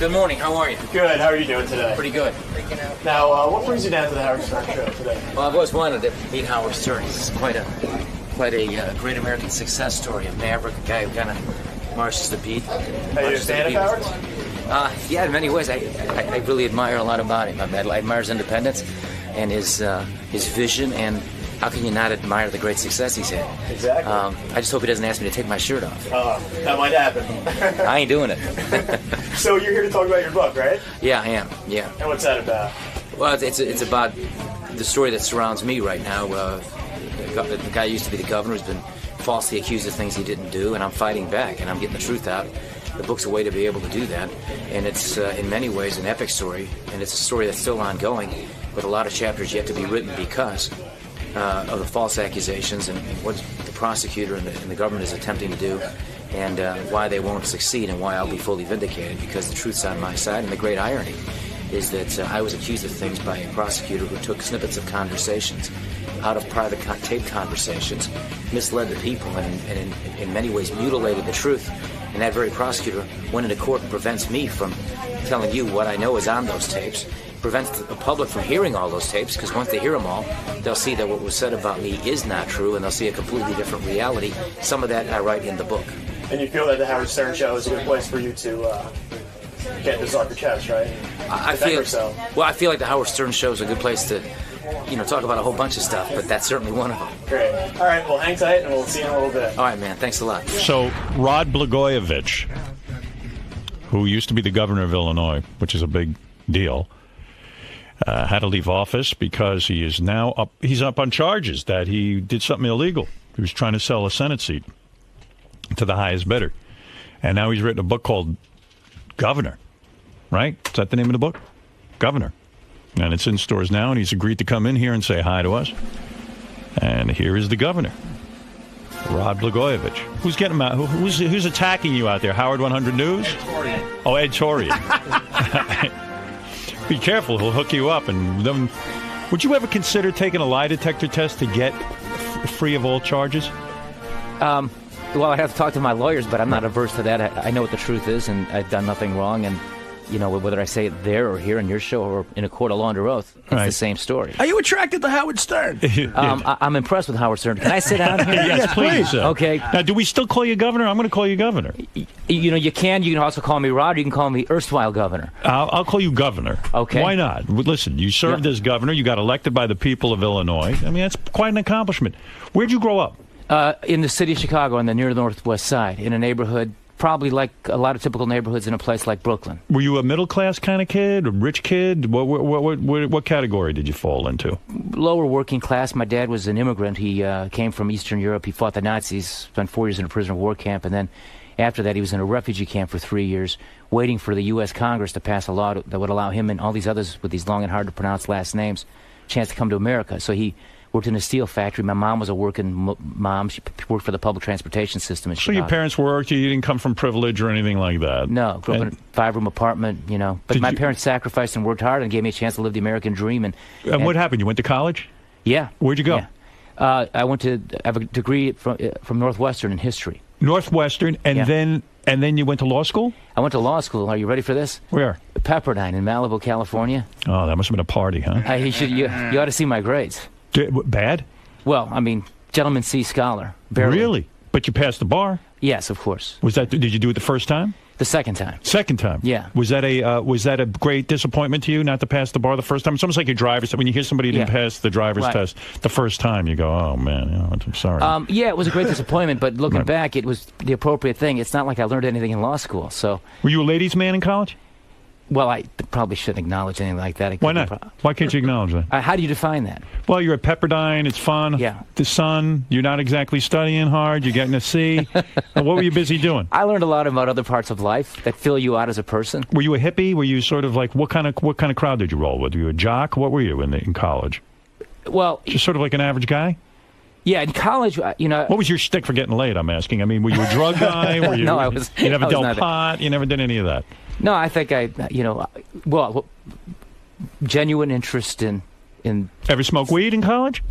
Good morning. How are you? Good. How are you doing today? Pretty good. Now, what brings you down to the Howard Stern show today? Well, I've always wanted to meet Howard Stern. He's quite a great American success story. A maverick, a guy who kind of marches the beat. Are you a fan of Howard's? Yeah, in many ways. I really admire a lot about him. I admire his independence and his vision, and how can you not admire the great success he's had? Exactly. I just hope he doesn't ask me to take my shirt off. That might happen. I ain't doing it. So you're here to talk about your book, right? Yeah, I am. Yeah. And what's that about? Well, it's about the story that surrounds me right now. The guy who used to be the governor has been falsely accused of things he didn't do, and I'm fighting back, and I'm getting the truth out. The book's a way to be able to do that, and it's in many ways an epic story, and it's a story that's still ongoing, with a lot of chapters yet to be written because of the false accusations and what the prosecutor and the government is attempting to do, and why they won't succeed, and why I'll be fully vindicated, because the truth's on my side. And the great irony is that I was accused of things by a prosecutor who took snippets of conversations out of private tape conversations, misled the people, and in many ways mutilated the truth. And that very prosecutor went into court and prevents me from telling you what I know is on those tapes, prevents the public from hearing all those tapes, because once they hear them all, they'll see that what was said about me is not true, and they'll see a completely different reality. Some of that I write in the book. And you feel that the Howard Stern show is a good place for you to get this off your chest, right? I feel like the Howard Stern show is a good place to, talk about a whole bunch of stuff, but that's certainly one of them. Great. All right, well, hang tight, and we'll see you in a little bit. All right, man. Thanks a lot. So, Rod Blagojevich, who used to be the governor of Illinois, which is a big deal, had to leave office because he is now up on charges that he did something illegal. He was trying to sell a Senate seat to the highest bidder. And now he's written a book called Governor, right? Is that the name of the book? Governor. And it's in stores now, and he's agreed to come in here and say hi to us. And here is the governor, Rod Blagojevich. Who's getting him out? Who's attacking you out there? Howard 100 News? Ed Torian. Oh, Ed Torian. Be careful, he'll hook you up. And then, would you ever consider taking a lie detector test to get free of all charges? Well, I'd have to talk to my lawyers, but I'm not averse to that. I know what the truth is, and I've done nothing wrong. And, whether I say it there or here in your show or in a court of law under oath, it's the same story. Are you attracted to Howard Stern? I'm impressed with Howard Stern. Can I sit down here? Yes, please. Okay. Now, do we still call you governor? I'm going to call you governor. You can also call me Rod. You can call me erstwhile governor. I'll call you governor. Okay. Why not? Listen, you served as governor. You got elected by the people of Illinois. I mean, that's quite an accomplishment. Where'd you grow up? In the city of Chicago, on the near northwest side, in a neighborhood probably like a lot of typical neighborhoods in a place like Brooklyn. Were you a middle-class kind of kid, a rich kid? What category did you fall into? Lower working class. My dad was an immigrant. He came from Eastern Europe. He fought the Nazis, spent 4 years in a prisoner of war camp, and then after that he was in a refugee camp for 3 years, waiting for the U.S. Congress to pass a law that would allow him and all these others with these long and hard-to-pronounce last names a chance to come to America. So he worked in a steel factory. My mom was a working mom. She worked for the public transportation system in Chicago. So your parents worked? You didn't come from privilege or anything like that? No. Grew up in a 5-room apartment, But my parents sacrificed and worked hard and gave me a chance to live the American dream. And what happened? You went to college? Yeah. Where'd you go? Yeah. I have a degree from Northwestern in history. Northwestern, and then you went to law school? I went to law school. Are you ready for this? Where? Pepperdine in Malibu, California. Oh, that must have been a party, huh? You ought to see my grades. Bad? Well, gentleman C scholar. Barely. Really? But you passed the bar? Yes, of course. Did you do it the first time? The second time. Second time? Yeah. Was that a great disappointment to you not to pass the bar the first time? It's almost like your driver's. When you hear somebody who didn't pass the driver's test the first time, you go, "Oh man, I'm sorry." Yeah, it was a great disappointment, but looking back, it was the appropriate thing. It's not like I learned anything in law school. So. Were you a ladies' man in college? Well, I probably shouldn't acknowledge anything like that. Why not? Why can't you acknowledge that? How do you define that? Well, you're at Pepperdine. It's fun. Yeah. The sun. You're not exactly studying hard. You're getting a C. What were you busy doing? I learned a lot about other parts of life that fill you out as a person. Were you a hippie? Were you sort of like what kind of crowd did you roll with? Were you a jock? What were you in college? Well, just sort of like an average guy. Yeah, in college, What was your shtick for getting laid? I'm asking. Were you a drug guy? Were you? No, You never dealt pot. You never did any of that. No, I think genuine interest in. Ever smoke weed in college?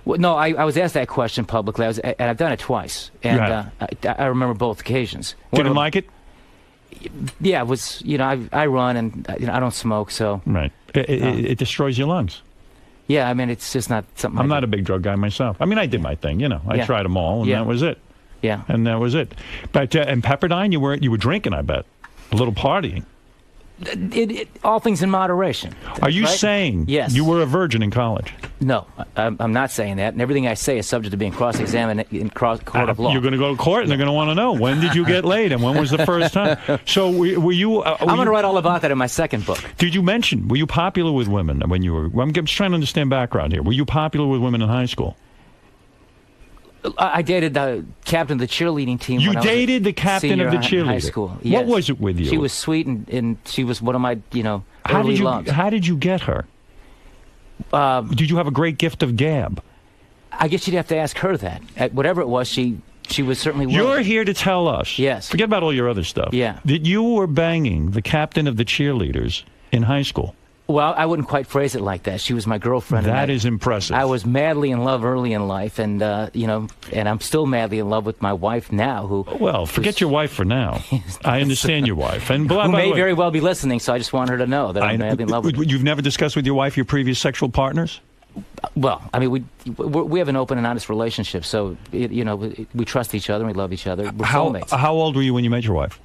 Well, no, I was asked that question publicly. And I've done it twice, and I remember both occasions. Didn't like it? Yeah, it was, I run and I don't smoke, so. Right. It destroys your lungs. Yeah, I mean, it's just not something. I'm not a big drug guy myself. I mean, I did my thing, I tried them all, and that was it. Yeah. And that was it. But in Pepperdine, you were drinking, I bet. A little partying. All things in moderation. Are you right? saying yes. you were a virgin in college? No, I'm not saying that. And everything I say is subject to being cross-examined in court of law. You're going to go to court, and they're going to want to know, when did you get laid, and when was the first time? So were you... I'm going to write all about that in my second book. Did you mention, were you popular with women when you were... I'm just trying to understand background here. Were you popular with women in high school? I dated the captain of the cheerleading team. You dated the captain of the cheerleader? In high school. Yes. What was it with you? She was sweet, and she was one of my, early loves. How did you get her? Did you have a great gift of gab? I guess you'd have to ask her that. Whatever it was, she was certainly willing. You're here to tell us. Yes. Forget about all your other stuff. Yeah. That you were banging the captain of the cheerleaders in high school. Well, I wouldn't quite phrase it like that. She was my girlfriend. That is impressive. I was madly in love early in life, and and I'm still madly in love with my wife now. Well, forget your wife for now. I understand your wife, and who may very well be listening. So I just want her to know that I'm madly in love with her. You've never discussed with your wife your previous sexual partners? Well, I mean, we have an open and honest relationship, so we trust each other, and we love each other. We're soulmates. How old were you when you met your wife?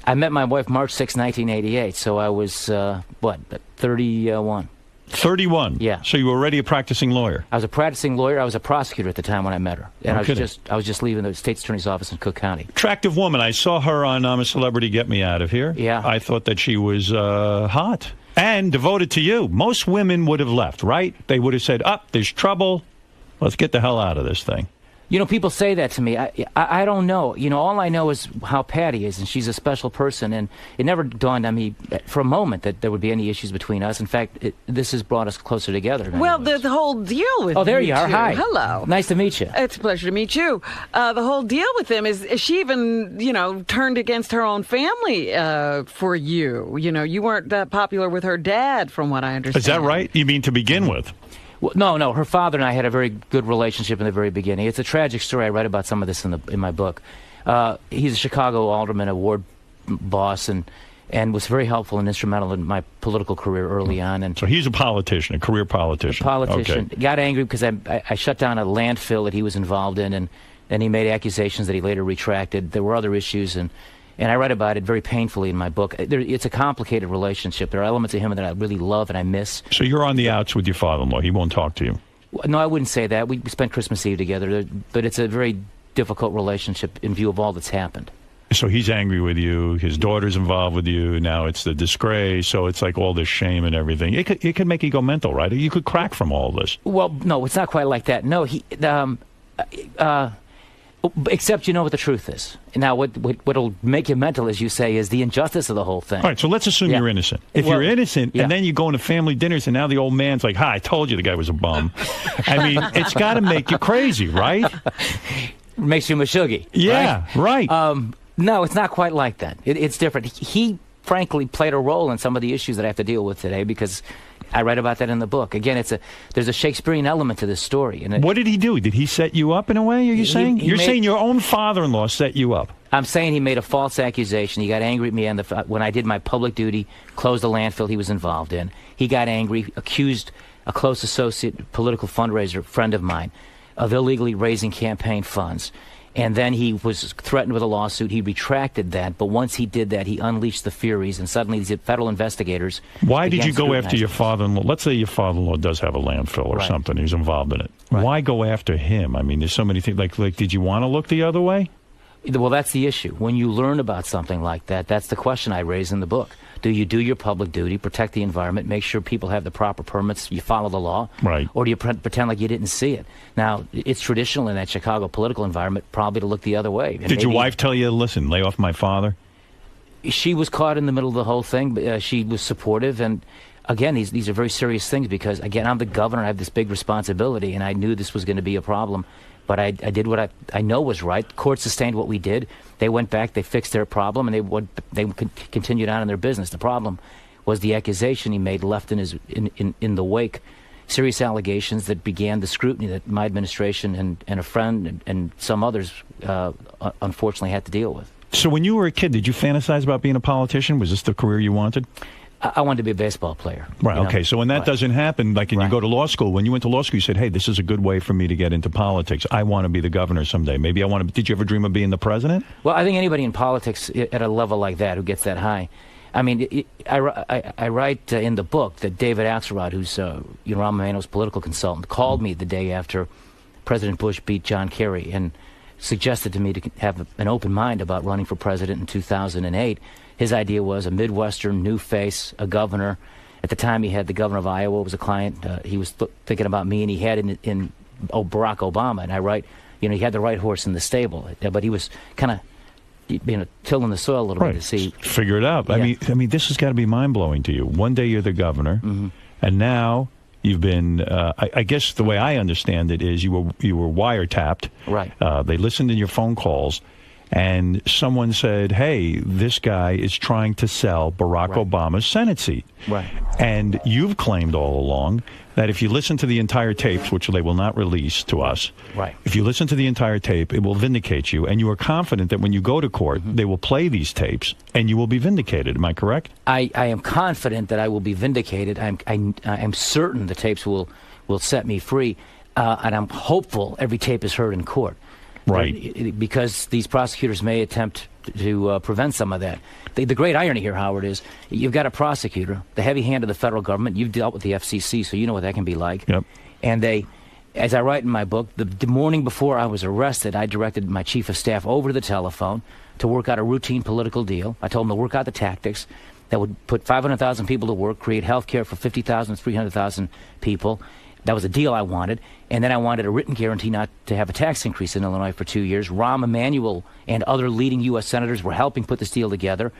I met my wife March 6, 1988, so I was, 31. 31? Yeah. So you were already a practicing lawyer? I was a practicing lawyer. I was a prosecutor at the time when I met her. And I was just leaving the state's attorney's office in Cook County. Attractive woman. I saw her on I'm a Celebrity, Get Me Out of Here. Yeah. I thought that she was hot and devoted to you. Most women would have left, right? They would have said, there's trouble. Let's get the hell out of this thing. People say that to me. I don't know. All I know is how Patty is, and she's a special person, and it never dawned on me for a moment that there would be any issues between us. In fact, this has brought us closer together. Well, the whole deal with there you are. two. Hi. Hello. Nice to meet you. It's a pleasure to meet you. The whole deal with them is she even, turned against her own family for you. You weren't that popular with her dad, from what I understand. Is that right? You mean to begin with? Well, no. Her father and I had a very good relationship in the very beginning. It's a tragic story. I write about some of this in my book. He's a Chicago alderman, a ward boss, and was very helpful and instrumental in my political career early on. And so he's a politician, a career politician. Okay. Got angry because I shut down a landfill that he was involved in, and he made accusations that he later retracted. There were other issues, and I write about it very painfully in my book. It's a complicated relationship. There are elements of him that I really love and I miss. So you're on the outs with your father-in-law. He won't talk to you. No, I wouldn't say that. We spent Christmas Eve together, but it's a very difficult relationship in view of all that's happened. So he's angry with you. His daughter's involved with you. Now it's the disgrace. So it's like all this shame and everything. It could make you go mental, right? You could crack from all this. Well, no, it's not quite like that. No, except you know what the truth is. Now, what'll make you mental, as you say, is the injustice of the whole thing. All right, so let's assume you're innocent. If you're innocent, and then you go into family dinners, and now the old man's like, I told you the guy was a bum. I mean, it's got to make you crazy, right? Makes you mashuggy. Yeah, right. No, it's not quite like that. It's different. He, frankly, played a role in some of the issues that I have to deal with today because I write about that in the book. Again, there's a Shakespearean element to this story. And what did he do? Did he set you up in a way, are you saying? You're saying your own father-in-law set you up. I'm saying he made a false accusation. He got angry at me when I did my public duty, closed the landfill he was involved in. He got angry, accused a close associate, political fundraiser, friend of mine, of illegally raising campaign funds. And then he was threatened with a lawsuit. He retracted that, but once he did that, he unleashed the furies, and suddenly these federal investigators. Why did you go after your father-in-law? Let's say your father-in-law does have a landfill or something. He's involved in it. Right. Why go after him? I mean, there's so many things. Like, did you want to look the other way? Well, that's the issue. When you learn about something like that, that's the question I raise in the book. Do you do your public duty, protect the environment, make sure people have the proper permits, you follow the law? Right. Or do you pretend like you didn't see it? Now, it's traditional in that Chicago political environment probably to look the other way. And did your wife tell you, listen, lay off my father? She was caught in the middle of the whole thing. But, she was supportive. And, again, these are very serious things because, again, I'm the governor. I have this big responsibility, and I knew this was going to be a problem. But I did what I know was right. Court sustained what we did. They went back, they fixed their problem, and they continued on in their business. The problem was the accusation he made left in the wake. Serious allegations that began the scrutiny that my administration and a friend and some others unfortunately had to deal with. So when you were a kid, did you fantasize about being a politician? Was this the career you wanted? I wanted to be a baseball player. Right, you know? okay. So when that doesn't happen, like, and you Right. go to law school, when you went to law school, you said, hey, this is a good way for me to get into politics. I want to be the governor someday. Maybe I want to. Did you ever dream of being the president? Well, I think anybody in politics at a level like that who gets that high. I mean, I write in the book that David Axelrod, who's Rahm Emanuel's political consultant, called me the day after President Bush beat John Kerry and suggested to me to have an open mind about running for president in 2008. His idea was a Midwestern new face, a governor. At the time, he had the governor of Iowa was a client. He was thinking about me, and he had in Barack Obama. And I write, he had the right horse in the stable, but he was kind of tilling the soil a little bit to see. Figure it out. Yeah. I mean, this has got to be mind-blowing to you. One day you're the governor, and now you've been, I guess the way I understand it is you were wiretapped. Right. They listened to your phone calls, and someone said, hey, this guy is trying to sell Barack Obama's Senate seat. Right. And you've claimed all along that if you listen to the entire tapes, which they will not release to us, Right. if you listen to the entire tape, it will vindicate you, and you are confident that when you go to court, they will play these tapes, and you will be vindicated. Am I correct? I am confident that I will be vindicated. I'm certain the tapes will set me free, and I'm hopeful every tape is heard in court. Right. Because these prosecutors may attempt to prevent some of that. The great irony here, Howard, is you've got a prosecutor, the heavy hand of the federal government. You've dealt with the FCC, so you know what that can be like. Yep. And they, as I write in my book, the morning before I was arrested, I directed my chief of staff over the telephone to work out a routine political deal. I told him to work out the tactics that would put 500,000 people to work, create health care for 50,000, 300,000 people. That was a deal I wanted. And then I wanted a written guarantee not to have a tax increase in Illinois for 2 years. Rahm Emanuel and other leading U.S. senators were helping put this deal together.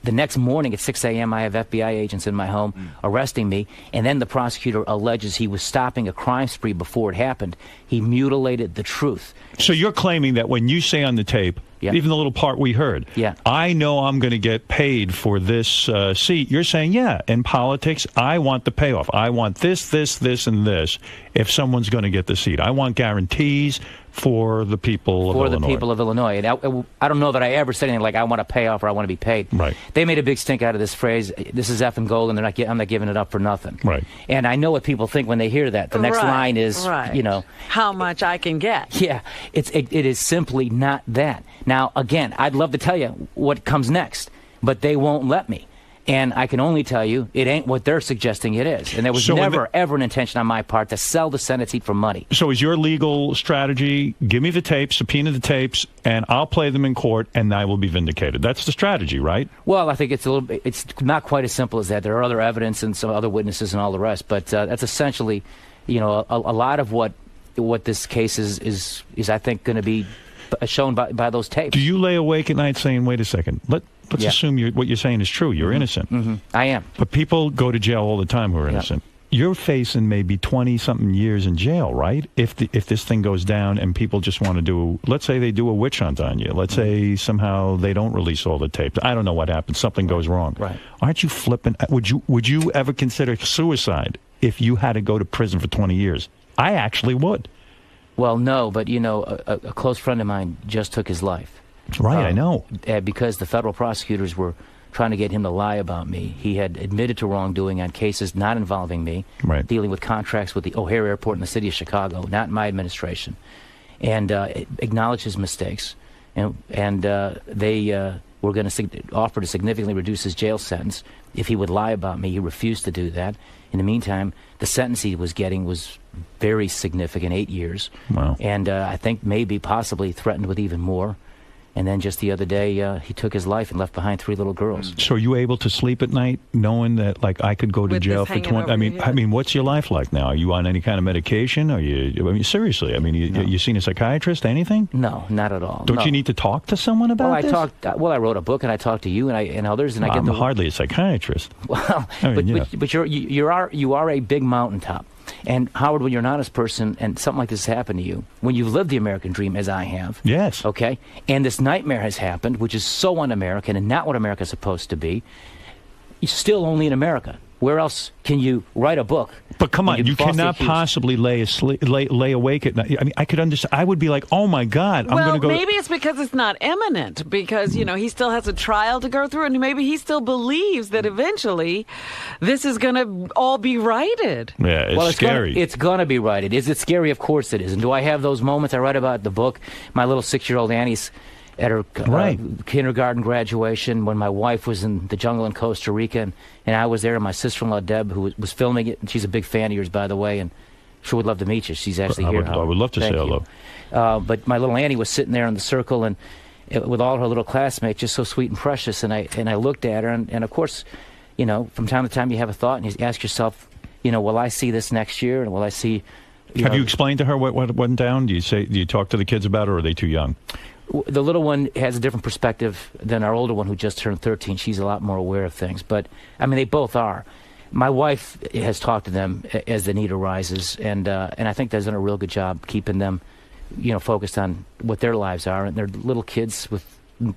The next morning at 6 a.m., I have FBI agents in my home arresting me. And then the prosecutor alleges he was stopping a crime spree before it happened. He mutilated the truth. So you're claiming that when you say on the tape, Yeah. even the little part we heard, Yeah. I know I'm going to get paid for this seat. You're saying, yeah, in politics, I want the payoff. I want this, and this if someone's going to get the seat. I want guarantees for the people of Illinois. For the people of Illinois. And I don't know that I ever said anything like I want to pay off or I want to be paid. Right. They made a big stink out of this phrase, this is effing gold, and I'm not giving it up for nothing. Right. And I know what people think when they hear that. The next line is, how much I can get. Yeah, it is simply not that. Now, again, I'd love to tell you what comes next, but they won't let me. And I can only tell you it ain't what they're suggesting it is. And there was never, ever an intention on my part to sell the Senate seat for money. So is your legal strategy, give me the tapes, subpoena the tapes, and I'll play them in court, and I will be vindicated. That's the strategy, right? Well, I think it's not quite as simple as that. There are other evidence and some other witnesses and all the rest. But that's essentially, a lot of what this case is I think, going to be shown by those tapes. Do you lay awake at night saying, wait a second, let's assume what you're saying is true. You're innocent. Mm-hmm. I am. But people go to jail all the time who are innocent. You're facing maybe 20-something years in jail, right? If this thing goes down and people just want to let's say they do a witch hunt on you. Let's say somehow they don't release all the tapes. I don't know what happens. Something goes wrong. Right. Aren't you flipping? Would you ever consider suicide if you had to go to prison for 20 years? I actually would. Well, no, but, a close friend of mine just took his life. Right, I know. Because the federal prosecutors were trying to get him to lie about me. He had admitted to wrongdoing on cases not involving me, dealing with contracts with the O'Hare Airport in the city of Chicago, not my administration, and acknowledged his mistakes. And they were going to offer to significantly reduce his jail sentence if he would lie about me. He refused to do that. In the meantime, the sentence he was getting was very significant, 8 years. Wow. And I think possibly threatened with even more. And then just the other day, he took his life and left behind 3 little girls. So are you able to sleep at night knowing that, I could go to With jail this for 20? I mean, what's your life like now? Are you on any kind of medication? Seriously. You seen a psychiatrist? Anything? No, not at all. Don't you need to talk to someone about this? I wrote a book and I talked to you and others, and I'm hardly a psychiatrist. Well, but you are a big mountaintop. And Howard, when you're an honest person and something like this has happened to you, when you've lived the American dream as I have, yes, okay, and this nightmare has happened, which is so un-American and not what America's supposed to be, you're still only in America. Where else can you write a book But come when on, you're you falsely cannot accused. possibly lay awake at night. I mean, I could understand. I would be like, oh my God, I'm Well, going to go. maybe it's because it's not imminent, because, he still has a trial to go through, and maybe he still believes that eventually this is going to all be righted. Yeah, it's scary. It's gonna be righted. Is it scary? Of course it is. And do I have those moments? I write about in the book. My little 6-year-old Annie's at her kindergarten graduation when my wife was in the jungle in Costa Rica, and I was there, and my sister-in-law Deb, who was filming it, and she's a big fan of yours, by the way, and sure would love to meet you. She's actually here. I would love to say hello. But my little Annie was sitting there in the circle, and with all her little classmates, just so sweet and precious. And I looked at her, and of course, from time to time you have a thought, and you ask yourself, will I see this next year, and will I see? Have you explained to her what went down? Do you talk to the kids about it, or are they too young? The little one has a different perspective than our older one, who just turned 13. She's a lot more aware of things. But, I mean, they both are. My wife has talked to them as the need arises, and I think they've done a real good job keeping them, focused on what their lives are. And they're little kids with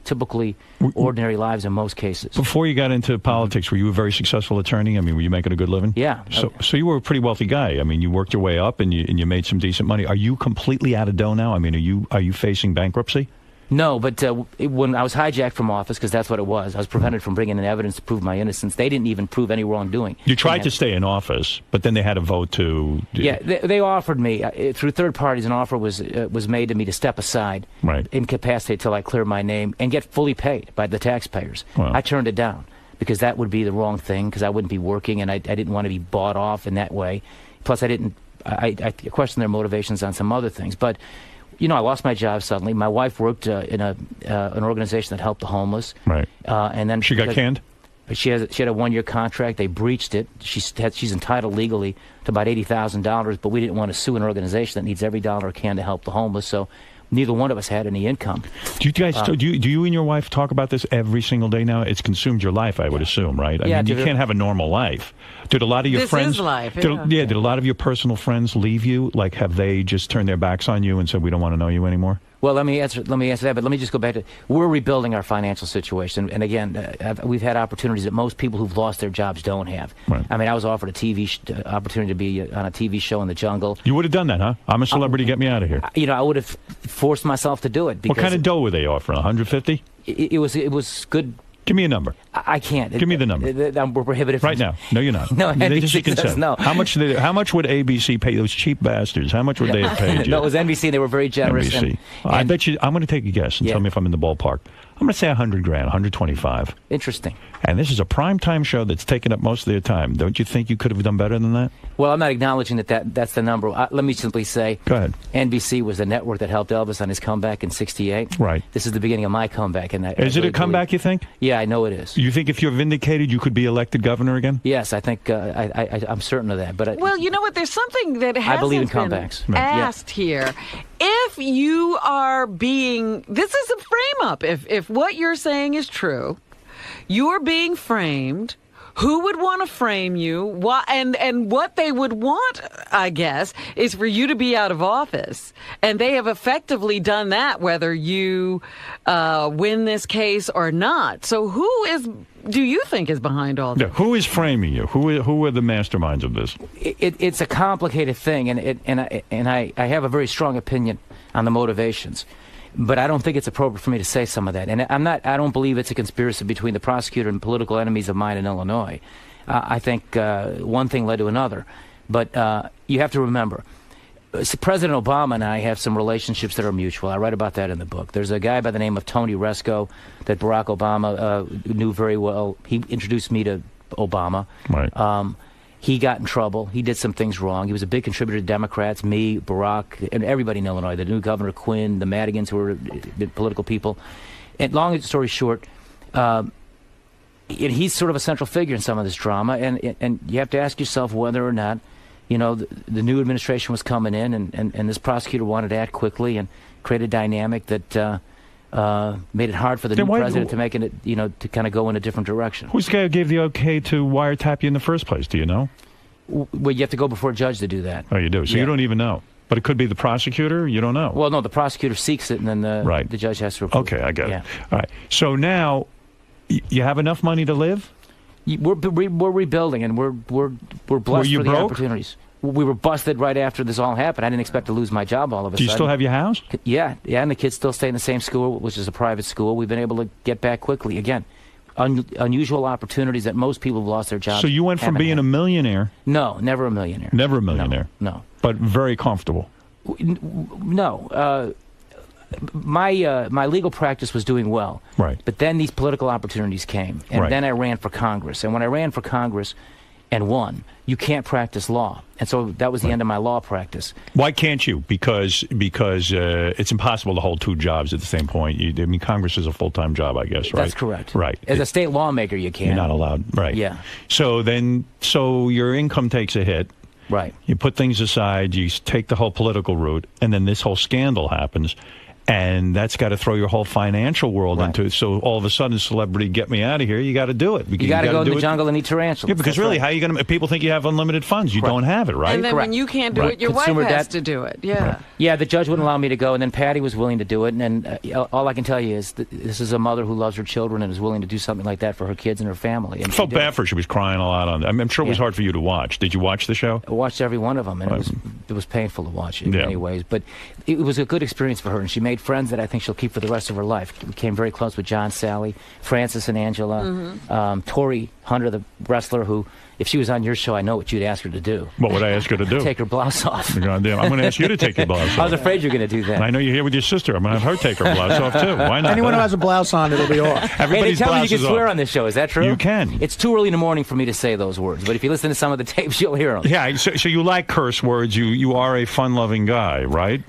typically ordinary lives in most cases. Before you got into politics, were you a very successful attorney? I mean, were you making a good living? Yeah. So you were a pretty wealthy guy. I mean, you worked your way up, and you made some decent money. Are you completely out of dough now? I mean, are you facing bankruptcy? No, but when I was hijacked from office, because that's what it was, I was prevented from bringing in evidence to prove my innocence. They didn't even prove any wrongdoing. You tried to stay in office, but then they had a vote to... Yeah, they offered me, through third parties, an offer was made to me to step aside, incapacitate till I clear my name, and get fully paid by the taxpayers. Wow. I turned it down, because that would be the wrong thing, because I wouldn't be working, and I didn't want to be bought off in that way. Plus, I questioned their motivations on some other things, but... I lost my job suddenly. My wife worked in an organization that helped the homeless. Right. And then she got canned? She had a 1-year contract. They breached it. She's entitled legally to about $80,000, but we didn't want to sue an organization that needs every dollar it can to help the homeless. So neither one of us had any income. Do you guys? Do you and your wife talk about this every single day now? It's consumed your life, I would assume, right? I mean, you can't have a normal life. Did a lot of your friends? This is life. Did a lot of your personal friends leave you? Like, have they just turned their backs on you and said, "We don't want to know you anymore"? Well, let me answer that, but let me just go back to, we're rebuilding our financial situation. And again, we've had opportunities that most people who've lost their jobs don't have. Right. I mean, I was offered a TV opportunity to be on a TV show in the jungle. You would have done that, huh? I'm a celebrity, get me out of here. I would have forced myself to do it. What kind of dough were they offering, 150? It was good. Give me a number. I can't. Give me the number. We're prohibited right now. No, you're not. No, NBC says no. How much would ABC pay those cheap bastards? How much would they have paid you? No, it was NBC. They were very generous. NBC. I bet you. I'm going to take a guess and tell me if I'm in the ballpark. I'm going to say $100,000, 125. Interesting. And this is a primetime show that's taken up most of their time. Don't you think you could have done better than that? Well, I'm not acknowledging that's the number. Let me simply say, go ahead. NBC was the network that helped Elvis on his comeback in '68. Right. This is the beginning of my comeback. And is it a comeback, you think? Yeah, I know it is. You think if you're vindicated, you could be elected governor again? Yes, I think I'm certain of that. But well, you know what? There's something that hasn't I believe in been comebacks. asked here. If you are this is a frame up. If what you're saying is true, you're being framed. Who would want to frame you? Why, and what they would want, I guess, is for you to be out of office. And they have effectively done that, whether you win this case or not. So do you think is behind all this? Yeah, who is framing you? Who are the masterminds of this? It's a complicated thing, and I have a very strong opinion on the motivations. But I don't think it's appropriate for me to say some of that. And I don't believe it's a conspiracy between the prosecutor and political enemies of mine in Illinois. I think one thing led to another. But you have to remember, President Obama and I have some relationships that are mutual. I write about that in the book. There's a guy by the name of Tony Resco that Barack Obama knew very well. He introduced me to Obama. Right. He got in trouble. He did some things wrong. He was a big contributor to Democrats, me, Barack, and everybody in Illinois, the new Governor Quinn, the Madigans, who were political people. And long story short, he's sort of a central figure in some of this drama. And you have to ask yourself whether or not, the new administration was coming in and this prosecutor wanted to act quickly and create a dynamic that made it hard for the new president to make it, to kind of go in a different direction. Who's the guy who gave the okay to wiretap you in the first place? Do you know? Well, you have to go before a judge to do that. Oh, you do? So you don't even know. But it could be the prosecutor? You don't know. Well, no, the prosecutor seeks it, and then the judge has to approve. Okay, I get it. Yeah. All right. So now, you have enough money to live? We're rebuilding, and we're blessed Were you for the broke? opportunities. We were busted right after this all happened. I didn't expect to lose my job all of a Do sudden. you still have your house? Yeah, and the kids still stay in the same school, which is a private school. We've been able to get back quickly. Again, unusual opportunities that most people have lost their jobs. So you went from being a millionaire. No, never a millionaire. Never a millionaire. No. But very comfortable. No. My legal practice was doing well. Right. But then these political opportunities came, and Right. then I ran for Congress. And when I ran for Congress and won, you can't practice law. And so that was the end of my law practice. Why can't you? Because it's impossible to hold two jobs at the same point. I mean, Congress is a full-time job, I guess, right? That's correct. Right. As a state lawmaker, you can't. You're not allowed. Right. Yeah. So your income takes a hit. Right. You put things aside, you take the whole political route, and then this whole scandal happens. And that's got to throw your whole financial world into it. So all of a sudden, celebrity, get me out of here. You got to do it. You got to go in the jungle and eat tarantulas. Yeah, because That's really, right. how are you going to? People think you have unlimited funds. You don't have it, right? And then Correct. when you can't do Right. it, your Consumer wife has debt. to do it. Yeah. Right. Yeah, the judge wouldn't allow me to go, and then Patty was willing to do it. And all I can tell you is that this is a mother who loves her children and is willing to do something like that for her kids and her family. And I felt bad for her. She was crying a lot on. I'm sure it was Yeah. hard for you to watch. Did you watch the show? I watched every one of them, and it was painful to watch in Yeah. many ways. But it was a good experience for her, and she made friends that I think she'll keep for the rest of her life. We became very close with John, Sally, Francis, and Angela. Tori Hunter, the wrestler, who, if she was on your show, I know what you'd ask her to do. What would I ask her to do? Take her blouse off. Goddamn, I'm going to ask you to take your blouse off. I was afraid you were going to do that. I know you're here with your sister. I'm going to have her take her blouse off, too. Why not? Anyone who has a blouse on, it'll be off. Hey, they Everybody's tell me you blouse can is swear off. on this show. Is that true? You can. It's too early in the morning for me to say those words, but if you listen to some of the tapes, you'll hear them. Yeah, so you like curse words. You are a fun-loving guy, right?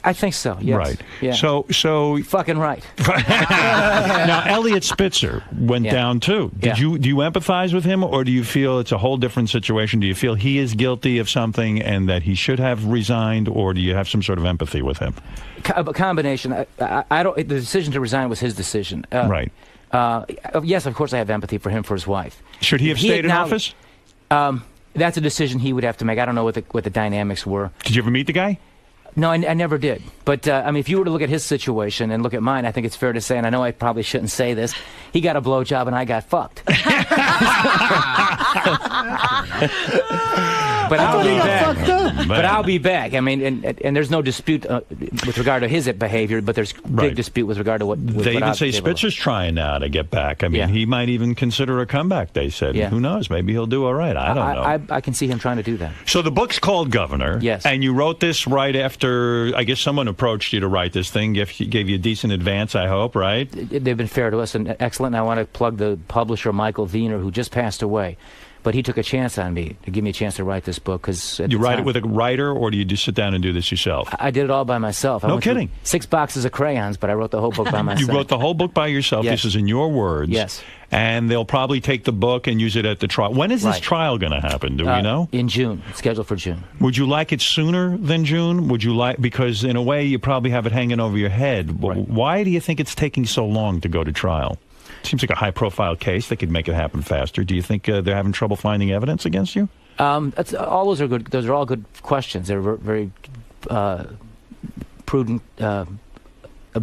I think so, yes. Right. Yeah. So Fucking right. now Elliot Spitzer went Yeah. down too. Do you empathize with him, or do you feel it's a whole different situation? Do you feel he is guilty of something and that he should have resigned, or do you have some sort of empathy with him? A combination. I don't. The decision to resign was his decision. Right. Yes, of course, I have empathy for him, for his wife. Should he have stayed in office? That's a decision he would have to make. I don't know what the dynamics were. Did you ever meet the guy? No, I never did. But, I mean, if you were to look at his situation and look at mine, I think it's fair to say, and I know I probably shouldn't say this, he got a blowjob and I got fucked. But I'll be back. But I'll be back. I mean, and there's no dispute with regard to his behavior, but there's big dispute with regard to what They even I've say been able to- Spitzer's trying now to get back. I mean, Yeah. he might even consider a comeback, they said. Yeah. Who knows? Maybe he'll do all right. I don't know. I can see him trying to do that. So the book's called Governor. Yes. And you wrote this right after, I guess someone approached you to write this thing, gave you a decent advance, I hope, right? They've been fair to us and excellent. And I want to plug the publisher, Michael Wiener, who just passed away. But he took a chance on me to give me a chance to write this book. Cause You write it with a writer, or do you just sit down and do this yourself? I did it all by myself. I No went through kidding. 6 boxes of crayons, but I wrote the whole book by myself. You wrote the whole book by yourself. Yes. This is in your words. Yes. And they'll probably take the book and use it at the trial. When is this Right. trial going to happen? Do we know? In June. It's scheduled for June. Would you like it sooner than June? Would you like, because in a way you probably have it hanging over your head. Right. Why do you think it's taking so long to go to trial? Seems like a high-profile case. They could make it happen faster. Do you think they're having trouble finding evidence against you? All those are good. Those are all good questions. They're very prudent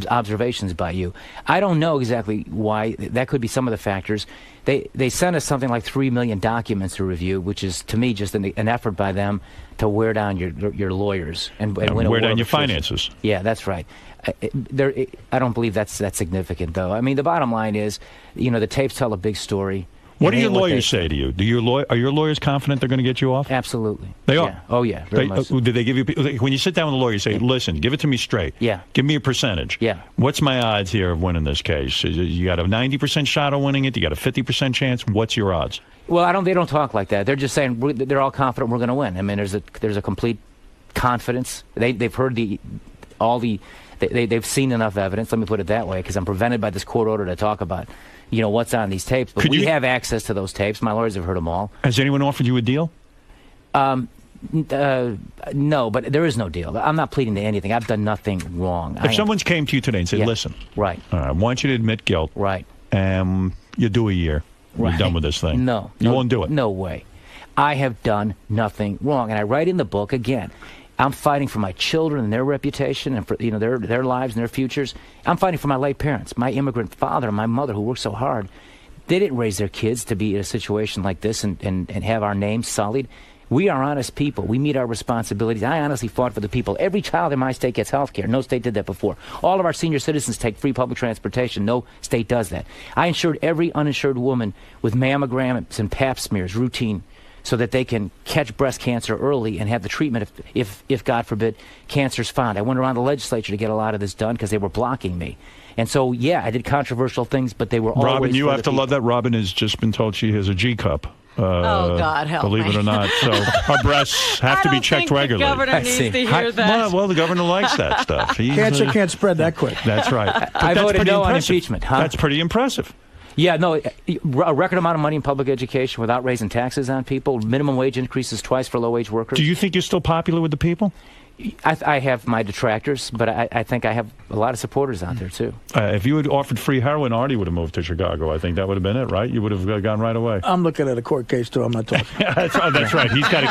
observations by you. I don't know exactly why. That could be some of the factors. They sent us something like 3 million documents to review, which is to me just an effort by them to wear down your lawyers and win a wear war down of your attrition. finances. Yeah, that's right. I don't believe that's significant, though. I mean, the bottom line is, the tapes tell a big story. What do It your ain't what lawyers they- say to you? Are your lawyers confident they're going to get you off? Absolutely. They are? Yeah. Oh, yeah. Very much so. Did they give you, when you sit down with a lawyer, you say, listen, give it to me straight. Yeah. Give me a percentage. Yeah. What's my odds here of winning this case? You got a 90% shot of winning it? You got a 50% chance? What's your odds? Well, they don't talk like that. They're just saying they're all confident we're going to win. I mean, there's a complete confidence. They've heard they've seen enough evidence. Let me put it that way, because I'm prevented by this court order to talk about, what's on these tapes. But we have access to those tapes. My lawyers have heard them all. Has anyone offered you a deal? No, but there is no deal. I'm not pleading to anything. I've done nothing wrong. If someone came to you today and said, Yeah. listen, Right. I want you to admit guilt. Right. You do a year. We're Right. done with this thing. No. You won't do it. No way. I have done nothing wrong. And I write in the book, again, I'm fighting for my children and their reputation and for their lives and their futures. I'm fighting for my late parents, my immigrant father and my mother who worked so hard. They didn't raise their kids to be in a situation like this and have our names sullied. We are honest people. We meet our responsibilities. I honestly fought for the people. Every child in my state gets health care. No state did that before. All of our senior citizens take free public transportation. No state does that. I insured every uninsured woman with mammograms and pap smears, routine, so that they can catch breast cancer early and have the treatment if God forbid, cancer's found. I went around the legislature to get a lot of this done because they were blocking me. And so, yeah, I did controversial things, but they were always Robin, you for have the to people. love that Robin has just been told she has a G cup. Oh, God, help believe me. it or not. So her breasts have to be checked regularly. The governor needs to hear that. Well, the governor likes that stuff. Cancer can't spread that quick. That's right. But I that's voted pretty no on impressive. impeachment. Huh? That's pretty impressive. Yeah, no, a record amount of money in public education without raising taxes on people, minimum wage increases twice for low-wage workers. Do you think you're still popular with the people? I have my detractors, but I think I have a lot of supporters out there, too. If you had offered free heroin, Artie would have moved to Chicago. I think that would have been it, right? You would have gone right away. I'm looking at a court case, too. I'm not talking. That's right. He's got.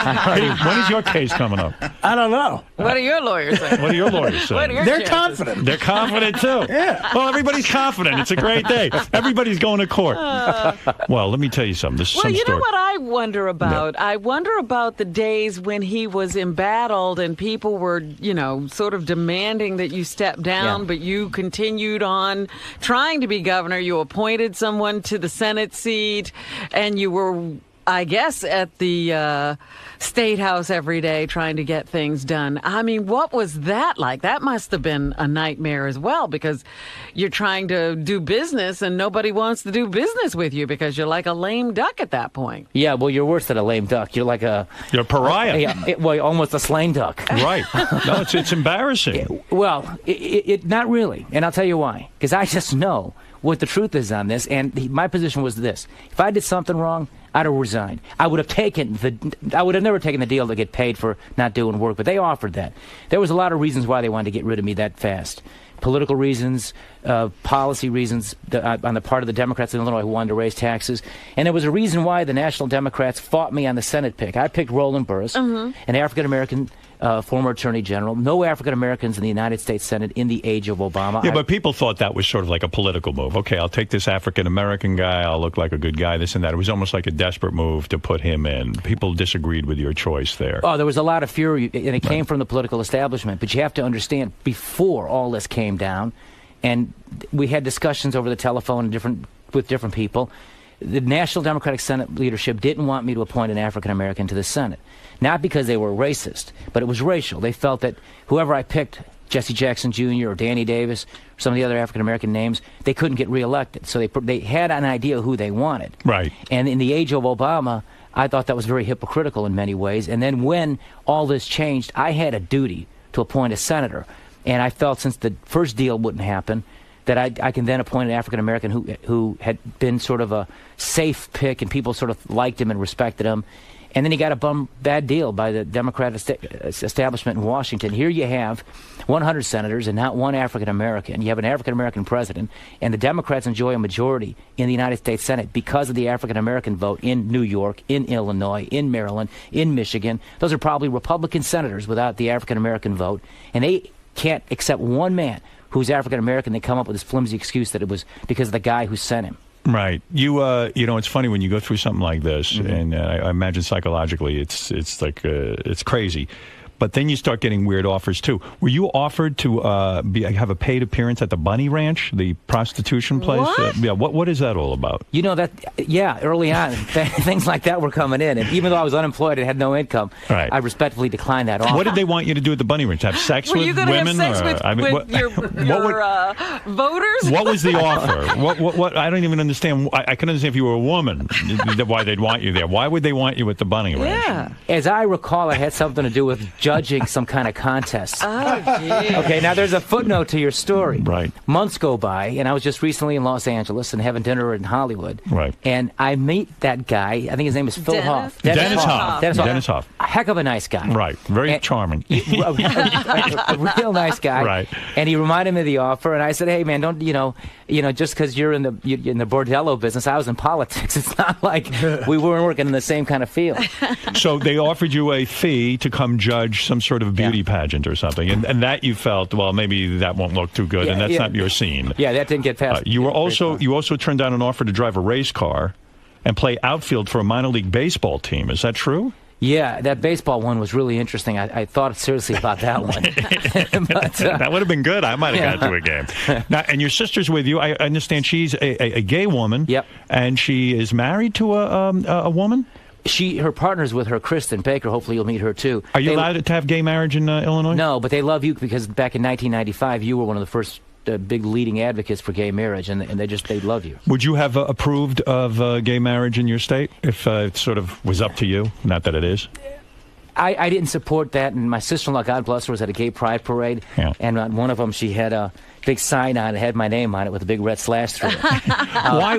When is your case coming up? I don't know. What are your lawyers saying? What are your lawyers saying? What are your They're chances? confident. They're confident, too. Yeah. Well, everybody's confident. It's a great day. Everybody's going to court. Well, let me tell you something. This is Well, some you story. know what I wonder about? I wonder about the days when he was embattled and people were, sort of demanding that you step down, but you continued on trying to be governor. You appointed someone to the Senate seat, and you were, I guess, at the State House every day trying to get things done. I mean, what was that like? That must have been a nightmare as well, because you're trying to do business and nobody wants to do business with you because you're like a lame duck at that point. Yeah, well, you're worse than a lame duck. You're like You're a pariah. almost a slain duck. Right. No, it's embarrassing. Well, not really, and I'll tell you why. Because I just know what the truth is on this, and my position was this: if I did something wrong, I'd have resigned. I would have never taken the deal to get paid for not doing work, but they offered that. There was a lot of reasons why they wanted to get rid of me that fast. Political reasons, policy reasons on the part of the Democrats in Illinois who wanted to raise taxes. And there was a reason why the National Democrats fought me on the Senate pick. I picked Roland Burris, an African-American former Attorney General. No African-Americans in the United States Senate in the age of Obama. Yeah, but people thought that was sort of like a political move. Okay, I'll take this African-American guy. I'll look like a good guy, this and that. It was almost like a desperate move to put him in. People disagreed with your choice there. Oh, there was a lot of fury, and it came from the political establishment. But you have to understand, before all this came down, and we had discussions over the telephone with different people, the National Democratic Senate leadership didn't want me to appoint an African-American to the Senate. Not because they were racist, but it was racial. They felt that whoever I picked, Jesse Jackson Jr. or Danny Davis, or some of the other African-American names, they couldn't get reelected. So they had an idea of who they wanted. Right. And in the age of Obama, I thought that was very hypocritical in many ways. And then when all this changed, I had a duty to appoint a senator. And I felt since the first deal wouldn't happen, that I can then appoint an African-American who had been sort of a safe pick and people sort of liked him and respected him. And then he got a bad deal by the Democrat establishment in Washington. Here you have 100 senators and not one African-American. You have an African-American president, and the Democrats enjoy a majority in the United States Senate because of the African-American vote in New York, in Illinois, in Maryland, in Michigan. Those are probably Republican senators without the African-American vote, and they can't accept one man who's African-American. They come up with this flimsy excuse that it was because of the guy who sent him. Right. It's funny when you go through something like this, and I imagine psychologically it's like it's crazy. But then you start getting weird offers, too. Were you offered to have a paid appearance at the Bunny Ranch, the prostitution place? What? What is that all about? You know, early on, things like that were coming in. And even though I was unemployed and had no income, right. I respectfully declined that offer. What did they want you to do at the Bunny Ranch? Have sex with women? Were you going to have sex with your voters? What was the offer? What? I don't even understand. I can understand if you were a woman, why they'd want you there. Why would they want you at the Bunny Ranch? Yeah. As I recall, it had something to do with judging some kind of contest. Oh, gee. Okay, now there's a footnote to your story. Right. Months go by, and I was just recently in Los Angeles and having dinner in Hollywood. Right. And I meet that guy. I think his name is Phil Hoff. Dennis Hoff. Dennis Hoff. A heck of a nice guy. Right. Very charming. A real nice guy. Right. And he reminded me of the offer, and I said, "Hey, man, don't just because you're in the bordello business, I was in politics. It's not like we weren't working in the same kind of field." So they offered you a fee to come judge stage some sort of beauty pageant or something, and that you felt, well, maybe that won't look too good, and that's not your scene. Yeah, that didn't get past. You also turned down an offer to drive a race car and play outfield for a minor league baseball team. Is that true? Yeah, that baseball one was really interesting. I thought seriously about that one. But, that would have been good. I might have got to a game. Now, and your sister's with you. I understand she's a gay woman. Yep. And she is married to a woman? Her partner's with her, Kristen Baker. Hopefully you'll meet her, too. Are you allowed to have gay marriage in Illinois? No, but they love you because back in 1995, you were one of the first big leading advocates for gay marriage, and they love you. Would you have approved of gay marriage in your state if it sort of was up to you? Not that it is. I didn't support that, and my sister-in-law, God bless her, was at a gay pride parade, and on one of them she had a big sign on it, had my name on it with a big red slash through it.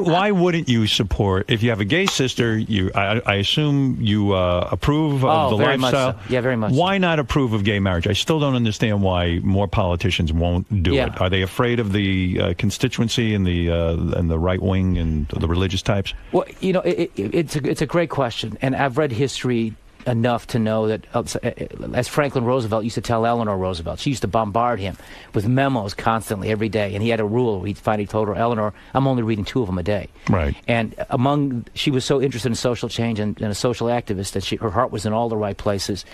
Why wouldn't you support, if you have a gay sister, I assume you approve of the very lifestyle? Much so. Yeah, very much. Why not approve of gay marriage? I still don't understand why more politicians won't do it. Are they afraid of the constituency and the right wing and the religious types? Well, it's a great question, and I've read history enough to know that, as Franklin Roosevelt used to tell Eleanor Roosevelt, she used to bombard him with memos constantly every day, and he had a rule where he told her, Eleanor, I'm only reading 2 of them a day. Right. And she was so interested in social change and a social activist that her heart was in all the right places.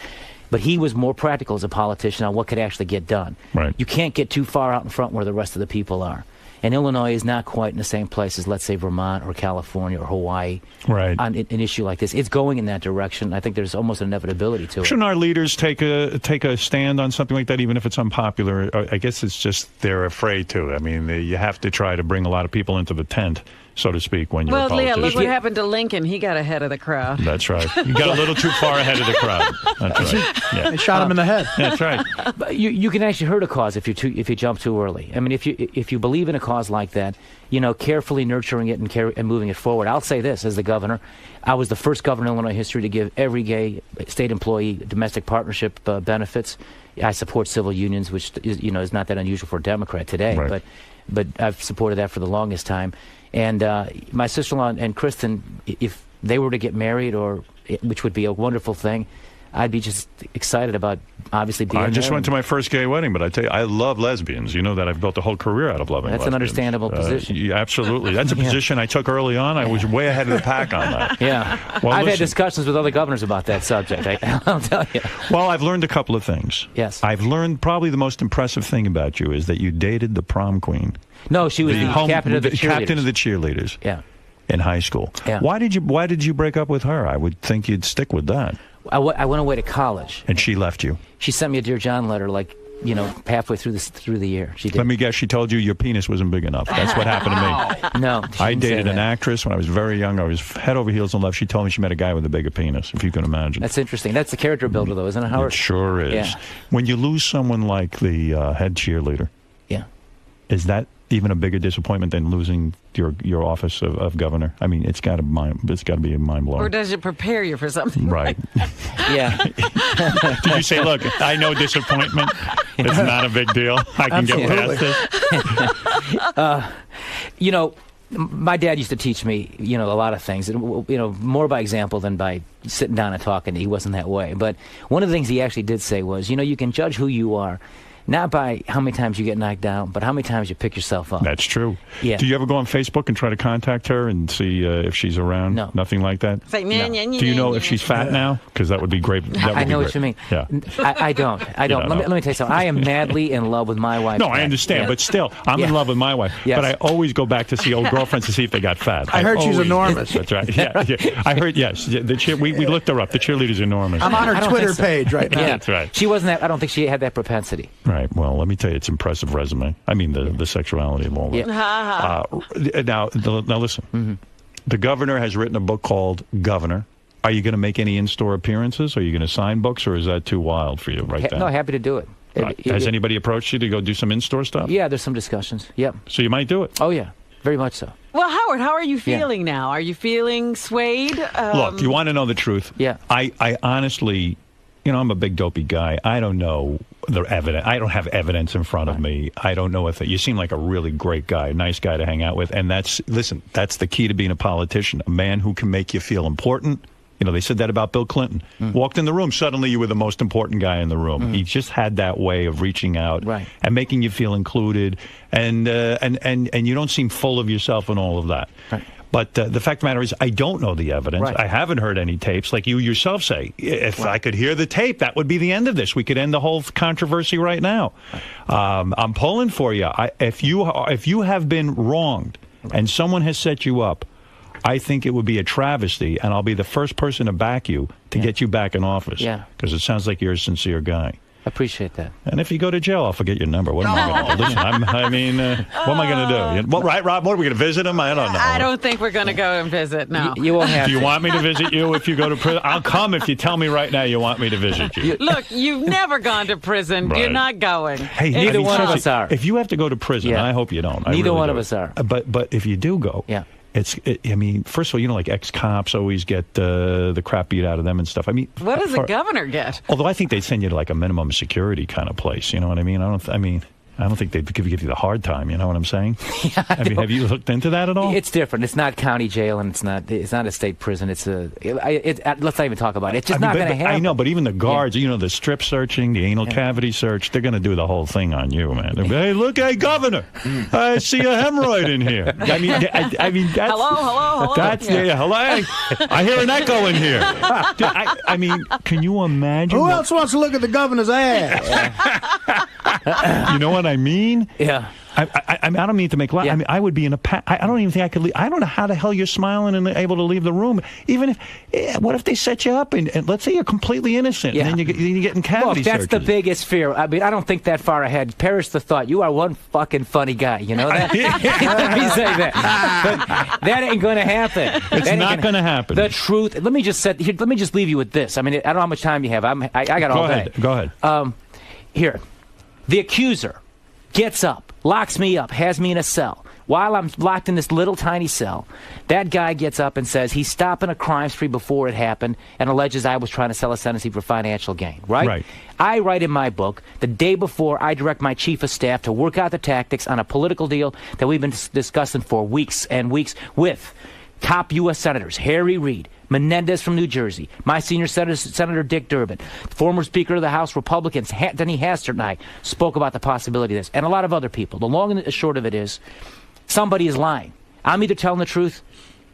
But he was more practical as a politician on what could actually get done. Right. You can't get too far out in front where the rest of the people are. And Illinois is not quite in the same place as, let's say, Vermont or California or Hawaii on an issue like this. It's going in that direction. I think there's almost an inevitability to it. Shouldn't our leaders take a stand on something like that, even if it's unpopular? I guess it's just they're afraid to. I mean, you have to try to bring a lot of people into the tent, so to speak, when you're a politician. Look what happened to Lincoln. He got ahead of the crowd. That's right. You got a little too far ahead of the crowd. That's right. Yeah. They shot him in the head. That's right. But you can actually hurt a cause if you jump too early. I mean, if you believe in a cause like that, carefully nurturing it and moving it forward. I'll say this, as the governor, I was the first governor in Illinois history to give every gay state employee domestic partnership benefits. I support civil unions, which is not that unusual for a Democrat today, right. but I've supported that for the longest time. And my sister-in-law and Kristen, if they were to get married, which would be a wonderful thing, I'd be just excited about obviously being I just there. went to my first gay wedding, but I tell you, I love lesbians. You know that I've built a whole career out of loving lesbians. That's an understandable position. Yeah, absolutely. That's a position I took early on. I was way ahead of the pack on that. Yeah. Well, I've had discussions with other governors about that subject, I'll tell you. Well, I've learned a couple of things. Yes. I've learned probably the most impressive thing about you is that you dated the prom queen. No, she was the captain of the cheerleaders. Captain of the cheerleaders. Yeah. In high school. Yeah. Why did you break up with her? I would think you'd stick with that. I went away to college. And she left you. She sent me a Dear John letter, halfway through the year. She did. Let me guess, she told you your penis wasn't big enough. That's what happened to me. No. I dated an actress when I was very young. I was head over heels in love. She told me she met a guy with a bigger penis, if you can imagine. That's interesting. That's the character builder, though, isn't it, Howard? It sure is. Yeah. When you lose someone like the head cheerleader, is that even a bigger disappointment than losing your office of governor? I mean, it's got to be a mind blowing. Or does it prepare you for something? Right. Yeah. Did you say, look, I know disappointment. It's not a big deal. I can get past this. My dad used to teach me, a lot of things, more by example than by sitting down and talking. He wasn't that way. But one of the things he actually did say was, you can judge who you are not by how many times you get knocked down, but how many times you pick yourself up. That's true. Yeah. Do you ever go on Facebook and try to contact her and see if she's around? No. Nothing like that? It's like, Do you know if she's fat now? Because that would be great. I know what you mean. Yeah. I don't. Let me tell you something. I am madly in love with my wife. No, I understand, but still, I'm in love with my wife. Yes. But I always go back to see old girlfriends to see if they got fat. I heard she's enormous. That's right. Yeah. I heard, yes. We looked her up. The cheerleader's enormous. I'm on her Twitter page right now. Yeah. That's right. She wasn't that. I don't think she had that propensity. Right. Well, let me tell you, it's impressive resume. I mean, the sexuality of all that. Yeah. Now listen. Mm-hmm. The governor has written a book called Governor. Are you going to make any in-store appearances? Are you going to sign books, or is that too wild for you right now? No, happy to do it. Right. Has anybody approached you to go do some in-store stuff? Yeah, there's some discussions. Yep. So you might do it. Oh, yeah. Very much so. Well, Howard, how are you feeling now? Are you feeling swayed? Look, you want to know the truth? Yeah. I honestly, I'm a big dopey guy. I don't know the evidence. I don't have evidence in front of me. I don't know if you seem like a really great guy, nice guy to hang out with. And that's the key to being a politician, a man who can make you feel important You know, they said that about Bill Clinton. Walked in the room, suddenly you were the most important guy in the room. He just had that way of reaching out and making you feel included, and you don't seem full of yourself and all of that. Right. But the fact of the matter is, I don't know the evidence. Right. I haven't heard any tapes. Like you yourself say, if I could hear the tape, that would be the end of this. We could end the whole controversy right now. I'm pulling for you. If you have been wronged and someone has set you up, I think it would be a travesty, and I'll be the first person to back you to get you back in office. Yeah. Because it sounds like you're a sincere guy. I appreciate that. And if you go to jail, I'll forget your number. What am I going to do? Listen, what am I going to do? Well, right, Rob? What, are we going to visit him? I don't know. I don't think we're going to go and visit, no. You won't have Do you to. want me to visit you if you go to prison? I'll come if you tell me right now you want me to visit you. Look, you've never gone to prison. Right. You're not going. Hey, Neither one of us are. If you have to go to prison, Yeah. I hope you don't. I Neither really one do. of us are. But if you do go, Yeah. I mean, first of all, you know, like ex-cops always get the crap beat out of them and stuff. I mean, What does the governor get? although I think they'd send you to like a minimum security kind of place. You know what I mean? I don't think they'd give you the hard time. You know what I'm saying? I mean, have you looked into that at all? It's different. It's not county jail, and it's not a state prison. It's let's not even talk about it. It's just not going to happen. I know, but even the guards, you know, the strip searching, the anal cavity search, they're going to do the whole thing on you, man. They'll be, hey, look, hey, governor, I see a hemorrhoid in here. I mean, that's... Hello. That's, hello. I hear an echo in here. I mean, can you imagine? Who else wants to look at the governor's ass? You know what I mean? Yeah. I don't mean to make light. Yeah. I mean, I would be in a. I don't even think I could leave. I don't know how the hell you're smiling and able to leave the room. Even if, what if they set you up and let's say you're completely innocent, Yeah. and then you get in cavity Look, that's the searches. biggest fear. I mean, I don't think that far ahead. Perish the thought. You are one fucking funny guy. You know that? Let me say that. But that ain't going to happen. It's not going to happen. The truth. Let me just leave you with this. I mean, I don't know how much time you have. I got all day. Go ahead. Here, the accuser gets up, locks me up, has me in a cell. While I'm locked in this little tiny cell, that guy gets up and says he's stopping a crime spree before it happened and alleges I was trying to sell a sentencing for financial gain, right? Right. I write in my book, the day before I direct my chief of staff to work out the tactics on a political deal that we've been discussing for weeks and weeks with top U.S. senators, Harry Reid, Menendez from New Jersey, my senior Senator Dick Durbin, former Speaker of the House Republicans, Denny Hastert and I spoke about the possibility of this, and a lot of other people. The long and the short of it is, somebody is lying. I'm either telling the truth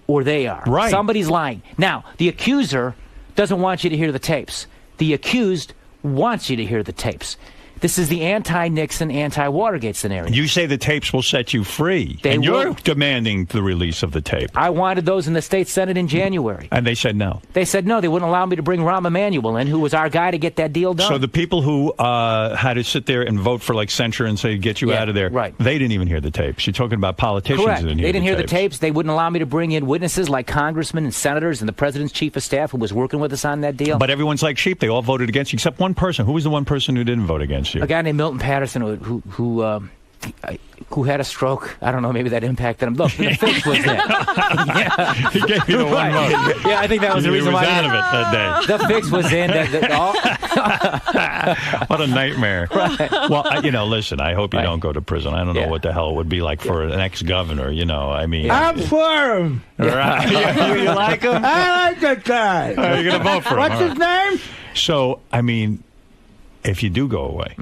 or they are. Right. Somebody's lying. Now, the accuser doesn't want you to hear the tapes. The accused wants you to hear the tapes. This is the anti-Nixon, anti-Watergate scenario. You say the tapes will set you free, They and you're will. demanding the release of the tape. I wanted those in the state Senate in January. And they said no. They said no, they wouldn't allow me to bring Rahm Emanuel in, who was our guy to get that deal done. So the people who had to sit there and vote for like censure and say get you Yeah, out of there, right. they didn't even hear the tapes. You're talking about politicians Correct. who didn't They hear didn't hear the tapes. tapes. They wouldn't allow me to bring in witnesses like congressmen and senators and the president's chief of staff who was working with us on that deal. But everyone's like sheep. They all voted against you, except one person. Who was the one person who didn't vote against you? A guy named Milton Patterson who had a stroke. I don't know, maybe that impacted him. Look, the fix was there. Yeah. He gave you the one vote. Yeah, I think that was the He reason was why. out of it that The fix was in. day. What a nightmare. Well, listen, I hope you don't go to prison. I don't know Yeah. what the hell it would be like for an ex-governor, I mean. I'm for him. Right. You like him? I like that guy. You're going to vote for him. What's All his right. name? So, I mean, if you do go away.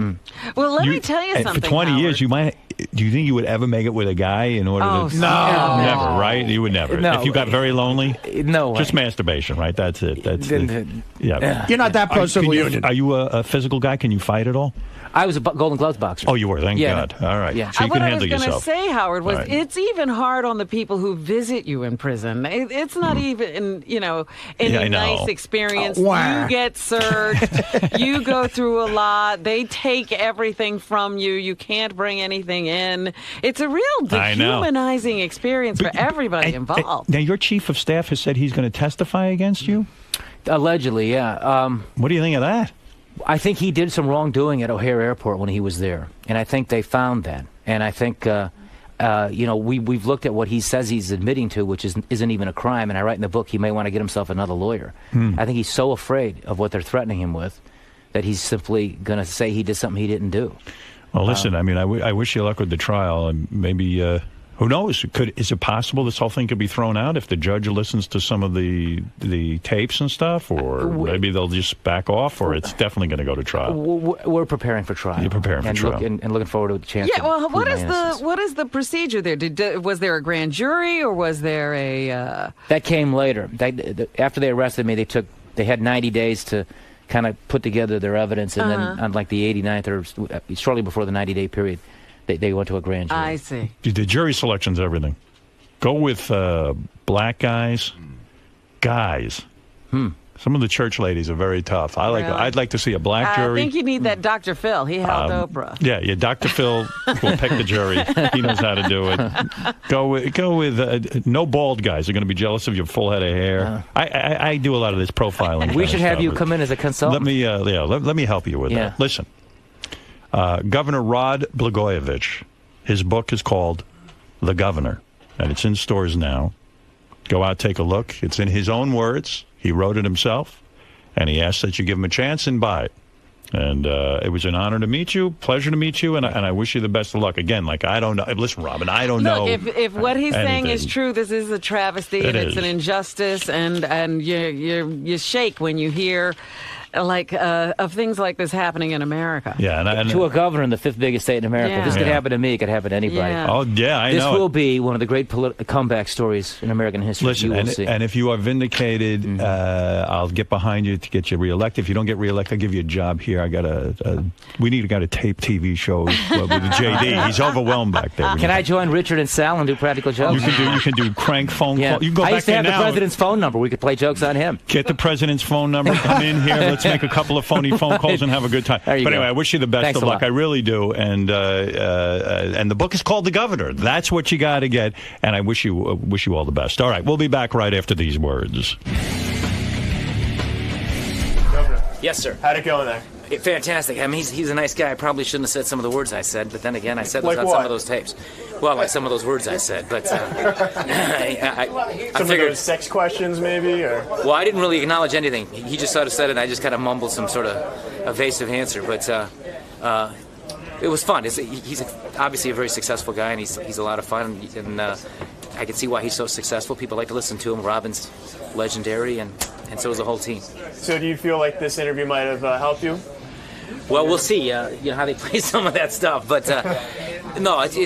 Well, let me tell you and something, for 20 years, Howard. you might. Do you think you would ever make it with a guy in order Oh, to? no. Never, right? You would never. No. If you got very lonely, No way. just masturbation, right? That's it. That's it. Yeah. You're not that pro-civil union. Are you a physical guy? Can you fight at all? I was a Golden Gloves boxer. Oh, you were. Thank Yeah. God. All right. Yeah. So you What can I handle was going to yourself. say, Howard, was All right. it's even hard on the people who visit you in prison. It's not even, any Yeah, I know. nice experience. Wah. You get searched. You go through a lot. They take everything from you. You can't bring anything in. It's a real I know. dehumanizing experience for everybody involved. Now, your chief of staff has said he's going to testify against you. Allegedly, yeah. What do you think of that? I think he did some wrongdoing at O'Hare Airport when he was there, and I think they found that. And I think, we've looked at what he says he's admitting to, which isn't even a crime. And I write in the book he may want to get himself another lawyer. I think he's so afraid of what they're threatening him with that he's simply going to say he did something he didn't do. Well, listen. I mean, I wish you luck with the trial, and maybe Who knows? Is it possible this whole thing could be thrown out if the judge listens to some of the tapes and stuff, or maybe they'll just back off, or it's definitely going to go to trial? We're preparing for trial. You're preparing for trial. And looking forward to the chance. Yeah, well, what is the procedure there? Was there a grand jury, or was there a... That came later. After they arrested me, they had 90 days to kind of put together their evidence, and then on like the 89th or shortly before the 90-day period, they went to a grand jury. I see. The jury selection's everything. Go with black guys. Some of the church ladies are very tough. I'd like to see a black jury. I think you need that Dr. Phil. He helped Oprah. Yeah, Dr. Phil will pick the jury. He knows how to do it. Go with no bald guys. They're going to be jealous of your full head of hair. I do a lot of this profiling. We should have you come in as a consultant. Let me help you with that. Listen, Governor Rod Blagojevich, his book is called The Governor, and it's in stores now. Go out, take a look. It's in his own words. He wrote it himself, and he asked that you give him a chance and buy it. And it was an honor to meet you, pleasure to meet you, and I wish you the best of luck. Again, I don't know. Listen, Robin, I don't know. Look, if what he's saying is true, this is a travesty, and it's an injustice, and you shake when you hear of things like this happening in America. Yeah, and to a governor in the fifth biggest state in America. Yeah. This could happen to me. It could happen to anybody. Yeah. Oh, yeah, I know. This will be one of the great comeback stories in American history. Listen, you will see. And if you are vindicated, I'll get behind you to get you reelected. If you don't get reelected, I'll give you a job here. We need a guy to tape TV shows with the JD. He's overwhelmed back there. Can I join Richard and Sal and do practical jokes? You can do crank phone calls. You can go I back used to there have now. the president's phone number. We could play jokes on him. Get the president's phone number. Come in here. Let's make a couple of phone calls and have a good time. But anyway, I wish you the best of luck. I really do. And the book is called The Governor. That's what you got to get. And I wish you all the best. All right, we'll be back right after these words. Governor. Yes, sir. How'd it go in there? Fantastic. I mean, he's a nice guy. I probably shouldn't have said some of the words I said, but then again, I said those Like on what? some of those tapes. Well, like some of those words I said, but I Some figured. of those sex questions, maybe, or Well, I didn't really acknowledge anything. He just sort of said it, and I just kind of mumbled some sort of evasive answer. But it was fun. He's obviously a very successful guy, and he's a lot of fun. And I can see why he's so successful. People like to listen to him. Robin's legendary, and so is the whole team. So, do you feel like this interview might have helped you? Well, we'll see. How they play some of that stuff, but no, it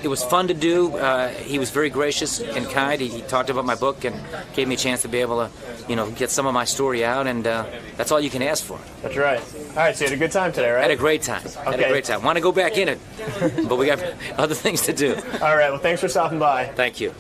was fun to do. He was very gracious and kind. He talked about my book and gave me a chance to be able to, get some of my story out, and that's all you can ask for. That's right. All right, so you had a good time today, right? Had a great time. Want to go back in it, but we got other things to do. All right. Well, thanks for stopping by. Thank you.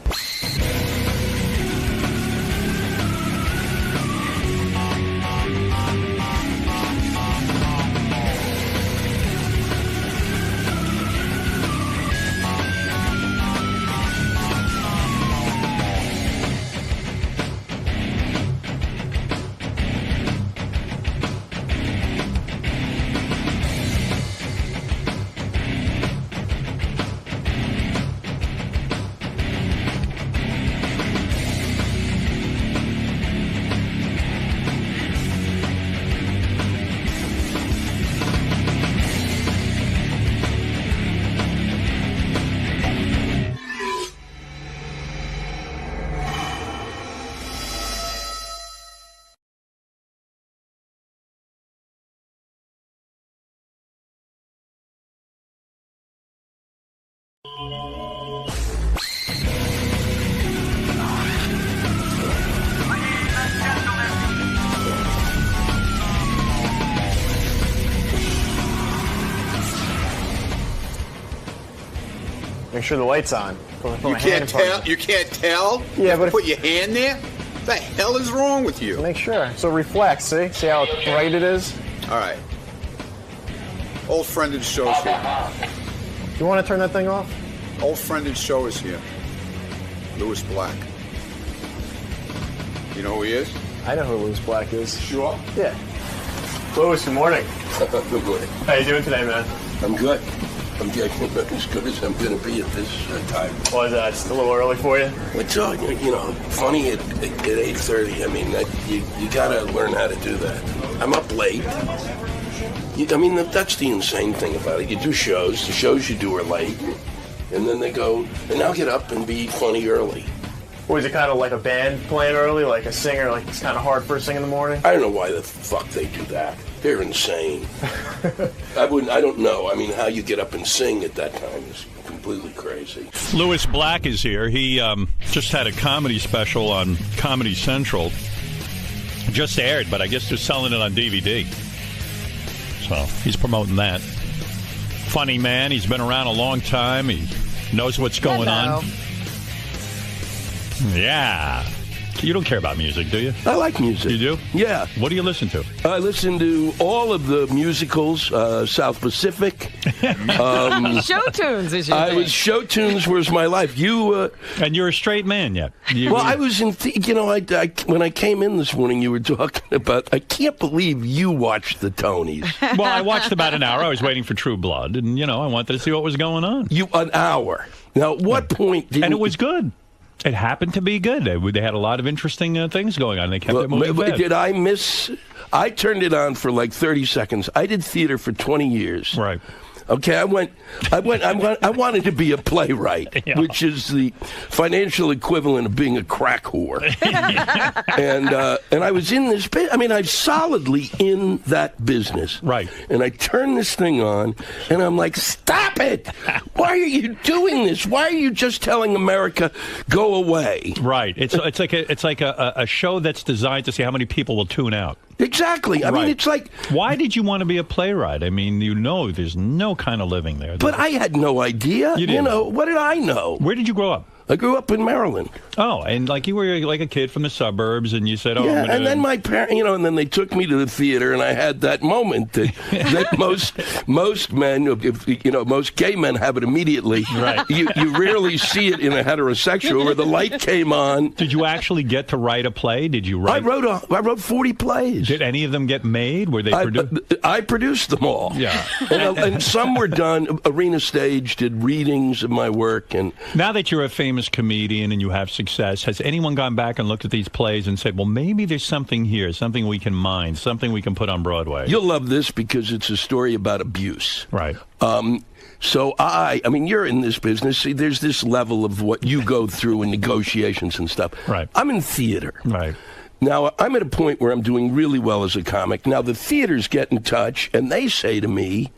Make sure the light's on. You can't tell. You can't tell. Yeah, but put your hand there. What the hell is wrong with you? Make sure. So reflex. See how bright it is. All right. Old friend of the show's here. Do you want to turn that thing off? Old friend of the show is here. Louis Black. You know who he is? I know who Louis Black is. Sure. Yeah. Louis, good morning. Good morning. How you doing today, man? I'm good. I'm getting as good as I'm going to be at this time. Why is that? It's a little early for you? It's funny at 8:30. I mean, you got to learn how to do that. I'm up late. That's the insane thing about it. You do shows. The shows you do are late. And then they go, and now get up and be funny early. Or is it kind of like a band playing early, like a singer, like it's kind of hard first thing in the morning? I don't know why the fuck they do that. They're insane. I don't know. I mean, how you get up and sing at that time is completely crazy. Lewis Black is here. He just had a comedy special on Comedy Central. Just aired, but I guess they're selling it on DVD. So he's promoting that. Funny man. He's been around a long time. He knows what's going on. Yeah. You don't care about music, do you? I like music. You do? Yeah. What do you listen to? I listen to all of the musicals, South Pacific. Show tunes, as you think. Show tunes was my life. And you're a straight man yet. I was in, when I came in this morning, you were talking about, I can't believe you watched the Tonys. Well, I watched about an hour. I was waiting for True Blood, and, I wanted to see what was going on. An hour. Now, at what point did And it was good. It happened to be good. They had a lot of interesting things going on. They kept it moving fast. Did I miss? I turned it on for like 30 seconds. I did theater for 20 years. Right. Okay, I wanted to be a playwright, which is the financial equivalent of being a crack whore. and I was in this bit. I mean, I'm solidly in that business. Right. And I turn this thing on, and I'm like, stop it! Why are you doing this? Why are you just telling America, go away? Right. It's like a show that's designed to see how many people will tune out. Exactly. I mean, it's like... Why did you want to be a playwright? I mean, there's no kind of living there. But I had no idea. You didn't. What did I know? Where did you grow up? I grew up in Maryland. Oh, and you were like a kid from the surbs, and you said, yeah, and then my parents, and then they took me to the theater, and I had that moment that most men, most gay men have it immediately. Right. You rarely see it in a heterosexual where the light came on. Did you actually get to write a play? Did you write? I wrote 40 plays. Did any of them get made? Were they produced? I produced them all. Yeah. and some were done. Arena Stage did readings of my work. And now that you're a famous comedian and you have success, has anyone gone back and looked at these plays and said, well, maybe there's something here, something we can mine, something we can put on Broadway? You'll love this because it's a story about abuse. Right. So I mean, you're in this business. See, there's this level of what you go through in negotiations and stuff. Right. I'm in theater. Right. Now, I'm at a point where I'm doing really well as a comic. Now, the theaters get in touch, and they say to me,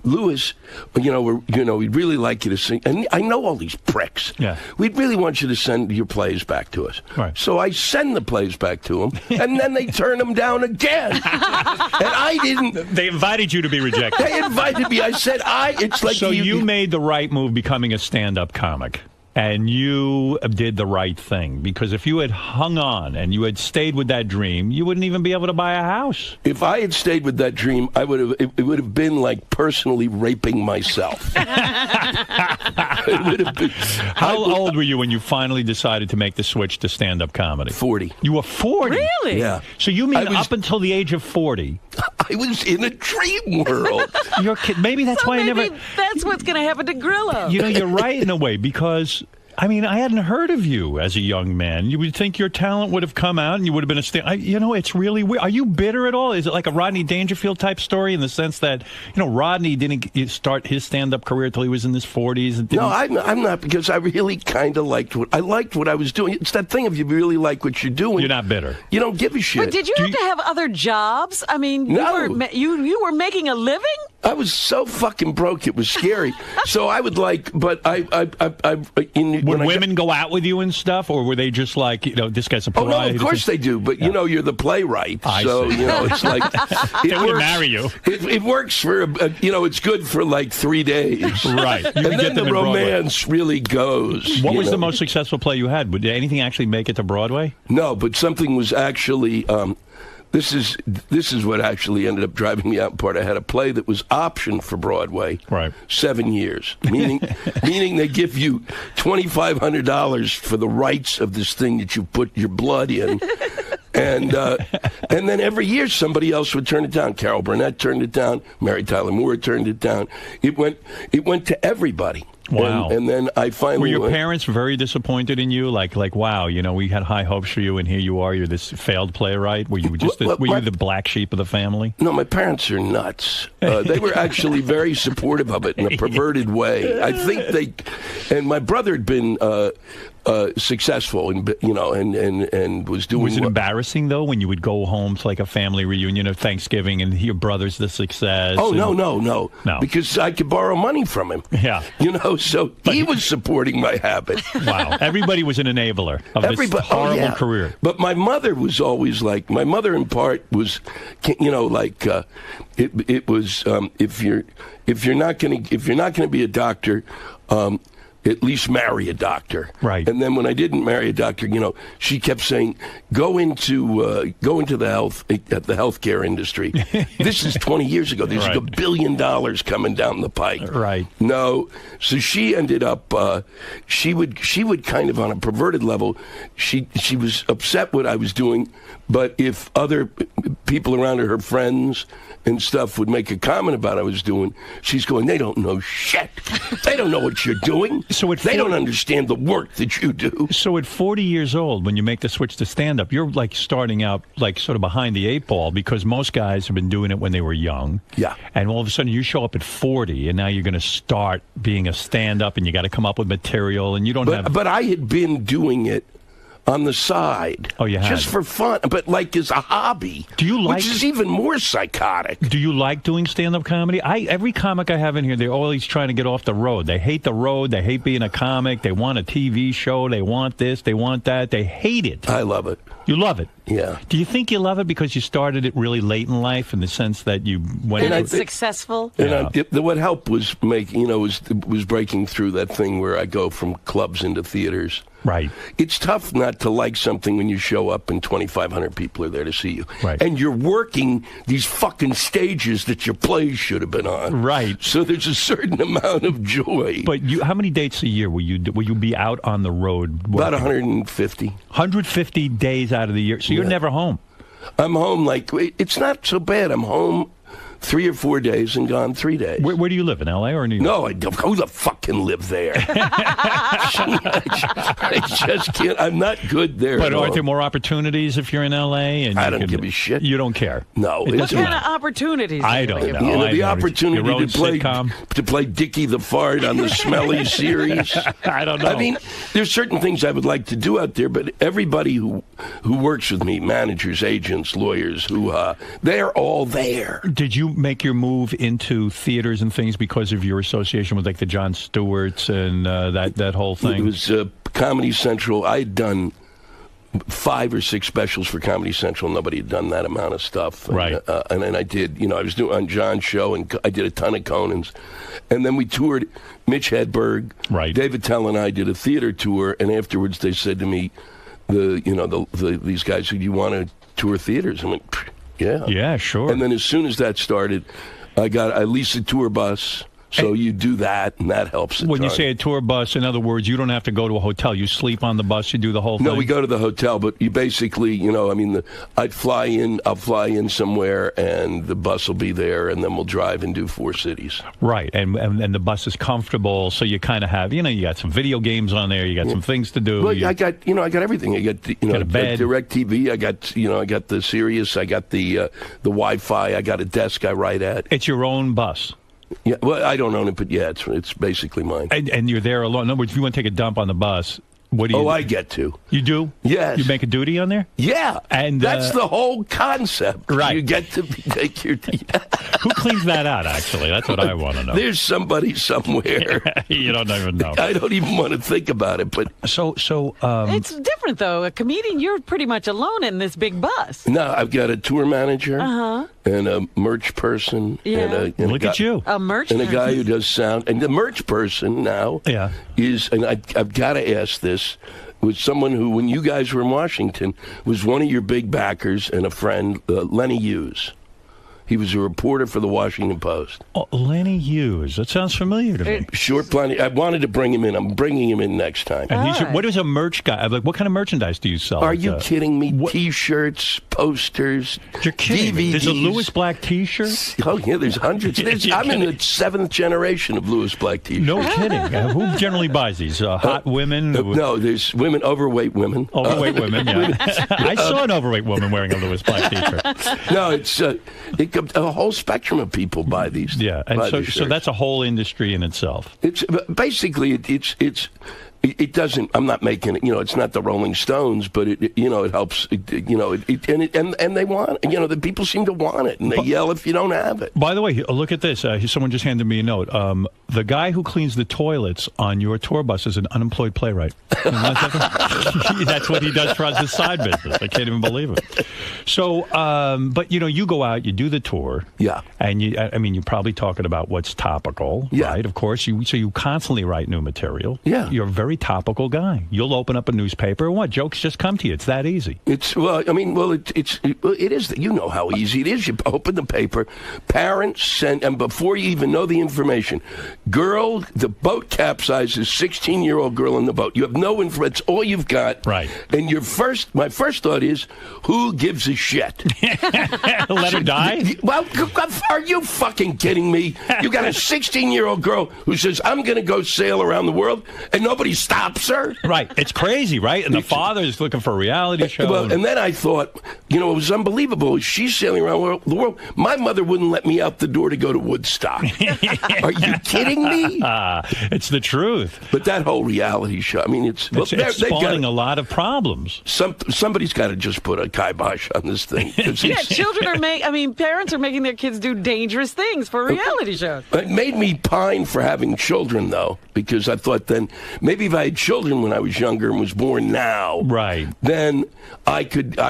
Lewis, we'd really like you to sing. And I know all these pricks. Yeah. We'd really want you to send your plays back to us. Right. So I send the plays back to them, and then they turn them down again. And I didn't. They invited you to be rejected. They invited me. I said, it's like... So you made the right move becoming a stand-up comic. And you did the right thing, because if you had hung on and you had stayed with that dream, you wouldn't even be able to buy a house. If I had stayed with that dream, it would have been like personally raping myself. It would have been. How old were you when you finally decided to make the switch to stand-up comedy? 40. You were 40? Really? Yeah. So you mean up until the age of 40? I was in a dream world. You're kidding. Maybe that's why maybe that's what's going to happen to Grillo. You're right in a way, because... I mean, I hadn't heard of you as a young man. You would think your talent would have come out and you would have been it's really weird. Are you bitter at all? Is it like a Rodney Dangerfield type story in the sense that, Rodney didn't start his stand-up career until he was in his 40s? No, I'm not, because I really kind of liked what I was doing. It's that thing, if you really like what you're doing. You're not bitter. You don't give a shit. But did you have to have other jobs? I mean, No. you were making a living? I was so fucking broke, it was scary. So I would but Would women go out with you and stuff, or were they just like, this guy's a pariah? Oh, no, of course they do, but you're the playwright, so see. It's like they wouldn't marry you. It works for it's good for like 3 days, right? And then the romance really goes. What was the most successful play you had? Did anything actually make it to Broadway? No, but something was actually. This is what actually ended up driving me out in part. I had a play that was optioned for Broadway, right? 7 years, meaning they give you $2,500 for the rights of this thing that you put your blood in. And then every year somebody else would turn it down. Carol Burnett turned it down. Mary Tyler Moore turned it down. It went to everybody. Wow. And then I finally Were your parents very disappointed in you? Like, wow, we had high hopes for you, and here you are. You're this failed playwright. Were you just were you the black sheep of the family? No, my parents are nuts. They were actually very supportive of it in a perverted way. I think and my brother had been successful, and was doing. Was it embarrassing though when you would go home to like a family reunion of Thanksgiving and your brother's the success? Oh no, because I could borrow money from him. Yeah, so he was supporting my habit. Wow, everybody was an enabler of this horrible career. But my mother was always like, my mother in part was, it was if you're not gonna be a doctor. At least marry a doctor, right? And then when I didn't marry a doctor, she kept saying, "Go into the healthcare industry." This is 20 years ago. There's like $1 billion coming down the pike, right? No, so she ended up. She would kind of on a perverted level. She was upset what I was doing, but if other people around her friends and stuff would make a comment about what I was doing, she's going, "They don't know shit. They don't know what you're doing. They don't understand the work that you do." So at 40 years old, when you make the switch to stand-up, you're like starting out like sort of behind the 8 ball, because most guys have been doing it when they were young. Yeah. And all of a sudden you show up at 40, and now you're going to start being a stand-up, and you got to come up with material, and you don't have... But I had been doing it on the side. Oh, you had? Just for fun, but like as a hobby. Do you like... Which is even more psychotic. Do you like doing stand-up comedy? Every comic I have in here, they're always trying to get off the road. They hate the road. They hate being a comic. They want a TV show. They want this. They want that. They hate it. I love it. You love it? Yeah. Do you think you love it because you started it really late in life, in the sense that you went... And it's successful? And what helped was was breaking through that thing where I go from clubs into theaters. Right. It's tough not to like something when you show up and 2,500 people are there to see you. Right. And you're working these fucking stages that your plays should have been on. Right. So there's a certain amount of joy. But how many dates a year will you be out on the road working? About 150. 150 days out of the year. So you're never home. I'm home it's not so bad. I'm home 3 or 4 days and gone 3 days. Where do you live, in L.A. or New York? No, I don't. Who the fuck can live there? I just can't. I'm not good there. But aren't there more opportunities if you're in L.A.? And I don't give a shit. You don't care? No. What kind of opportunities? I don't know. The opportunity to play Dickie the Fart on the Smelly series. I don't know. I mean, there's certain things I would like to do out there, but everybody who works with me, managers, agents, lawyers, they're all there. Did you make your move into theaters and things because of your association with like the Jon Stewarts and that whole thing? It was Comedy Central. I had done 5 or 6 specials for Comedy Central. Nobody had done that amount of stuff. And, right. And then I did, I was doing on John's show, and I did a ton of Conan's. And then we toured. Mitch Hedberg, right. David Tell and I did a theater tour, and afterwards they said to me, these guys said, "You want to tour theaters?" I went, "Yeah." Yeah, sure. And then as soon as that started, I leased a tour bus. So you do that, and that helps. When you say a tour bus, in other words, you don't have to go to a hotel. You sleep on the bus. You do the whole thing. No, we go to the hotel, but you basically, I'd fly in. I'll fly in somewhere, and the bus will be there, and then we'll drive and do 4 cities. Right, and the bus is comfortable, so you kind of have, you got some video games on there. You got some things to do. Well, I got everything. I got got a bed, DirecTV. I got the Sirius. I got the Wi-Fi. I got a desk I write at. It's your own bus. Yeah, well, I don't own it, but yeah, it's basically mine. And you're there alone. In other words, if you want to take a dump on the bus, what do you do? I get to. You do? Yes. You make a duty on there? Yeah. And that's the whole concept. Right. You get to take your... Who cleans that out, actually? That's what I want to know. There's somebody somewhere. You don't even know. I don't even want to think about it, but... So it's different, though. A comedian, you're pretty much alone in this big bus. No, I've got a tour manager. Uh-huh. And a merch person. Yeah. And Look at you. A merch and person. a guy who does sound. And the merch person now is, and I've got to ask this, was someone who, when you guys were in Washington, was one of your big backers and a friend, Lenny Hughes. He was a reporter for the Washington Post. Oh, Lenny Hughes. That sounds familiar to me. Sure, plenty. I wanted to bring him in. I'm bringing him in next time. And what is a merch guy? Like, what kind of merchandise do you sell? Are you kidding me? T-shirts, posters, You're kidding me. DVDs. There's a Lewis Black T-shirt? Oh, yeah, there's hundreds. I'm in the 7th generation of Lewis Black T-shirts. No kidding. Who generally buys these? Hot women? No, there's women, overweight women. Overweight women, yeah. I saw an overweight woman wearing a Lewis Black T-shirt. No, it's a whole spectrum of people buy these. Yeah, and so that's a whole industry in itself. It's basically it doesn't. I'm not making it. It's not the Rolling Stones, but it helps. And they want. The people seem to want it, and they yell if you don't have it. By the way, look at this. Someone just handed me a note. The guy who cleans the toilets on your tour bus is an unemployed playwright. That's what he does for us as side business. I can't even believe it. So, but you go out, you do the tour. Yeah. And you're probably talking about what's topical, right? Of course. So you constantly write new material. Yeah. You're a very topical guy. You'll open up a newspaper and what? Jokes just come to you. It's that easy. It is. You know how easy it is. You open the paper, parents send, and before you even know the information, girl, the boat capsizes, 16-year-old girl in the boat. You have no information. It's all you've got. Right. And my first thought is, who gives a shit? Let her die? Well, are you fucking kidding me? You got a 16-year-old girl who says, I'm going to go sail around the world, and nobody stops her? Right. It's crazy, right? And the father is looking for a reality show. Well, and then I thought, it was unbelievable. She's sailing around the world. My mother wouldn't let me out the door to go to Woodstock. Are you kidding me? It's the truth. But that whole reality show, it's spawning a lot of problems. Somebody's got to just put a kibosh on this thing. Parents are making their kids do dangerous things for reality shows. It made me pine for having children, though, because I thought then maybe if I had children when I was younger and was born now, right, then I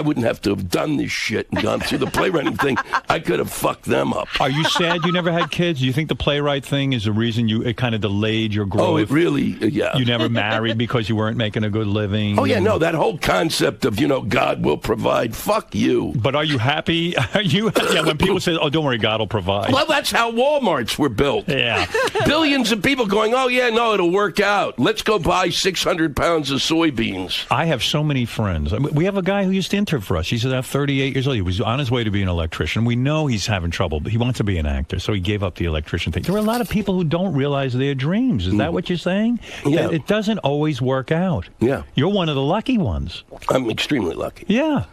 wouldn't have to have done this shit and gone through the playwriting thing. I could have fucked them up. Are you sad you never had kids? Do you think the playwright thing is the reason it kind of delayed your growth? Oh, it really, yeah. You never married because you weren't making a good living? Oh, yeah, no, that whole concept of, God will provide, fuck you. But are you happy? When people say, oh, don't worry, God will provide. Well, that's how Walmarts were built. Yeah. Billions of people going, oh, yeah, no, it'll work out. Let's go buy 600 pounds of soybeans. I have so many friends. We have a guy who used to intern for us. He's about 38 years old. He was on his way to be an electrician. We know he's having trouble, but he wants to be an actor, so he gave up the electrician thing. There are a lot of people who don't realize their dreams. Is that what you're saying? Yeah. It doesn't always work out. Yeah. You're one of the lucky ones. I'm extremely lucky. Yeah.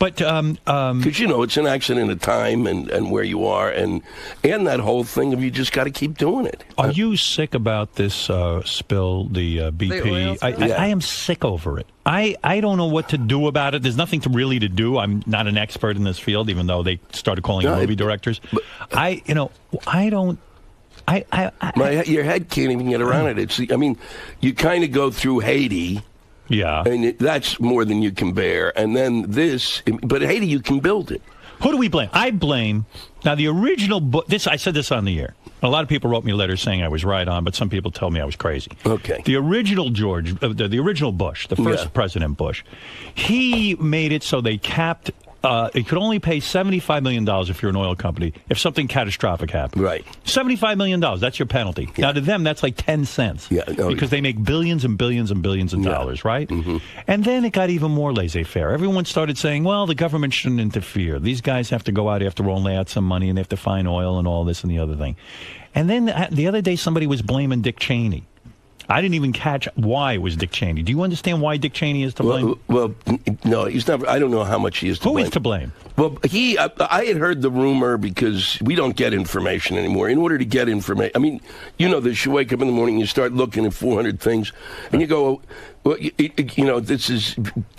But because it's an accident of time and where you are and that whole thing of you just got to keep doing it. Are you sick about this spill, the BP? I am sick over it. I don't know what to do about it. There's nothing really to do. I'm not an expert in this field, even though they started calling movie directors. I don't. Your head can't even get around it. You kind of go through Haiti. Yeah. And that's more than you can bear. And then but Haiti, you can build it. Who do we blame? I blame, now the original book, I said this on the air. A lot of people wrote me letters saying I was right on, but some people told me I was crazy. Okay. The original the original Bush, the first President Bush, he made it so they capped, it could only pay $75 million if you're an oil company if something catastrophic happened. Right. $75 million, that's your penalty. Yeah. Now, to them, that's like 10 cents. Yeah, because they make billions and billions and billions of dollars, right? Mm-hmm. And then it got even more laissez-faire. Everyone started saying, well, the government shouldn't interfere. These guys have to go out after all and lay out some money, and they have to find oil and all this and the other thing. And then the other day, somebody was blaming Dick Cheney. I didn't even catch why it was Dick Cheney. Do you understand why Dick Cheney is to blame? Well, no, he's not. I don't know how much he is to blame. Who is to blame? Well, I had heard the rumor because we don't get information anymore. In order to get information, this, you wake up in the morning, you start looking at 400 things, and you go, well, this is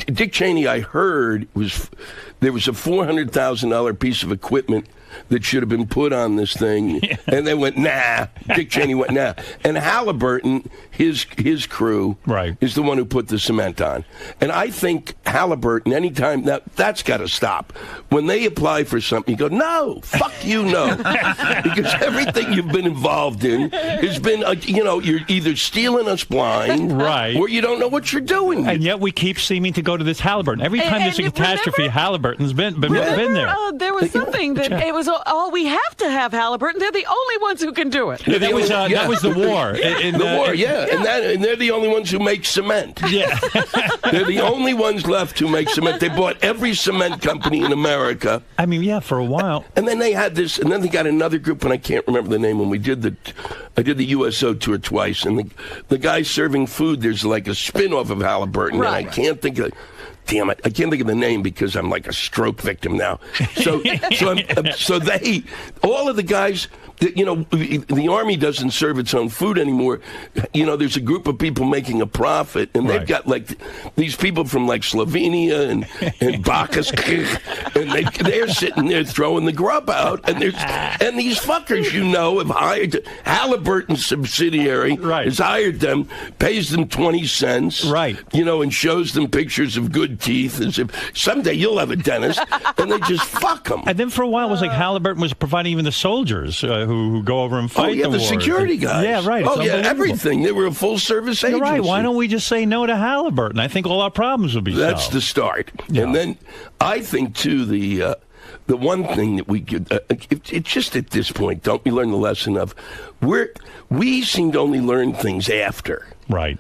Dick Cheney. I heard there was a $400,000 piece of equipment that should have been put on this thing, and they went, nah. Dick Cheney went, nah. And Halliburton, his crew, is the one who put the cement on. And I think Halliburton, anytime, now that's got to stop. When they apply for something, you go, no, fuck you, no. Because everything you've been involved in has been, you're either stealing us blind, or you don't know what you're doing. And yet we keep seeming to go to this Halliburton. Every time there's a catastrophe, Halliburton's been there. There was something that it was all we have to have Halliburton. They're the only ones who can do it. Yeah, that was the war. The war, yeah. And they're the only ones who make cement. Yeah. They're the only ones left who make cement. They bought every cement company in America. I mean, yeah, for a while. And then they had this, and then they got another group, and I can't remember the name. When I did the USO tour twice, and the guy serving food, there's like a spin-off of Halliburton, right. And I can't think of. Damn it! I can't think of the name because I'm like a stroke victim now. So they, all of the guys, the Army doesn't serve its own food anymore. There's a group of people making a profit, and they've got like these people from like Slovenia and Bacchus, and they're sitting there throwing the grub out, and these fuckers have hired Halliburton's subsidiary has hired them, pays them 20 cents, and shows them pictures of good teeth as if someday you'll have a dentist, and they just fuck them. And then for a while it was like Halliburton was providing even the soldiers who go over and fight the the wars. security guys. Yeah, right. Oh, yeah, everything. They were a full-service agency. You're right. Why don't we just say no to Halliburton? I think all our problems would be solved. That's the start. Yeah. And then I think, too, the one thing that we could, it's just at this point, don't we learn the lesson of, we seem to only learn things after. Right.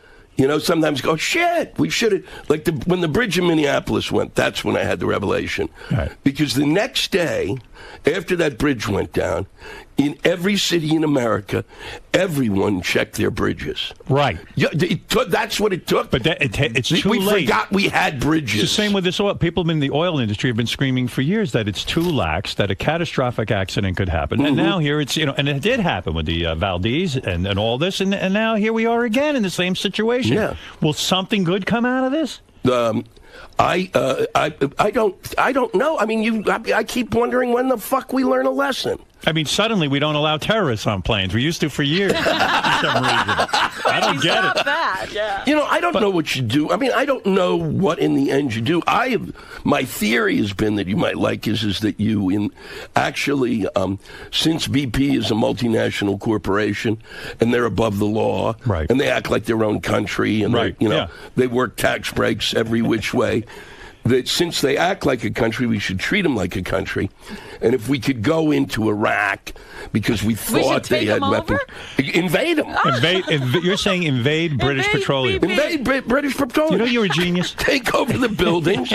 Sometimes go, shit, we should have, like when the bridge in Minneapolis went, that's when I had the revelation. Right. Because the next day, after that bridge went down, in every city in America, everyone checked their bridges. Right. Yeah, that's what it took. But it's too late. We forgot we had bridges. It's the same with this oil. People in the oil industry have been screaming for years that it's too lax, that a catastrophic accident could happen. Mm-hmm. And now here it's, and it did happen with the Valdez and all this. And now here we are again in the same situation. Yeah. Will something good come out of this? I don't know. I mean, I keep wondering when the fuck we learn a lesson. I mean, suddenly we don't allow terrorists on planes. We used to for years for some reason. I don't get it. That, yeah. I don't know what you do. I mean, I don't know what in the end you do. My theory has been that you might like is that you since BP is a multinational corporation and they're above the law, right, and they act like their own country, and they work tax breaks every which way. That since they act like a country, we should treat them like a country. And if we could go into Iraq because we thought they had weapons, invade them. You're saying invade British Petroleum. Invade British Petroleum. You're a genius. Take over the buildings,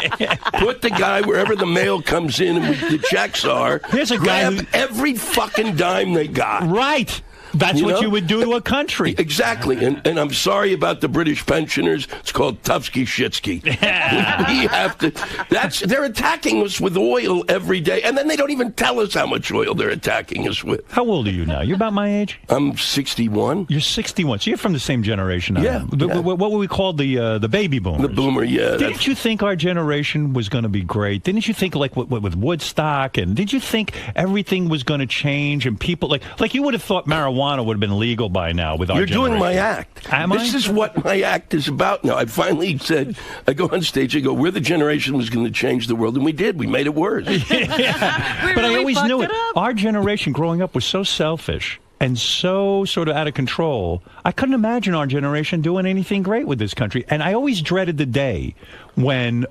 put the guy wherever the mail comes in and the checks are. Here's a guy grab every fucking dime they got. Right. That's what you would do to a country. Exactly. And I'm sorry about the British pensioners. It's called Tufsky-Shitsky. We have to... They're attacking us with oil every day, and then they don't even tell us how much oil they're attacking us with. How old are you now? You're about my age? I'm 61. You're 61. So you're from the same generation. Yeah. What were we called? The baby boomers? The boomer, yeah. Didn't you think our generation was going to be great? Didn't you think, like, with Woodstock, and did you think everything was going to change, and people... Like you would have thought marijuana would have been legal by now with our You're generation. doing my act. This is what my act is about now. I finally said, I go on stage, I go, we're the generation who's going to change the world, and we did. We made it worse. But I always knew it. Our generation growing up was so selfish and so sort of out of control. I couldn't imagine our generation doing anything great with this country. And I always dreaded the day when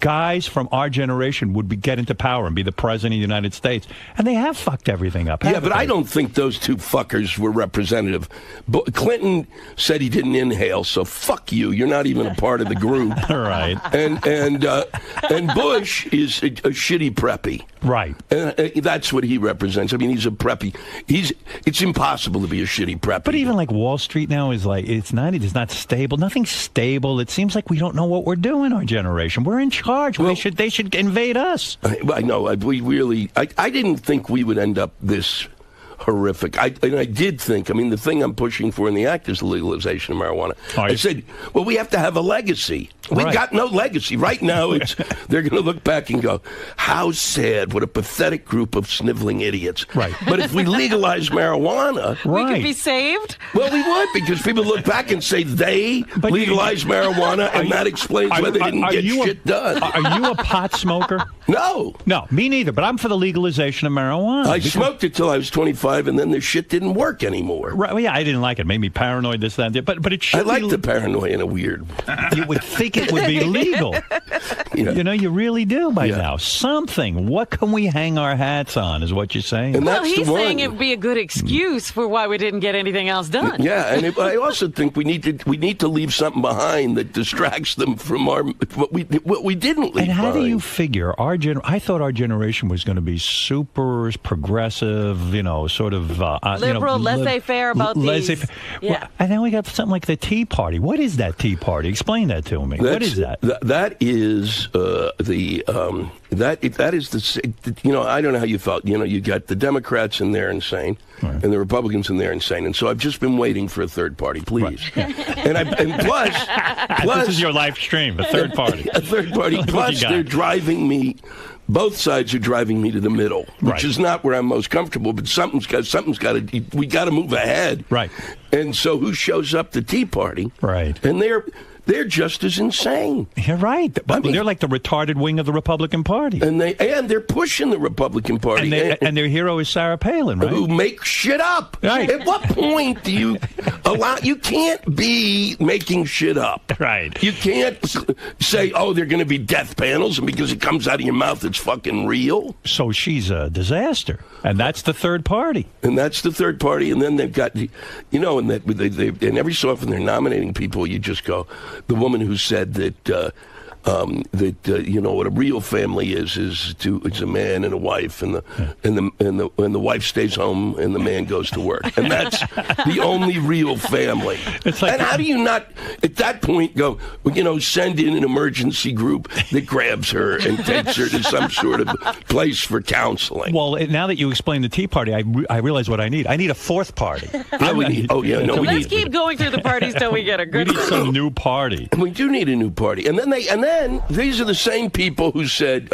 guys from our generation would get into power and be the president of the United States. And they have fucked everything up. Yeah, but I don't think those two fuckers were representative. Clinton said he didn't inhale, so fuck you. You're not even a part of the group. Right. And Bush is a shitty preppy. Right. And that's what he represents. I mean, he's a preppy. It's impossible to be a shitty preppy. But even like Wall Street now is like, it's not stable. Nothing's stable. It seems like we don't know what we're doing, our generation. We're in charge. Well, they should invade us. I know. We really... I didn't think we would end up this horrific. I did think, the thing I'm pushing for in the act is the legalization of marijuana. I said, well, we have to have a legacy. We've got no legacy. Right now, they're going to look back and go, how sad, what a pathetic group of sniveling idiots. Right. But if we legalize marijuana... We could be saved? Well, we would, because people look back and say they legalized marijuana, and that explains why they didn't get shit done. Are you a pot smoker? No. No, me neither, but I'm for the legalization of marijuana. I smoked it till I was 25 25, and then the shit didn't work anymore. Right. Well, yeah, I didn't like it. It made me paranoid, this, that, and that. But it should I like be, the paranoia in a weird. You would think it would be legal. Yeah. You know, you really do by now. Something. What can we hang our hats on, is what you're saying. And Well, that's he's the one. saying it would be a good excuse for why we didn't get anything else done. Yeah, and I also think we need to leave something behind that distracts them from what we didn't leave And how do behind. you figure I thought our generation was going to be super progressive, you know, sort of Liberal, laissez-faire about these. laissez-faire. Yeah. Well, and then we got something like the Tea Party. What is that Tea Party? Explain that to me. What is that? That is that is the, you know, I don't know how you felt. You know, you got the Democrats and they're insane, and the Republicans and they're insane, and so I've just been waiting for a third party, please. And plus, this is your live stream, a third party. a third party. What Plus, you got? they're driving me. Both sides are driving me to the middle, which Right. is not where I'm most comfortable. But something's got to. We got to move ahead. Right. And so, who shows up? The Tea Party. Right. And they're just as insane. You're right. But I mean- they're like the retarded wing of the Republican Party. And they're pushing the Republican Party. And their hero is Sarah Palin, right? Who make shit up. Right. At what point do you allow... You can't be making shit up. Right. You can't say, oh, they're going to be death panels, and because it comes out of your mouth, it's fucking real. So she's a disaster. And that's the third party. And that's the third party. And then they've got, you know, and and every so often they're nominating people, you just go, the woman who said that... you know what a real family is a man and a wife, and the wife stays home and the man goes to work, and that's the only real family. It's like, and how do you not at that point go, you know, send in an emergency group that grabs her and takes her to some sort of place for counseling? well, now that you explain the Tea Party, I realize what I need. I need a fourth party. Yeah, we need Let's keep going through the parties till we get a We good need one. some new party. We do need a new party. And then these are the same people who said,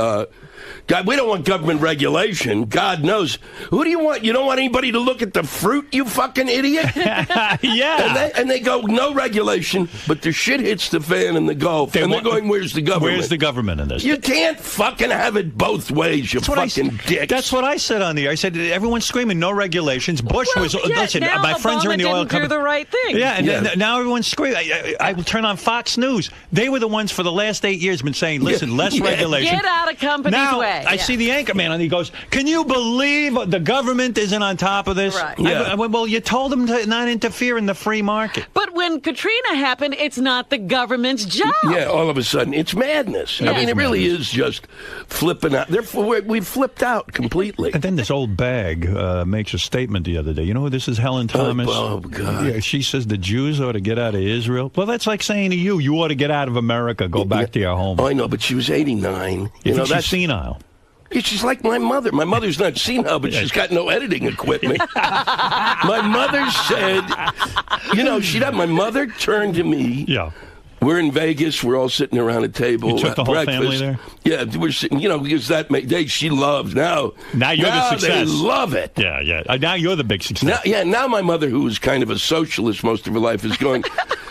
God, we don't want government regulation. God knows. Who do you want? You don't want anybody to look at the fruit, you fucking idiot? Yeah. And they go, no regulation, but the shit hits the fan in the Gulf. They're going, where's the government? Where's the government in this? You can't fucking have it both ways, you fucking dick. That's what I said on the air. I said, everyone's screaming, no regulations. Bush was, listen, now my friends are in the Obama oil didn't do company. the right thing. Yeah, and now everyone's screaming. I will turn on Fox News. They were the ones for the last 8 years been saying, listen, less regulation. Get out of company's now, way. I see the anchor man, and he goes, can you believe the government isn't on top of this? Right. I went, well, you told them to not interfere in the free market. But when Katrina happened, it's not the government's job. Yeah, all of a sudden, it's madness. I mean, it really is just flipping out. We've flipped out completely. And then this old bag makes a statement the other day. You know who this is? Helen Thomas. Oh, God. Yeah, she says the Jews ought to get out of Israel. Well, that's like saying to you, you ought to get out of America, go back to your home. Oh, I know, but she was 89. You know, that's she's senile. She's like my mother. My mother's not senile, but she's got no editing equipment. My mother said, you know, my mother turned to me. Yeah. We're in Vegas. We're all sitting around a table. You took the whole breakfast. family there? Yeah, we're sitting, you know, because she loves. Now you're the success. They love it. Yeah. Now you're the big success. Now my mother, who was kind of a socialist most of her life, is going,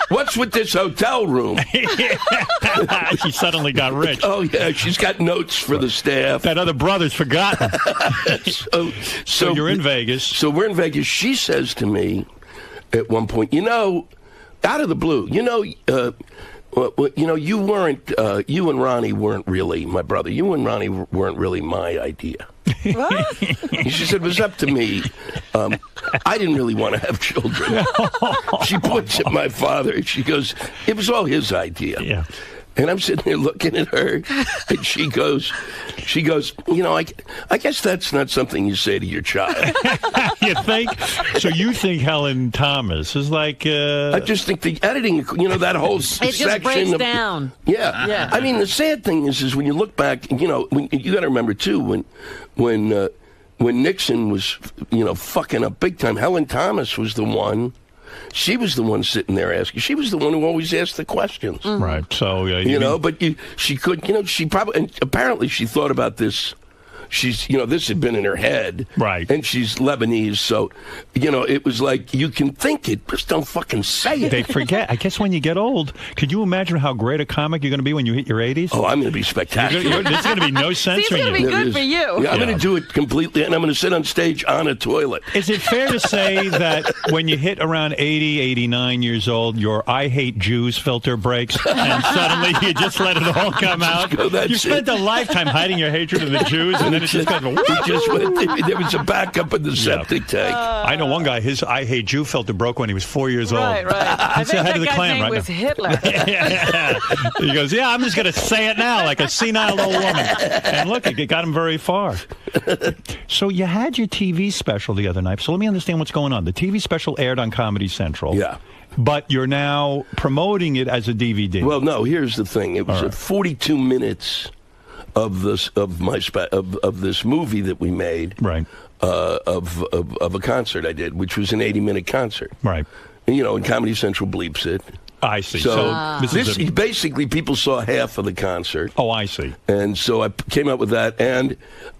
what's with this hotel room? She suddenly got rich. Oh, yeah, she's got notes for the staff. That other brother's forgotten. So you're in Vegas. So we're in Vegas. She says to me at one point, you know, out of the blue, you know, you weren't, you and Ronnie weren't really my brother. You and Ronnie weren't really my idea. What? She said, it was up to me. I didn't really want to have children. She points at my father. She goes, it was all his idea. Yeah. And I'm sitting there looking at her, and she goes, you know, I guess that's not something you say to your child. You think? So you think Helen Thomas is like... I just think the editing, you know, that whole section... It just breaks down. Yeah. I mean, the sad thing is when you look back, you know, you got to remember, too, when Nixon was, you know, fucking up big time, Helen Thomas was the one... She was the one sitting there asking. She was the one who always asked the questions. Mm-hmm. Right. So, you know, but she could, you know, she probably, and apparently she thought about this. she's, this had been in her head. Right. And she's Lebanese, so, it was like, you can think it, just don't fucking say it. They forget. I guess when you get old, could you imagine how great a comic you're going to be when you hit your 80s? Oh, I'm going to be spectacular. There's going to be no censoring It's going to be good for you. Yeah, I'm going to do it completely, and I'm going to sit on stage on a toilet. Is it fair to say that when you hit around 80, 89 years old, your I hate Jews filter breaks, and suddenly you just let it all come out? You spent a lifetime hiding your hatred of the Jews, and then it just goes, there was a backup in the septic tank. I know one guy, his I hate Jew filter broke when he was 4 years old. Right. I think that guy's name was Hitler. He goes, yeah, I'm just going to say it now like a senile old woman. And look, it got him very far. So you had your TV special the other night. So let me understand what's going on. The TV special aired on Comedy Central. Yeah. But you're now promoting it as a DVD. Well, no, here's the thing. It was 42 minutes of this movie that we made. Right. Of a concert I did, which was an 80-minute concert. Right. And Comedy Central bleeps it. I see. So basically, people saw half of the concert. Oh, I see. And so I came up with that and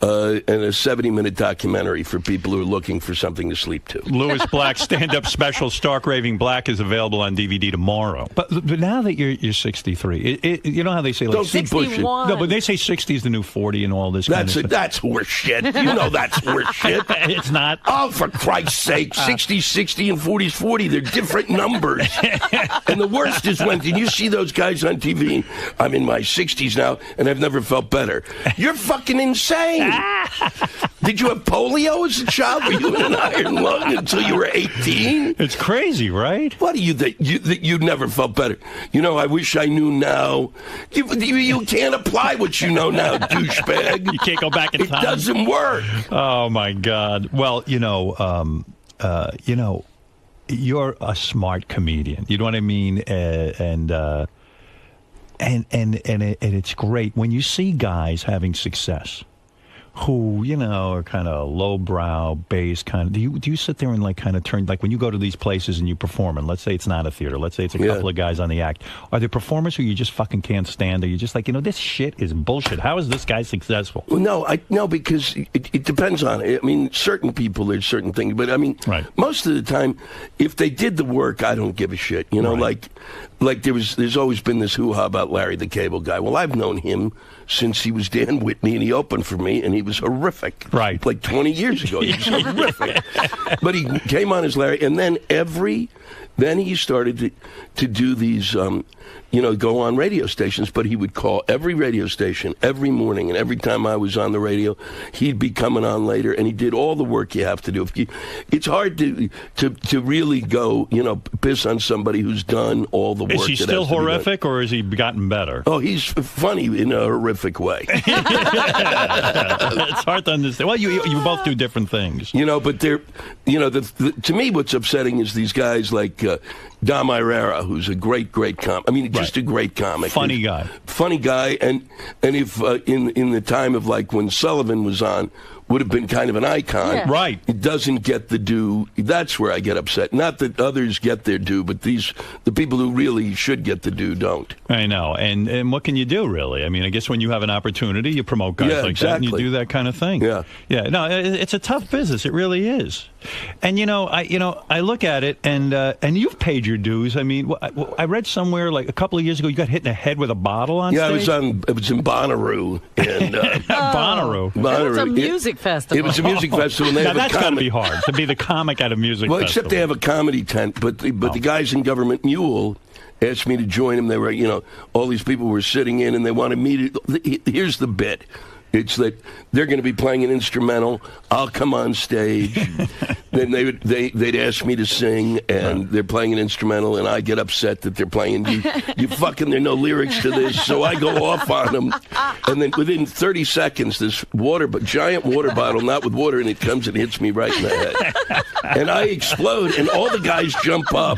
a 70-minute documentary for people who are looking for something to sleep to. Louis Black's stand-up special, Stark Raving Black, is available on DVD tomorrow. But now that you're 63, you know how they say, like, don't keep pushing. No, but they say 60 is the new 40 and all this kind of stuff. That's horse shit. You know that's horse shit. It's not. Oh, for Christ's sake, 60's 60 and 40's 40. They're different numbers. And the worst is when you see those guys on TV, I'm in my 60s now, and I've never felt better. You're fucking insane. Did you have polio as a child? Were you in an iron lung until you were 18? It's crazy, right? What do you think? You never felt better. I wish I knew now. You can't apply what you know now, douchebag. You can't go back in time. It doesn't work. Oh, my God. Well, you're a smart comedian. You know what I mean? And it's great when you see guys having success who, are kind of lowbrow, base kind of. Do you sit there and like kind of turn, like when you go to these places and you perform, and let's say it's not a theater, let's say it's a couple of guys on the act. Are there performers who you just fucking can't stand? Or you just like, this shit is bullshit. How is this guy successful? Well, no, because it depends on it. I mean, certain people, there's certain things, but I mean, most of the time, if they did the work, I don't give a shit. Like there's always been this hoo-ha about Larry the Cable Guy. Well, I've known him since he was Dan Whitney, and he opened for me, and he was horrific. Right. Like 20 years ago. He was horrific. But he came on as Larry, and then he started to do these, go on radio stations, but he would call every radio station every morning, and every time I was on the radio, he'd be coming on later, and he did all the work you have to do. It's hard to really go, piss on somebody who's done all the work. Is he still horrific, or has he gotten better? Oh, he's funny in a horrific way. It's hard to understand. Well, you both do different things. But they're, to me, what's upsetting is these guys like Dom Irera, who's a great comic. I mean, just a great comic. Funny guy. And if in the time of like when Sullivan was on, would have been kind of an icon. Yeah. Right. It doesn't get the due. That's where I get upset. Not that others get their due, but the people who really should get the due don't. I know. And what can you do, really? I mean, I guess when you have an opportunity, you promote guys like that, and you do that kind of thing. Yeah. Yeah. No, it's a tough business. It really is. And I look at it, and you've paid your dues. I mean, I read somewhere like a couple of years ago you got hit in the head with a bottle on stage. Yeah, it was in Bonnaroo, and Bonnaroo. It was a music festival. It was a music festival. And they now have that's got to be hard to be the comic at a music festival. Well, except they have a comedy tent, but the guys in Government Mule asked me to join them. They were, all these people were sitting in, and they wanted me to. Here's the bit. It's that they're going to be playing an instrumental. I'll come on stage. Then they'd ask me to sing, and they're playing an instrumental, and I get upset that they're playing. You fucking, there are no lyrics to this, so I go off on them. And then within 30 seconds, this giant water bottle, not with water in it, comes and hits me right in the head. And I explode, and all the guys jump up.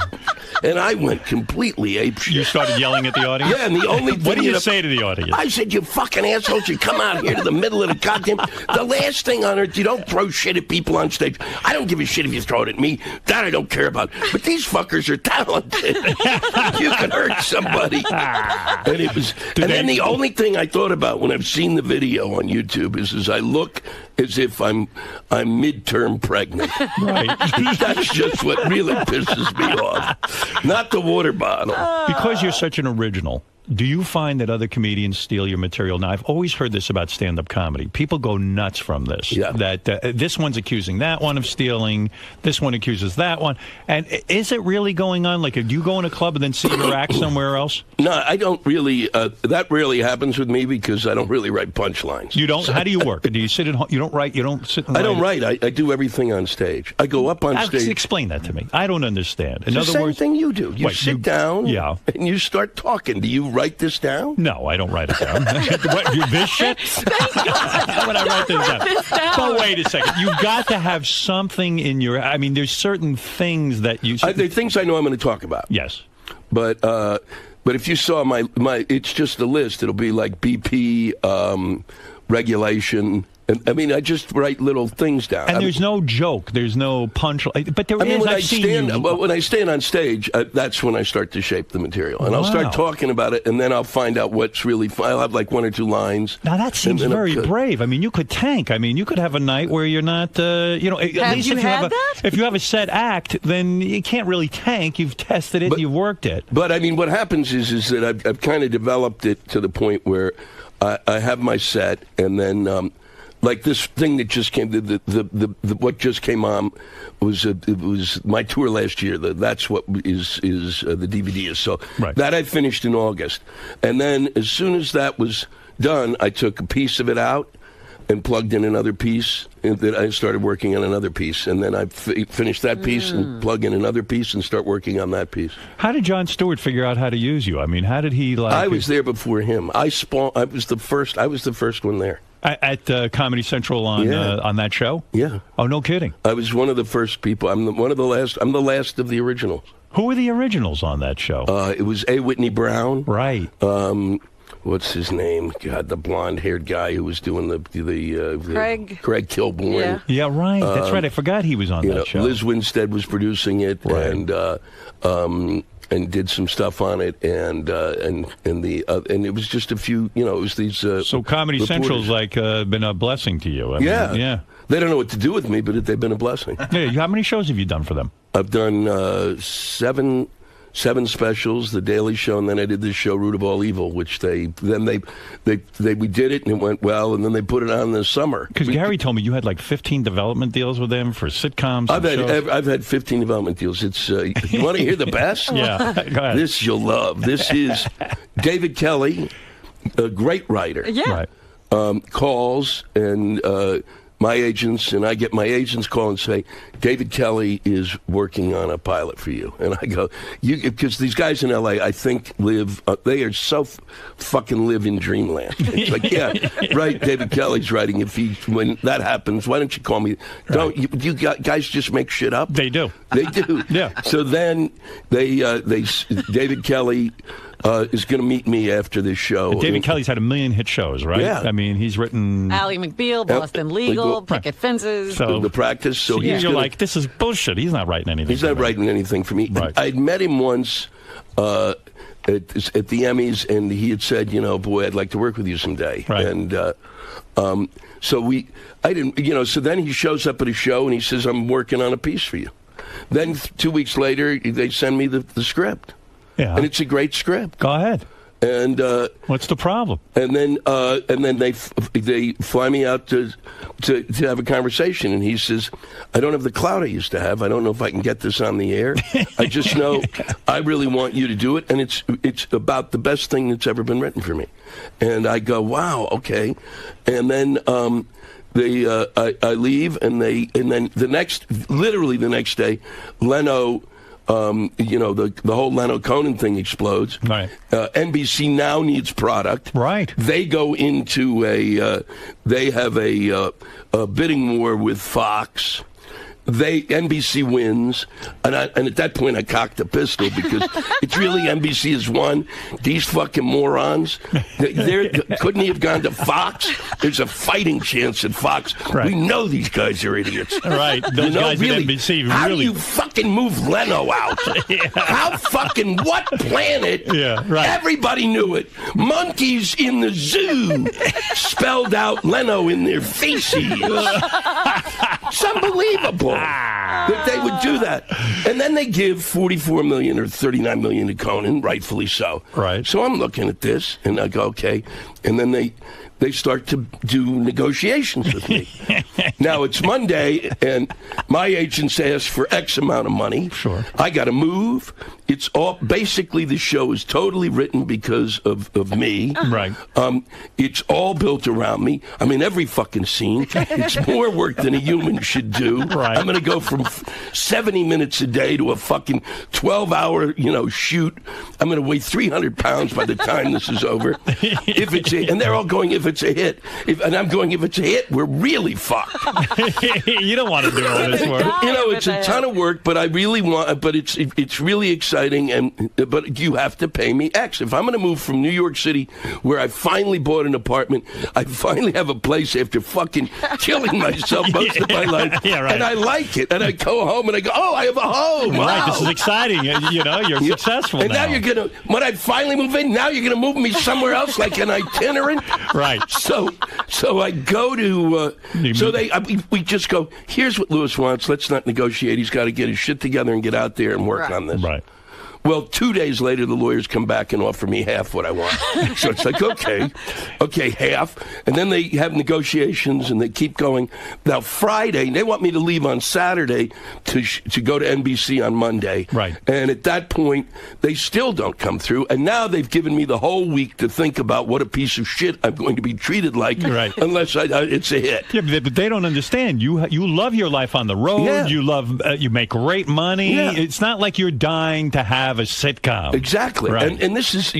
And I went completely apeshit. You started yelling at the audience? Yeah, and the only thing what do you say to the audience? I said, you fucking assholes, you come out here to the middle of the goddamn... The last thing on earth, you don't throw shit at people on stage. I don't give a shit if you throw it at me. That I don't care about. But these fuckers are talented. You can hurt somebody. And it was... then the only thing I thought about when I've seen the video on YouTube is I look as if I'm midterm pregnant. Right. That's just what really pisses me off. Not the water bottle. Because you're such an original, do you find that other comedians steal your material? Now, I've always heard this about stand-up comedy. People go nuts from this. Yeah. That this one's accusing that one of stealing. This one accuses that one. And is it really going on? Like, do you go in a club and then see your act somewhere else? No, I don't really. That rarely happens with me because I don't really write punchlines. You don't? How do you work? Do you sit at home? You don't write? You don't sit and write? I don't write. I do everything on stage. I go up on stage. Explain that to me. I don't understand. In other words, same thing you do. You sit down and you start talking. Do you write this down? No, I don't write it down. What, this shit? How would I write this down? But wait a second. You've got to have something in your... I mean, there's certain things that you... There are things I know I'm going to talk about. Yes. But if you saw my... It's just a list. It'll be like BP, regulation... I mean, I just write little things down. And there's no joke. There's no punch. But there is. When I stand on stage, that's when I start to shape the material. And I'll start talking about it, and then I'll find out what's really fun. I'll have like one or two lines. Now, that seems very brave. I mean, you could tank. I mean, you could have a night where you're not, at least if you have a set act, then you can't really tank. You've tested it, you've worked it. But, I mean, what happens is that I've kind of developed it to the point where I have my set, and then... like this thing that just came, what just came on it was my tour last year. That's what is the DVD is. So that I finished in August, and then as soon as that was done, I took a piece of it out and plugged in another piece. And then I started working on another piece, and then I finished that piece and plug in another piece and start working on that piece. How did Jon Stewart figure out how to use you? I mean, how did he like? I was there before him. I was the first one there. At Comedy Central on that show? Yeah. Oh, no kidding. I was one of the first people. I'm the last of the originals. Who were the originals on that show? It was A. Whitney Brown. Right. What's his name? God, the blonde-haired guy who was doing the Craig Kilborn. Yeah, right. That's right. I forgot he was on that show. Liz Winstead was producing it, and did some stuff on it, and it was just a few, it was these. So Comedy reporters. Central's like been a blessing to you. I mean, yeah. They don't know what to do with me, but they've been a blessing. Yeah. How many shows have you done for them? I've done seven specials, The Daily Show, and then I did this show, Root of All Evil, which we did it and it went well, and then they put it on this summer. Because Gary told me you had like 15 development deals with them for sitcoms. I've had 15 development deals. It's you want to hear the best? Yeah, go ahead. This you'll love. This is David Kelly, a great writer. Yeah, calls and. My agents, and I get my agents call and say, David Kelly is working on a pilot for you. And I go, because these guys in L.A., I think they are so fucking live in dreamland. It's like, yeah, right, David Kelly's writing. When that happens, why don't you call me? Don't you guys just make shit up? They do. They do. Yeah. So then David Kelly... is going to meet me after this show. And David Kelly's had 1 million hit shows, right? Yeah. I mean, he's written... Ally McBeal, Boston Legal, Picket Fences. So The Practice. So you're like, this is bullshit. He's not writing anything. He's not writing anything for me. Right. I'd met him once at the Emmys, and he had said, boy, I'd like to work with you someday. Right. And so then he shows up at a show, and he says, I'm working on a piece for you. Then 2 weeks later, they send me the script. Yeah. And it's a great script. Go ahead. And what's the problem? And then they fly me out to have a conversation, and he says, I don't have the clout I used to have. I don't know if I can get this on the air. I just know I really want you to do it, and it's about the best thing that's ever been written for me. And I go, wow, okay. And then I leave, and then literally the next day, Leno. The whole Leno Conan thing explodes. Right. NBC now needs product. Right. They go into they have a bidding war with Fox, NBC wins, and at that point I cocked a pistol because it's really NBC has won. These fucking morons, they couldn't he have gone to Fox? There's a fighting chance at Fox. Right. We know these guys are idiots. Right, those guys really, at NBC how really. do you fucking move Leno out? How fucking what planet? Yeah, right. Everybody knew it. Monkeys in the zoo spelled out Leno in their faces. It's unbelievable that they would do that. And then they give $44 million or $39 million to Conan, rightfully so. Right. So I'm looking at this, and I go, okay. And then they start to do negotiations with me. Now, it's Monday, and my agents ask for X amount of money. Sure. I got to move. It's all, basically, the show is totally written because of me. Right. It's all built around me. I mean, every fucking scene. It's more work than a human should do. Right. I'm going to go from 70 minutes a day to a fucking 12-hour, shoot. I'm going to weigh 300 pounds by the time this is over. And they're all going, if it's a hit. And I'm going, if it's a hit, we're really fucked. You don't want to do all this work. It's a ton of work, but I really want. But it's really exciting. But you have to pay me X. If I'm going to move from New York City, where I finally bought an apartment, I finally have a place after fucking killing myself most of my life, right. and I like it. And I go home and I go, oh, I have a home. Right, Wow. this is exciting. You're successful and now you're gonna. When I finally move in, now you're gonna move me somewhere else, like an itinerant. Right. So I go to. We just go. Here's what Lewis wants. Let's not negotiate. He's got to get his shit together and get out there and work on this. Right. Well, 2 days later, the lawyers come back and offer me half what I want. So it's like, okay, half. And then they have negotiations, and they keep going. Now, Friday, they want me to leave on Saturday to go to NBC on Monday. Right. And at that point, they still don't come through. And now they've given me the whole week to think about what a piece of shit I'm going to be treated like unless it's a hit. Yeah, but they don't understand. You love your life on the road. Yeah. You love you make great money. Yeah. It's not like you're dying to have a sitcom. Exactly. Right. And this is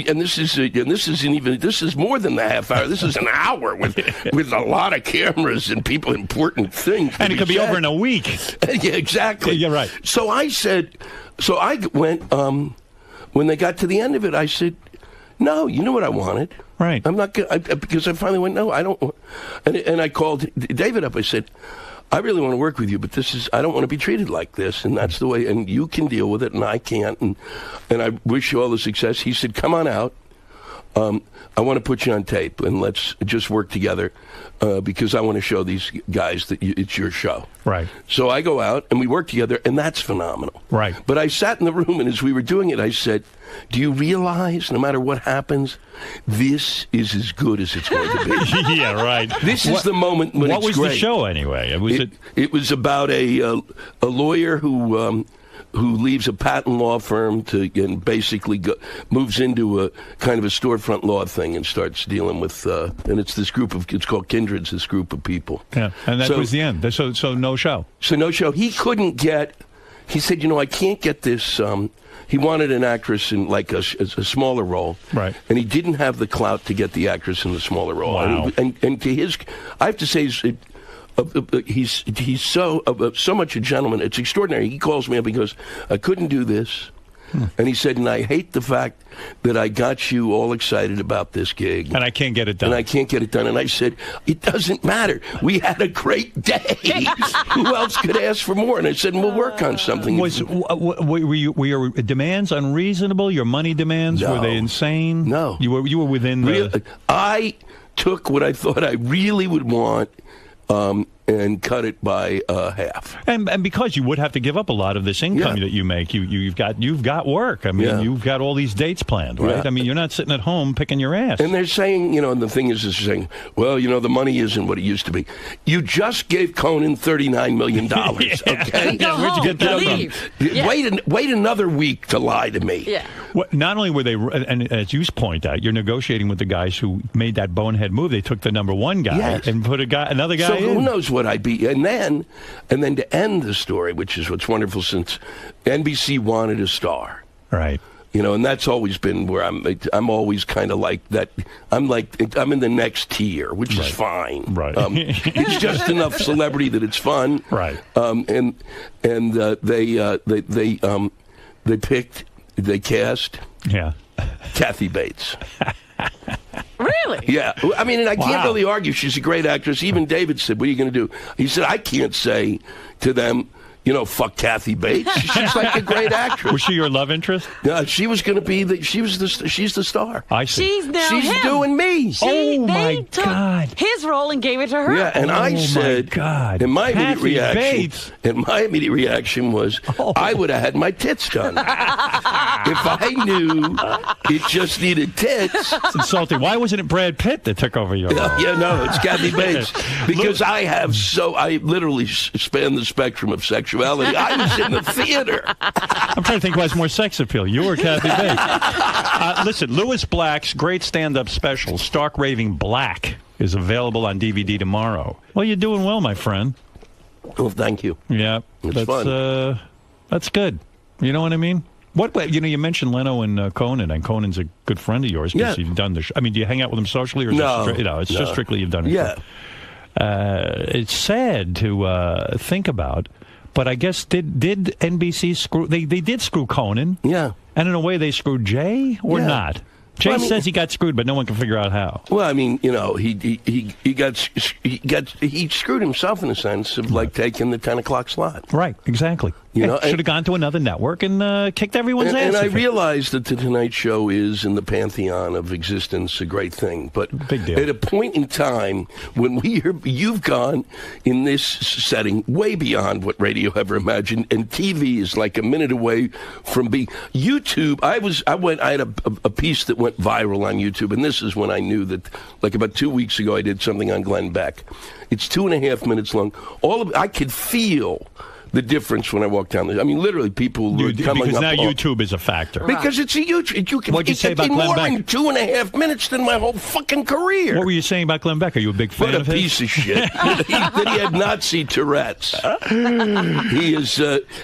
more than the half hour. This is an hour with a lot of cameras and people, important things. And it could be over in a week. Yeah, exactly. Yeah, right. So I went, when they got to the end of it, I said, no, you know what I wanted. Right. I'm not going to, because I finally went, no, I don't. And I called David up. I said, I really want to work with you, but I don't want to be treated like this, and that's the way, and you can deal with it, and I can't, and I wish you all the success. He said, come on out. I want to put you on tape, and let's just work together, because I want to show these guys that it's your show. Right. So I go out, and we work together, and that's phenomenal. Right. But I sat in the room, and as we were doing it, I said, do you realize, no matter what happens, this is as good as it's going to be? Yeah, right. This is the moment when it's great. What was the show, anyway? It was about a lawyer who leaves a patent law firm and basically moves into a kind of a storefront law thing and starts dealing with and it's called Kindred's, this group of people. Yeah, and that was the end. So no show. So no show. He said, I can't get this. He wanted an actress in like a smaller role, right? And he didn't have the clout to get the actress in the smaller role. Wow. And to his, I have to say, he's so much a gentleman. It's extraordinary. He calls me up. He goes, I couldn't do this. And he said, and I hate the fact that I got you all excited about this gig. And I can't get it done. And I said, it doesn't matter. We had a great day. Who else could ask for more? And I said, we'll work on something. Were your demands unreasonable? Your money demands? No. Were they insane? No. You were within the... I took what I thought I really would want, and cut it by half. And because you would have to give up a lot of this income that you make. You've got work. I mean, you've got all these dates planned, right? Yeah. I mean, you're not sitting at home picking your ass. And they're saying, and the thing is they're saying, well, the money isn't what it used to be. You just gave Conan $39 million, okay? Go where'd you get that from? Wait another week to lie to me. Yeah. Not only were they, and as you point out, you're negotiating with the guys who made that bonehead move. They took the number one guy and put another guy in. So who knows what I'd be. And then to end the story, which is what's wonderful, since NBC wanted a star. Right. And that's always been where I'm always kind of like that. I'm in the next tier, which is fine. Right. It's just enough celebrity that it's fun. Right. They cast Kathy Bates. Really? Yeah. I mean, and I can't really argue. She's a great actress. Even David said, "What are you going to do?" He said, "I can't say to them, fuck Kathy Bates. She's like a great actress." Was she your love interest? She was going to be she's the star. I see. She's doing me. They my took God. his role and gave it to her. Yeah, and I said, God. and my immediate Kathy reaction, Bates. was, I would have had my tits done. If I knew it just needed tits. It's insulting. Why wasn't it Brad Pitt that took over your role? No, it's Kathy Bates. Because I literally span the spectrum of sexuality. I was in the theater. I'm trying to think who has more sex appeal, you or Kathy Bates. Listen, Louis Black's great stand-up special, Stark Raving Black, is available on DVD tomorrow. Well, you're doing well, my friend. Well, thank you. Yeah, It's fun. That's good. You know what I mean? You mentioned Leno and Conan, and Conan's a good friend of yours because you've done the show. I mean, do you hang out with him socially, or is it's just strictly you've done it? Yeah. It's sad to think about, but I guess did NBC screw? They did screw Conan. Yeah. And in a way, they screwed Jay, or not? Jay says he got screwed, but no one can figure out how. Well, I mean, he screwed himself in the sense of like taking the 10 o'clock slot. Right, exactly. Should have gone to another network and kicked everyone's ass. And I realize that the Tonight Show is in the pantheon of existence a great thing, but big deal. At a point in time when you've gone in this setting way beyond what radio ever imagined, and TV is like a minute away from being YouTube. I had a piece that went viral on YouTube, and this is when I knew that. Like about 2 weeks ago, I did something on Glenn Beck. It's 2.5 minutes long. I could feel the difference when I walk down the. I mean, literally, people were coming because up. now YouTube is a factor. Because it's a YouTube. What'd you say about Glenn more Beck? in 2.5 minutes than my whole fucking career. What were you saying about Glenn Beck? Are you a big fan What a of his? piece of shit. that he had Nazi Tourette's. He is,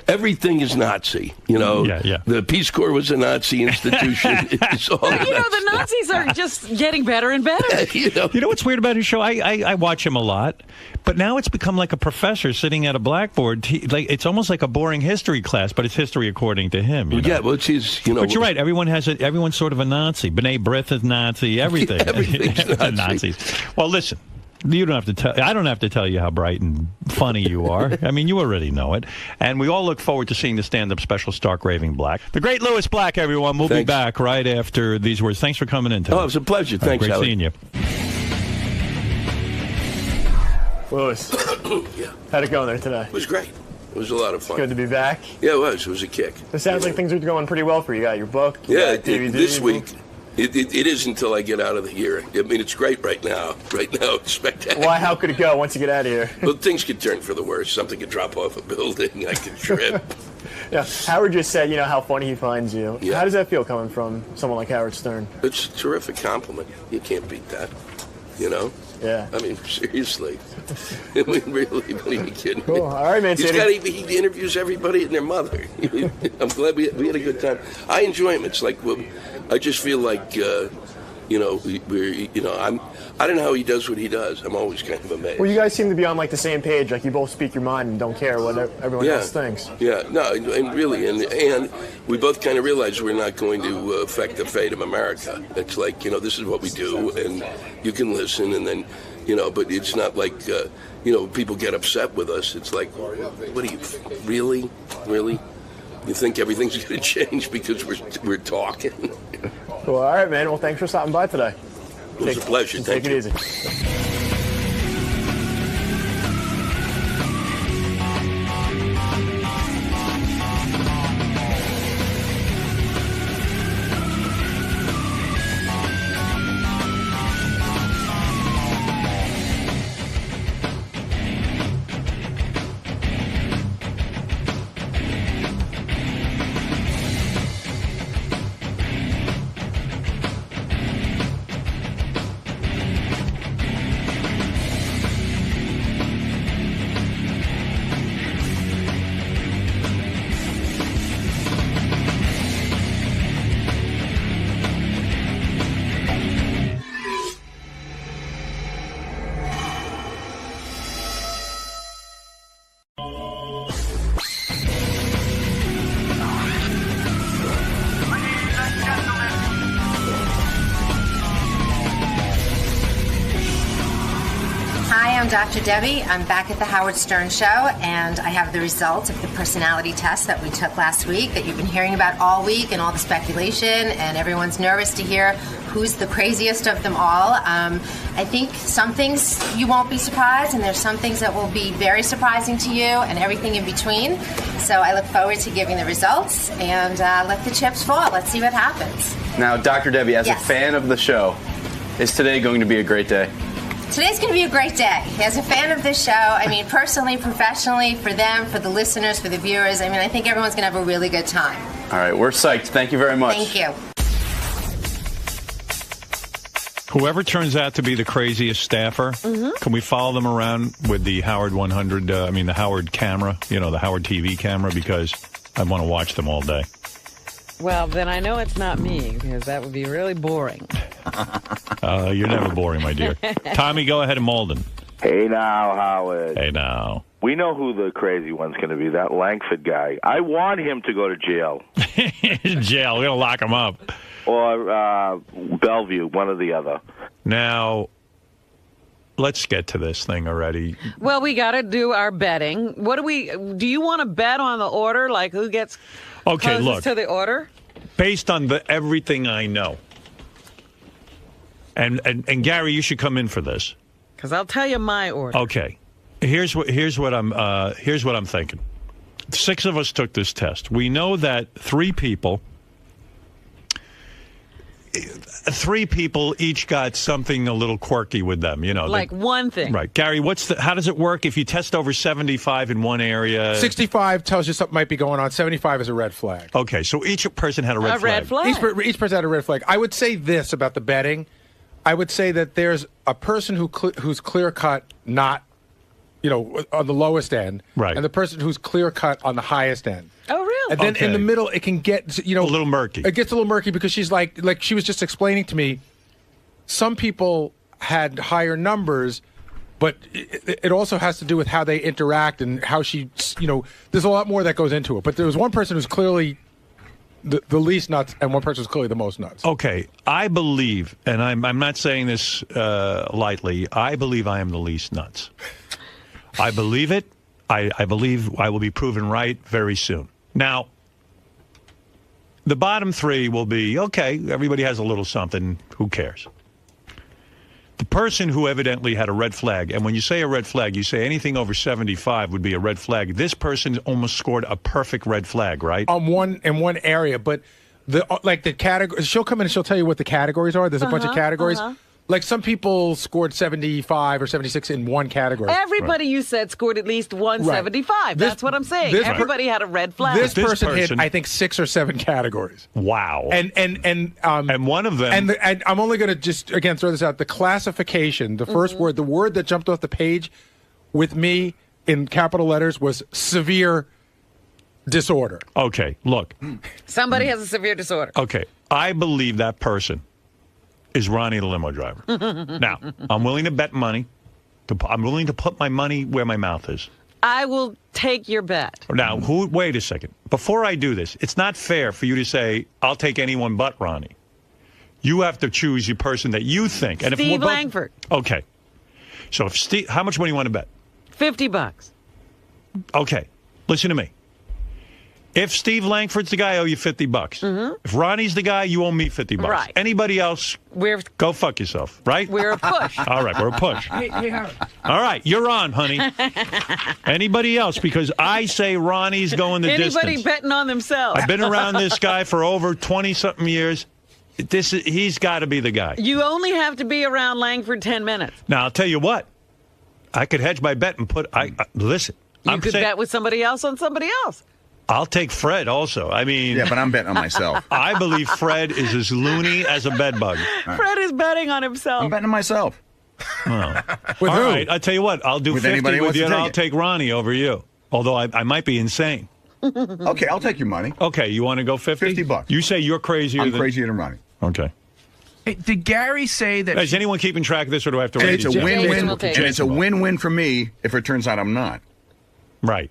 everything is Nazi. Yeah. The Peace Corps was a Nazi institution. It's all the Nazis are just getting better and better. You know what's weird about his show? I watch him a lot, but now it's become like a professor sitting at a blackboard. It's almost like a boring history class, but it's history according to him. Yeah, well, it's his, But you're right. Everyone's sort of a Nazi. B'nai B'rith is Nazi. Everything. Everything's Nazi. Nazis. Well, listen. You don't have to tell. I don't have to tell you how bright and funny you are. I mean, you already know it. And we all look forward to seeing the stand-up special, Stark Raving Black. The great Louis Black, everyone. We'll be back right after these words. Thanks for coming in today. Oh, it was a pleasure. Thanks, great Howard. seeing you. Louis, Yeah. how'd it go there today? It was great. It was a lot of fun. Good to be back. Yeah, it was. It was a kick. It sounds like things are going pretty well for you. You got your book. You Yeah, got DVD. this week. It is until I get out of here. I mean, it's great right now. Right now, it's spectacular. Why? How could it go once you get out of here? Well, things could turn for the worse. Something could drop off a building. I could trip. Yeah, Howard just said, how funny he finds you. Yeah. How does that feel coming from someone like Howard Stern? It's a terrific compliment. You can't beat that. Yeah. I mean, seriously. I mean, really, what are you kidding me? Cool. All right, man. He interviews everybody and their mother. I'm glad we had a good time. I enjoy him. It's like, I just feel like, I don't know how he does what he does. I'm always kind of amazed. Well, you guys seem to be on the same page. Like you both speak your mind and don't care what everyone else thinks. Yeah, no, and really, and we both kind of realize we're not going to affect the fate of America. It's like, this is what we do, and you can listen, and then, but it's not like, people get upset with us. It's like, what are you, really? You think everything's going to change because we're talking? Cool. All right, man. Well, thanks for stopping by today. It was a pleasure. Thank you. Take it easy. I'm Dr. Debbie. I'm back at the Howard Stern Show, and I have the results of the personality test that we took last week that you've been hearing about all week and all the speculation, and everyone's nervous to hear who's the craziest of them all. I think some things you won't be surprised, and there's some things that will be very surprising to you, and everything in between. So I look forward to giving the results, and let the chips fall. Let's see what happens. Now, Dr. Debbie, as Yes. a fan of the show, is today going to be a great day? Today's going to be a great day. As a fan of this show, I mean, personally, professionally, for them, for the listeners, for the viewers, I mean, I think everyone's going to have a really good time. All right, we're psyched. Thank you very much. Thank you. Whoever turns out to be the craziest staffer, can we follow them around with the Howard 100, the Howard camera, the Howard TV camera, because I want to watch them all day. Well, then I know it's not me, because that would be really boring. You're never boring, my dear. Tommy, go ahead in Malden. Hey now, Howard. Hey now. We know who the crazy one's going to be, that Langford guy. I want him to go to jail. Jail, we're going to lock him up. Or Bellevue, one or the other. Now, let's get to this thing already. Well, we got to do our betting. Do you want to bet on the order, like who gets closest to the order? Based on everything I know, and Gary, you should come in for this. Because I'll tell you my order. Okay, here's what I'm thinking. 6 of us took this test. We know that 3 people each got something a little quirky with them, like one thing. Right. Gary, how does it work if you test over 75 in one area? 65 tells you something might be going on. 75 is a red flag. Okay, so each person had a red flag. Red flag. Each person had a red flag. I would say this about the betting. I would say that there's a person who's clear-cut not, on the lowest end. Right. And the person who's clear-cut on the highest end. Oh, really? And then in the middle, it can get, a little murky. It gets a little murky because she's like she was just explaining to me, some people had higher numbers, but it also has to do with how they interact and how she, there's a lot more that goes into it. But there was one person who's clearly the least nuts, and one person who's clearly the most nuts. Okay, I believe, and I'm not saying this lightly, I believe I am the least nuts. I believe it. I believe I will be proven right very soon. Now, the bottom 3 will be, okay, everybody has a little something, who cares? The person who evidently had a red flag, and when you say a red flag, you say anything over 75 would be a red flag. This person almost scored a perfect red flag, right? In one area, but the category, she'll come in and she'll tell you what the categories are. There's a bunch of categories. Like some people scored 75 or 76 in one category. Everybody you said scored at least 175. Right. That's what I'm saying. Everybody had a red flag. This person hit, I think, 6 or 7 categories. Wow. And one of them. And I'm only going to just again throw this out. The classification, the first word, the word that jumped off the page with me in capital letters was severe disorder. Okay, look. Somebody has a severe disorder. Okay, I believe that person is Ronnie the limo driver. Now, I'm willing to bet money. I'm willing to put my money where my mouth is. I will take your bet. Now, wait a second. Before I do this, it's not fair for you to say, I'll take anyone but Ronnie. You have to choose your person that you think. And Steve Langford. Okay. So if Steve, how much money you want to bet? $50. Okay. Listen to me. If Steve Langford's the guy, I owe you $50. If Ronnie's the guy, you owe me $50. Right. Anybody else, go fuck yourself, right? We're a push. All right, we're a push. Hey, Howard. All right, you're on, honey. Anybody else? Because I say Ronnie's going the distance. Anybody betting on themselves. I've been around this guy for over 20-something years. He's got to be the guy. You only have to be around Langford 10 minutes. Now, I'll tell you what. I could hedge my bet and listen. You could bet with somebody else on somebody else. I'll take Fred also. I mean... Yeah, but I'm betting on myself. I believe Fred is as loony as a bedbug. Right. Fred is betting on himself. I'm betting on myself. Oh. With All who? right, I'll tell you what. I'll do With 50 anybody who with wants you, to and take I'll it. take Ronnie over you. Although I might be insane. Okay, I'll take your money. Okay, you want to go 50? $50. You say you're crazier I'm than... crazier than Ronnie. Okay. Hey, did Gary say that... Is anyone keeping track of this, or do I have to And wait? it's a win-win. Jason will take And it. it's a win-win for me if it turns out I'm not. Right.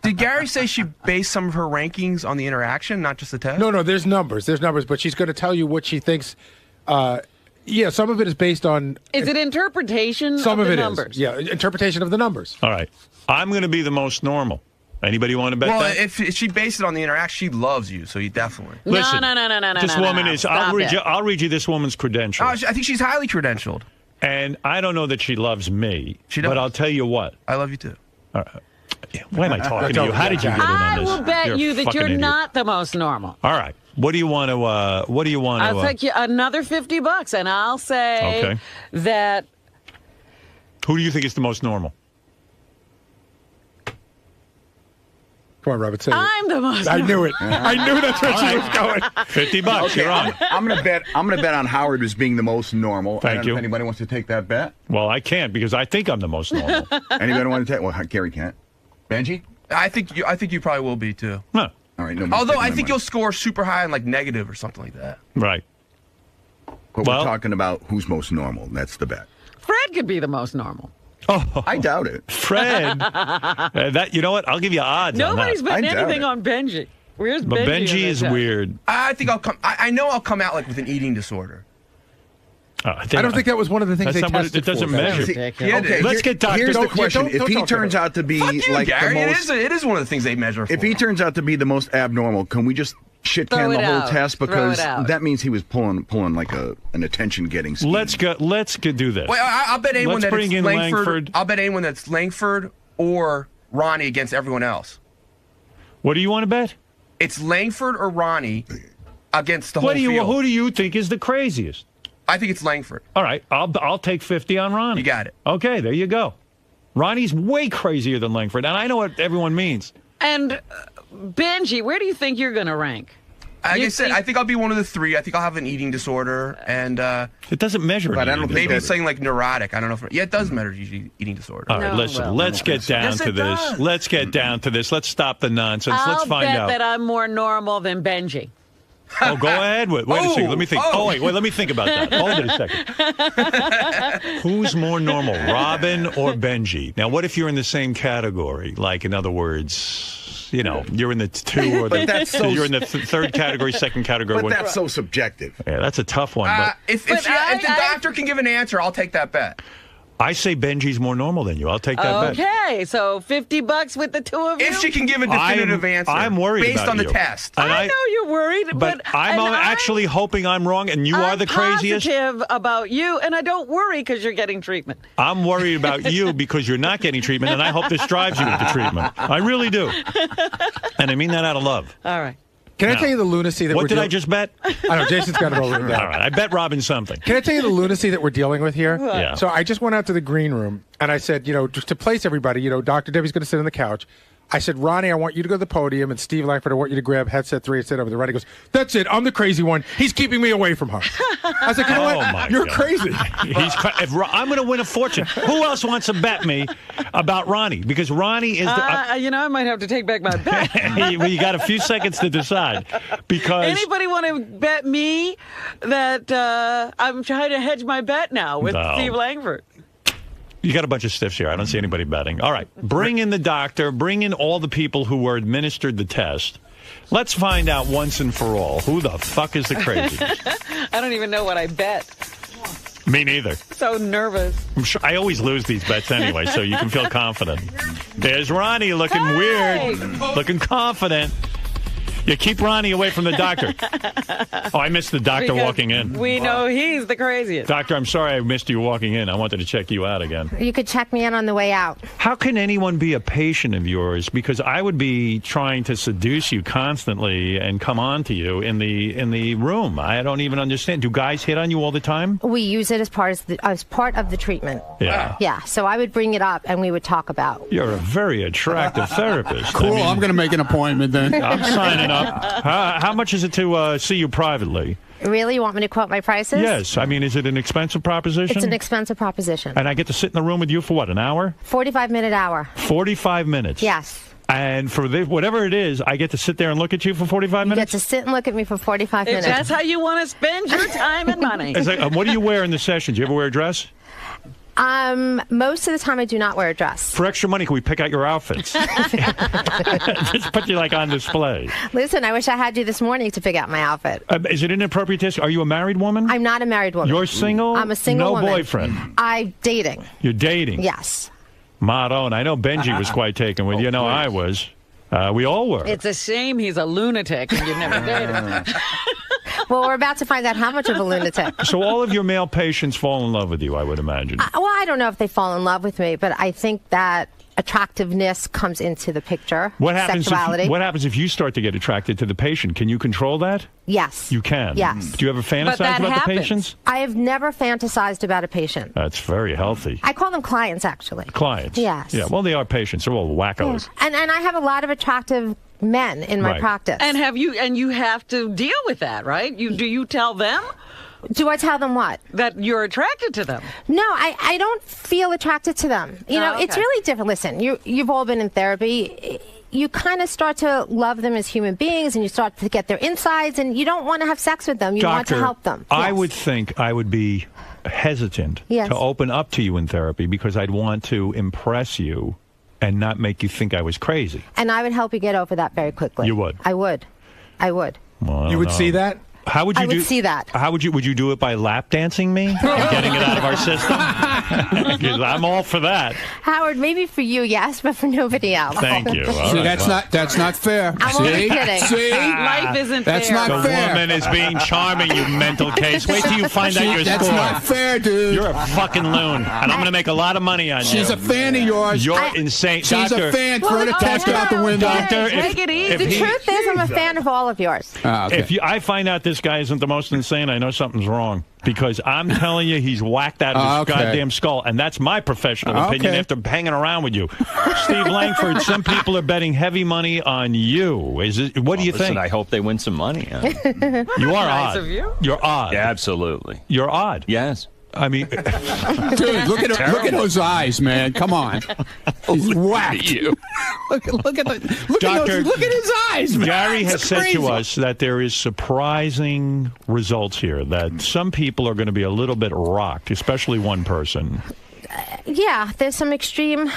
Did Gary say she based some of her rankings on the interaction, not just the test? No, there's numbers, but she's going to tell you what she thinks Yeah, some of it is based on. Is it interpretation Some of of the it numbers? is. Yeah, interpretation of the numbers. All right. I'm going to be the most normal. Anybody want to bet Well, that? if she based it on the interaction, she loves you, so you definitely. Listen, No. this woman is. I'll read you this woman's Oh, credentials. I think she's highly credentialed. And I don't know that she loves me. She does. But I'll tell you what. I love you too. Why am I talking to you? How did you get in on I this? will bet You're you a that fucking you're idiot. not the most normal. All right. What do you want to? I'll take you another $50, and I'll say Okay. that. Who do you think is the most normal? Come on, Robert. Say it. I'm the most. I knew it. I knew that's where she was going. $50. Okay, You're on. I'm gonna bet on Howard as being the most normal. Thank I don't you. know if anybody wants to take that bet. Well, I can't because I think I'm the most normal. Anybody want to take? Well, Gary can't. Benji? I think you probably will be too. Huh. All right. No. Although I think you'll score super high and like negative or something like that. Right. But we're talking about who's most normal. That's the bet. Fred could be the most normal. Oh, I doubt it. Fred. That you know what? I'll give you odds. Nobody's on that. betting anything on Benji. Where's But Benji? Benji is weird. I think I'll come. I know I'll come out like with an eating disorder. I don't think that was one of the things That's they not what tested it doesn't for. measure. Yeah, Okay, Let's get Dr. Here's the Don't- question: don't if he talk turns about out to be Fuck you, like Gary. the most, It is one of the things they measure for. if he turns out to be the most abnormal, can we just shit Throw can the it whole out. test Throw because it out. that means he was pulling like an attention getting scheme. Let's go do this. Wait, I'll bet anyone Let's that bring it's in Langford. I'll bet anyone that's Langford or Ronnie against everyone else. What do you want to bet? It's Langford or Ronnie against the whole What do you? field. Who do you think is the craziest? I think it's Langford. All right, I'll take 50 on Ronnie. You got it. Okay, there you go. Ronnie's way crazier than Langford, and I know what everyone means. And Benji, where do you think you're going to rank? Like You I said, think- I think I'll be one of the three. I think I'll have an eating disorder, and It doesn't measure. But I don't think maybe that- it's something like neurotic. I don't know if it does measure eating disorder. All right, No, listen. well, let's get down Yes, to it this. does. Let's get down to this. Let's stop the nonsense. Let's I'll find bet out. that I'm more normal than Benji. Oh, go ahead. Wait a second. Let me think. Oh. Wait. Let me think about that. Hold it a second. Who's more normal, Robin or Benji? Now, what if you're in the same category? Like, in other words, you know, you're in the two or But that's so- you're in the third category, second category. But that's so subjective. Yeah, that's a tough one. But If But the I- doctor can give an answer, I'll take that bet. I say Benji's more normal than you. I'll take that bet. Okay, so $50 with the two of you. If she can give a definitive answer, I'm worried based about on the you. test. And I know you're worried, but I'm and actually hoping I'm wrong, and you are the craziest. I'm positive about you, and I don't worry because you're getting treatment. I'm worried about you because you're not getting treatment, and I hope this drives you to the treatment. I really do. And I mean that out of love. All right. Can I Now, tell you the lunacy that What we're did I dealing- just bet? I know Jason's got it all written down. All right, I bet Robin something. Can I tell you the lunacy that we're dealing with here? Yeah. So I just went out to the green room and I said, just to place everybody, Dr. Debbie's going to sit on the couch. I said, Ronnie, I want you to go to the podium, and Steve Langford, I want you to grab headset 3 and sit over there. Ronnie goes, that's it. I'm the crazy one. He's keeping me away from her. I was like, you know Oh, what? my You're God. crazy. I'm going to win a fortune. Who else wants to bet me about Ronnie? Because Ronnie is the. I might have to take back my bet. Well, you got a few seconds to decide. Because Anybody want to bet me that I'm trying to hedge my bet now with No. Steve Langford? you got a bunch of stiffs here. I don't see anybody betting. All right. Bring in the doctor. Bring in all the people who were administered the test. Let's find out once and for all who the fuck is the craziest. I don't even know what I bet. Me neither. So nervous. I'm sure I always lose these bets anyway, so you can feel confident. There's Ronnie looking weird, looking confident. You keep Ronnie away from the doctor. Oh, I missed the doctor Because walking in. We know he's the craziest. Doctor, I'm sorry I missed you walking in. I wanted to check you out again. You could check me in on the way out. How can anyone be a patient of yours? Because I would be trying to seduce you constantly and come on to you in the room. I don't even understand. Do guys hit on you all the time? We use it as part of the treatment. Yeah. Yeah. So I would bring it up and we would talk about. You're a very attractive therapist. Cool. I'm going to make an appointment then. I'm signing up. How much is it to see you privately? Really? You want me to quote my prices? Yes. I mean, is it an expensive proposition? It's an expensive proposition. And I get to sit in the room with you for what, an hour? 45-minute hour. 45 minutes. Yes. And for whatever it is, I get to sit there and look at you for 45 You get minutes? to sit and look at me for 45 If minutes. that's how you want to spend your time and money. It's like, what do you wear in the sessions? You ever wear a dress? Most of the time I do not wear a dress. For extra money, can we pick out your outfits? Just put you like on display. Listen, I wish I had you this morning to pick out my outfit. Is it inappropriate to ask? Are you a married woman? I'm not a married woman. You're single? I'm a single woman. No boyfriend? I'm dating. You're dating? Yes. Maron, I know Benji was quite taken with you. Know I was. We all were. It's a shame he's a lunatic and you never dated. Well, we're about to find out how much of a lunatic. So all of your male patients fall in love with you, I would imagine. Well, I don't know if they fall in love with me, but I think that attractiveness comes into the picture. What happens? Sexuality. What happens if you start to get attracted to the patient? Can you control that? Yes. You can? Yes. Do you ever fantasize about the patients? I have never fantasized about a patient. That's very healthy. I call them clients, actually. Clients? Yes. Yeah, well, they are patients. They're all wackos. Yeah. And I have a lot of attractive men in my practice. And you have to deal with that, right? Do you tell them? Do I tell them what? That you're attracted to them. No, I don't feel attracted to them. You know, it's really different. Listen, you've all been in therapy. You kind of start to love them as human beings, and you start to get their insides, and you don't want to have sex with them. You want to help them. I would think I would be hesitant to open up to you in therapy because I'd want to impress you and not make you think I was crazy. And I would help you get over that very quickly. You would? I would. Well, you would see that? How would you I would see that. How would you do it by lap dancing me and getting it out of our system? Because I'm all for that. Howard, maybe for you, yes, but for nobody else. Thank you. See, that's not fair. I'm only kidding. See? Life isn't That's fair. not The fair. woman is being charming, you mental case. Wait till you find out your That's score. not fair, dude. You're a fucking loon, and I'm going to make a lot of money on you. She's a fan of yours. You're insane. She's Doctor, a fan. Throw the text out the window. Doctor, Take it easy. The truth is, I'm a fan of all of yours. If I find out this guy isn't the most insane, I know something's wrong. Because I'm telling you, he's whacked out of his goddamn skull. And that's my professional opinion after hanging around with you. Steve Langford, some people are betting heavy money on you. What do you think? I hope they win some money. You are Nice odd. of you. You're odd. Yeah, absolutely. You're odd. Yes. I mean, Dude, look at those eyes, man. Come on. He's whacked. Look at his eyes, man. Gary has That's said crazy. to us that there is surprising results here, that some people are going to be a little bit rocked, especially one person. Yeah, there's some extreme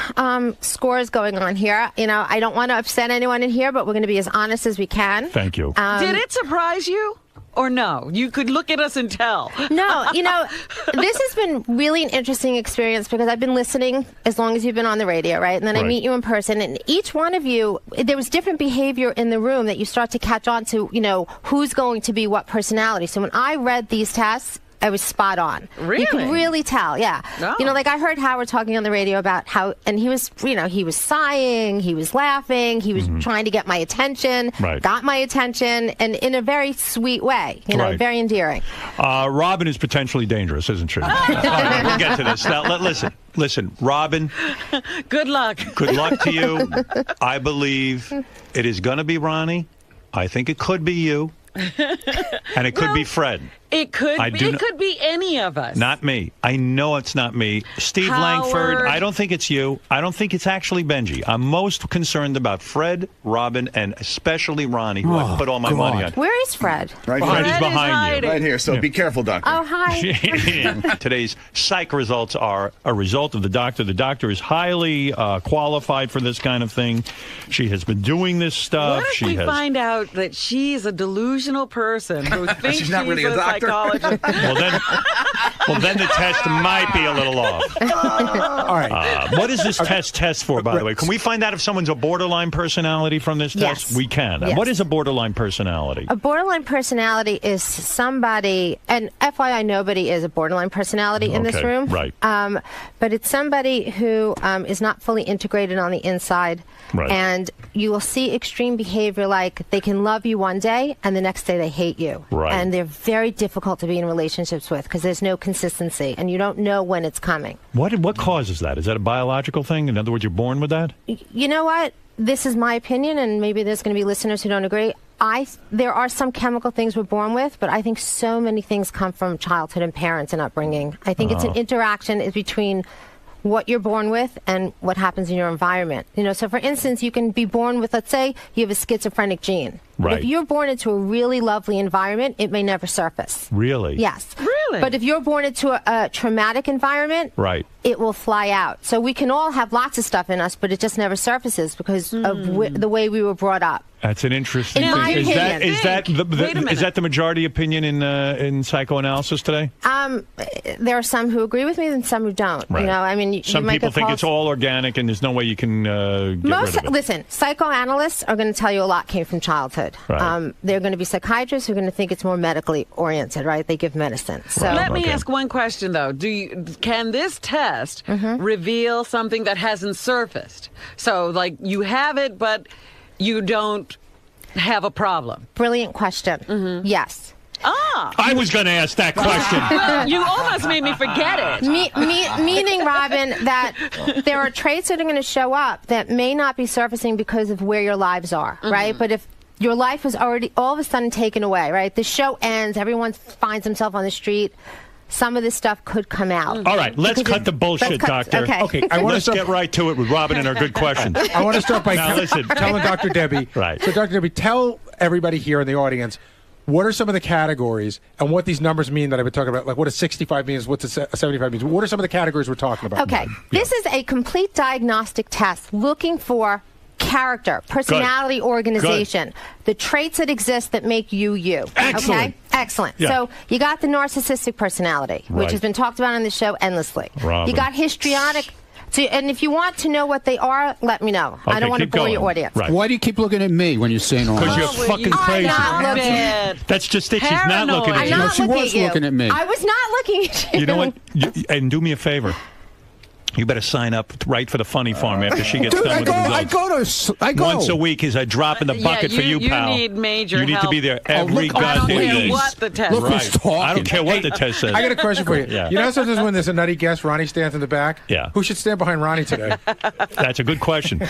scores going on here. You know, I don't want to upset anyone in here, but we're going to be as honest as we can. Thank you. Did it surprise you? Or no? You could look at us and tell. No, you know, this has been really an interesting experience because I've been listening as long as you've been on the radio, right? And then I meet you in person, and each one of you, there was different behavior in the room that you start to catch on to, you know, who's going to be what personality. So when I read these tests, I was spot on. Really? You could really tell, yeah. Oh. You know, like I heard Howard talking on the radio about how, and he was, you know, he was sighing, he was laughing, he was trying to get my attention, got my attention, and in a very sweet way, you know, very endearing. Robin is potentially dangerous, isn't she? All right, we'll get to this. Now, listen, Robin. Good luck. Good luck to you. I believe it is going to be Ronnie. I think it could be you. And it could be Fred. It could be any of us. Not me. I know it's not me. Steve Langford, I don't think it's you. I don't think it's actually Benji. I'm most concerned about Fred, Robin, and especially Ronnie, who I put all my money on. Where is Fred? Right Fred here. is behind you. Right here. So be careful, doctor. Oh, hi. Today's psych results are a result of the doctor. The doctor is highly qualified for this kind of thing. She has been doing this stuff. What if we find out that she's a delusional person who thinks she's not really a doctor? psychologist? Well, then the test might be a little off. All right. What is this test for, by the way? Can we find out if someone's a borderline personality from this test? Yes. We can. Yes. What is a borderline personality? A borderline personality is somebody, and FYI, nobody is a borderline personality in this room. Right. But it's somebody who is not fully integrated on the inside. Right. And you will see extreme behavior like they can love you one day and the next day they hate you. Right. And they're very difficult to be in relationships with because there's no consistency and you don't know when it's coming. What causes that? Is that a biological thing? In other words, you're born with that? You know what? This is my opinion, and maybe there's going to be listeners who don't agree. There are some chemical things we're born with, but I think so many things come from childhood and parents and upbringing. I think it's an interaction between what you're born with and what happens in your environment. You know, so for instance, you can be born with, let's say, you have a schizophrenic gene. Right. If you're born into a really lovely environment, it may never surface. Really? Yes. Really? But if you're born into a traumatic environment, Right. it will fly out. So we can all have lots of stuff in us, but it just never surfaces because of the way we were brought up. That's an interesting In my thing. opinion. Is that the majority opinion in psychoanalysis today? There are some who agree with me and some who don't. Right. You know, I mean, some you might people get think calls. it's all organic and there's no way you can get rid of it. Listen, psychoanalysts are going to tell you a lot came from childhood. Right. They're going to be psychiatrists who are going to think it's more medically oriented, right? They give medicine. So Let me ask one question, though. Can this test reveal something that hasn't surfaced? So, like, you have it, but you don't have a problem. Brilliant question. Yes. I was going to ask that question. Well, you almost made me forget it. Meaning, Robin, that there are traits that are going to show up that may not be surfacing because of where your lives are, right? But if your life was already all of a sudden taken away, right? The show ends, everyone finds himself on the street. Some of this stuff could come out. All right, let's cut the bullshit, Doctor. Okay. Let's get right to it with Robin and her good questions. I want to start by listen. telling Dr. Debbie. Right. So, Dr. Debbie, tell everybody here in the audience, what are some of the categories and what these numbers mean that I've been talking about? Like what a 65 means, what's a 75 means. What are some of the categories we're talking about? Okay. This is a complete diagnostic test looking for character, personality, organization, the traits that exist that make you you. Excellent. Okay? Excellent. Yeah. So you got the narcissistic personality, which Right. has been talked about on the show endlessly. Robin. You got histrionic. So, and if you want to know what they are, let me know. I Okay, don't want to keep bore going. your audience. Right. Why do you keep looking at me when you're saying all Because that? you're fucking crazy. I'm not looking. That's just it. She's not looking at I'm you. not she looking was at you. looking at me. I was not looking at you. You know what? And do me a favor. You better sign up right for the funny farm after she gets Dude, done with the results. I go. Once a week is a drop in the bucket for you, pal. You need major You need to help. be there every look, I don't goddamn care day. what the test Look who's says. talking. I don't care what the test says. I got a question for you. Yeah. You know sometimes when there's a nutty guest, Ronnie stands in the back? Yeah. Who should stand behind Ronnie today? That's a good question. All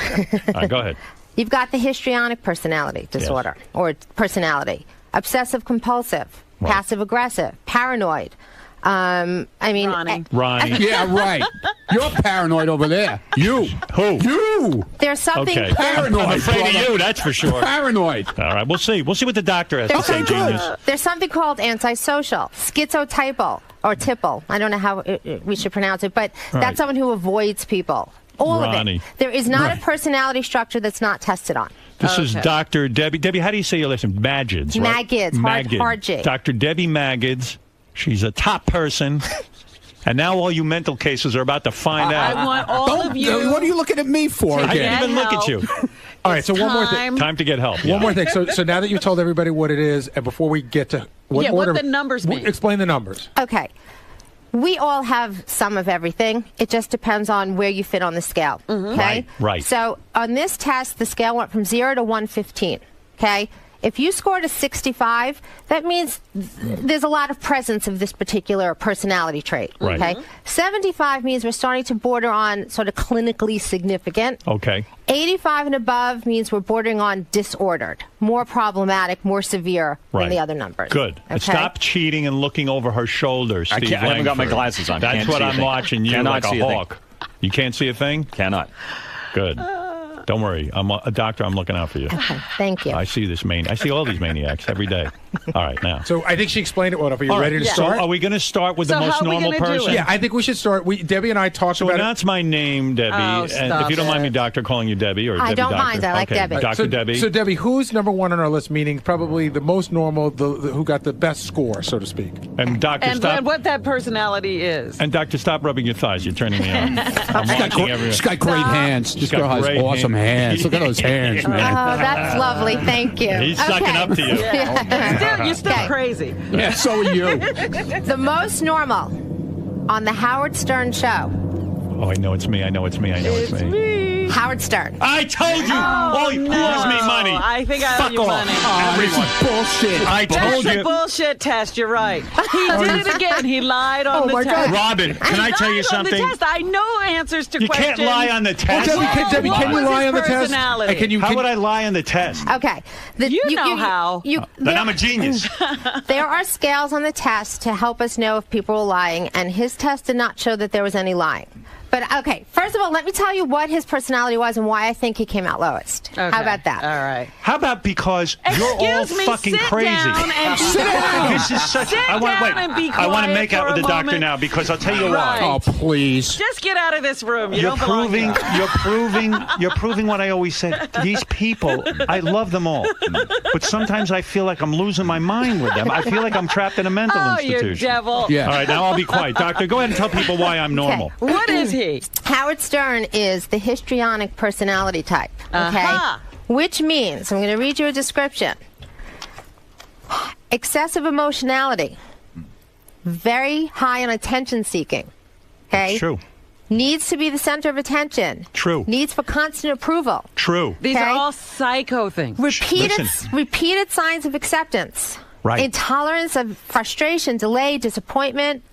right, go ahead. You've got the histrionic personality disorder or personality, obsessive compulsive, Right. passive aggressive, paranoid. Ronnie. Ronnie. Yeah, right. You're paranoid over there. You. Who? You. There's something. Okay. Paranoid. I'm afraid brother. of you, that's for sure. Paranoid. All right, we'll see. We'll see what the doctor has to There's say, something, genius. there's something called antisocial, schizotypal, or tipple. I don't know how we should pronounce it, but Right. that's someone who avoids people. All Ronnie. of it. There is not Right. a personality structure that's not tested on. This is Dr. Debbie. Debbie, how do you say your last name? Magids, right? Magids, hard G. Dr. Debbie Magids. She's a top person. And now all you mental cases are about to find out. I want all of you. What are you looking at me for to I again? didn't even look at help. you. All right, so one more thing. Time to get help. One more thing. So now that you told everybody what it is, and before we get to what what order, the numbers mean. Explain the numbers. Okay. We all have some of everything. It just depends on where you fit on the scale. Okay? Right. So on this test, the scale went from 0 to 115. Okay? If you scored a 65, that means there's a lot of presence of this particular personality trait. Right. Okay? 75 means we're starting to border on sort of clinically significant. Okay. 85 and above means we're bordering on disordered, more problematic, more severe Right. than the other numbers. Good. Okay? Stop cheating and looking over her shoulder, Steve. I haven't got my Langford. glasses on. That's Can't what see a I'm thing. watching. You Cannot like see a a thing. hawk. You can't see a thing? Cannot. Good. Don't worry. I'm a doctor. I'm looking out for you. Okay, thank you. I see this I see all these maniacs every day. All right, now. So I think she explained it well enough. Are you All right, ready to so start? are we going to start with So the most how are we normal gonna do person? it? Yeah, I think we should start. Debbie and I talked So about it. announce my name, Debbie. Oh, and stop if you don't mind me, it. doctor, calling you Debbie or I Debbie don't doctor. mind. I like okay. Debbie. Dr. So, Debbie. So Debbie, who's number one on our list? Meaning probably the most normal, the who got the best score, so to speak. and doctor, And stop. what that personality is. And doctor, stop rubbing your thighs. You're turning me on. I'm watching everyone. She's got great hands. This got girl has great awesome hands. Look at those hands, Oh, man. that's lovely. Thank you. He's sucking Okay. up to you. You're still Okay. crazy. Yeah, so are you. The most normal on the Howard Stern show. Oh, I know it's me. I know it's me. I know it's me. Howard Stern. I told you. Oh, he owes me money. I think I owe Fuck you off. money. Oh, this is bullshit. I told That's a you. bullshit test. You're right. He did it again. He lied on the my test. God. Robin, can I tell you Lied on the something? test. I know answers to You questions. can't lie on the test. Debbie, What can you was lie his on the test? personality? And can you? How can- would I lie on the test? Okay. You know how. Then I'm a genius. There are scales on the test to help us know if people are lying, and his test did not show that there was any lying. But okay, first of all, let me tell you what his personality was and why I think he came out lowest. Okay. How about that? All right. How about because you're all Excuse me, fucking sit crazy? down and be Sit down. quiet. This is such. Sit I want down and be I want to quiet make out for with a the doctor moment. now because I'll tell you Right. why. Oh, please. Just get out of this room. You You're don't belong proving, here. you're proving what I always said. These people, I love them all, but sometimes I feel like I'm losing my mind with them. I feel like I'm trapped in a mental Oh, you institution. devil. Yeah. All right, now I'll be quiet. Doctor, go ahead and tell people why I'm normal. Okay. What is he? Howard Stern is the histrionic personality type. Okay? Aha. Which means, I'm going to read you a description. Excessive emotionality. Very high on attention seeking. Okay? True. Needs to be the center of attention. True. Needs for constant approval. True. These Okay. are all psycho things. Repeated signs of acceptance. Right. Intolerance of frustration, delay, disappointment.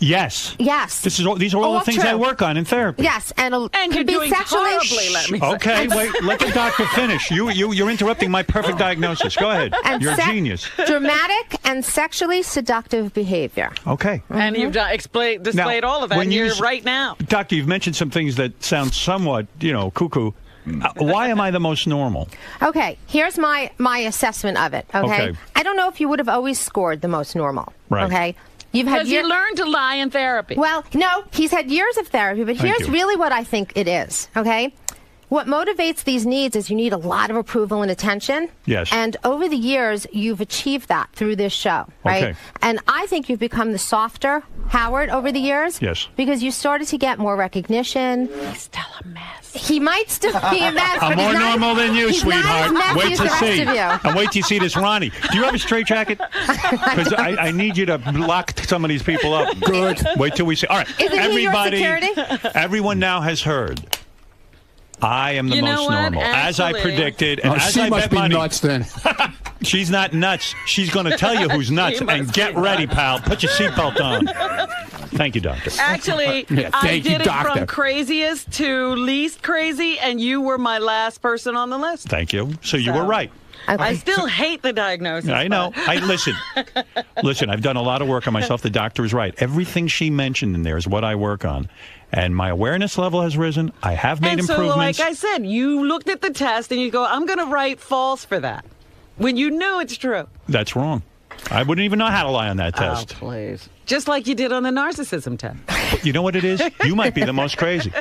Yes. Yes. These are all the things true. I work on in therapy. Yes, and And you're could be doing sexually. horribly, let me say. Okay, wait. Let the doctor finish. You're interrupting my perfect diagnosis. Go ahead. And You're a genius. Dramatic and sexually seductive behavior. Okay. And you've displayed all of that when you here s- right now. Doctor, you've mentioned some things that sound somewhat, cuckoo. Why am I the most normal? Okay, here's my assessment of it. Okay. I don't know if you would have always scored the most normal. Right. Okay. You've had Because you learned to lie in therapy. Well, no, he's had years of therapy, but Thank here's you. really what I think it is, okay? What motivates these needs is you need a lot of approval and attention. Yes. And over the years, you've achieved that through this show, right? Okay. And I think you've become the softer Howard over the years. Yes. Because you started to get more recognition. He's still a mess. He might still be a mess, I'm but more he's not, normal than you, he's sweetheart. Not as messy Wait as to the rest see. of you. And wait till you see this Ronnie. Do you have a straight jacket? Because I need you to lock some of these people up. Good. Wait till we see. All right. Isn't he your Everybody, security? everyone now has heard. I am the You know most what? normal, as I Actually- predicted, and as she I must bet be money. nuts then. She's not nuts. She's going to tell you who's nuts. She And must get be ready, pal. Put your seatbelt on. Thank you, doctor. Actually, Yeah, I thank you, did it doctor. from craziest to least crazy, and you were my last person on the list. Thank you. So you were right. I still hate the diagnosis. I know. but- Listen. I've done a lot of work on myself. The doctor is right. Everything she mentioned in there is what I work on, and my awareness level has risen. I have made And so, improvements. like I said, you looked at the test and you go, I'm going to write false for that. When you knew it's true. That's wrong. I wouldn't even know how to lie on that test. Oh, please. Just like you did on the narcissism test. But you know what it is? You might be the most crazy.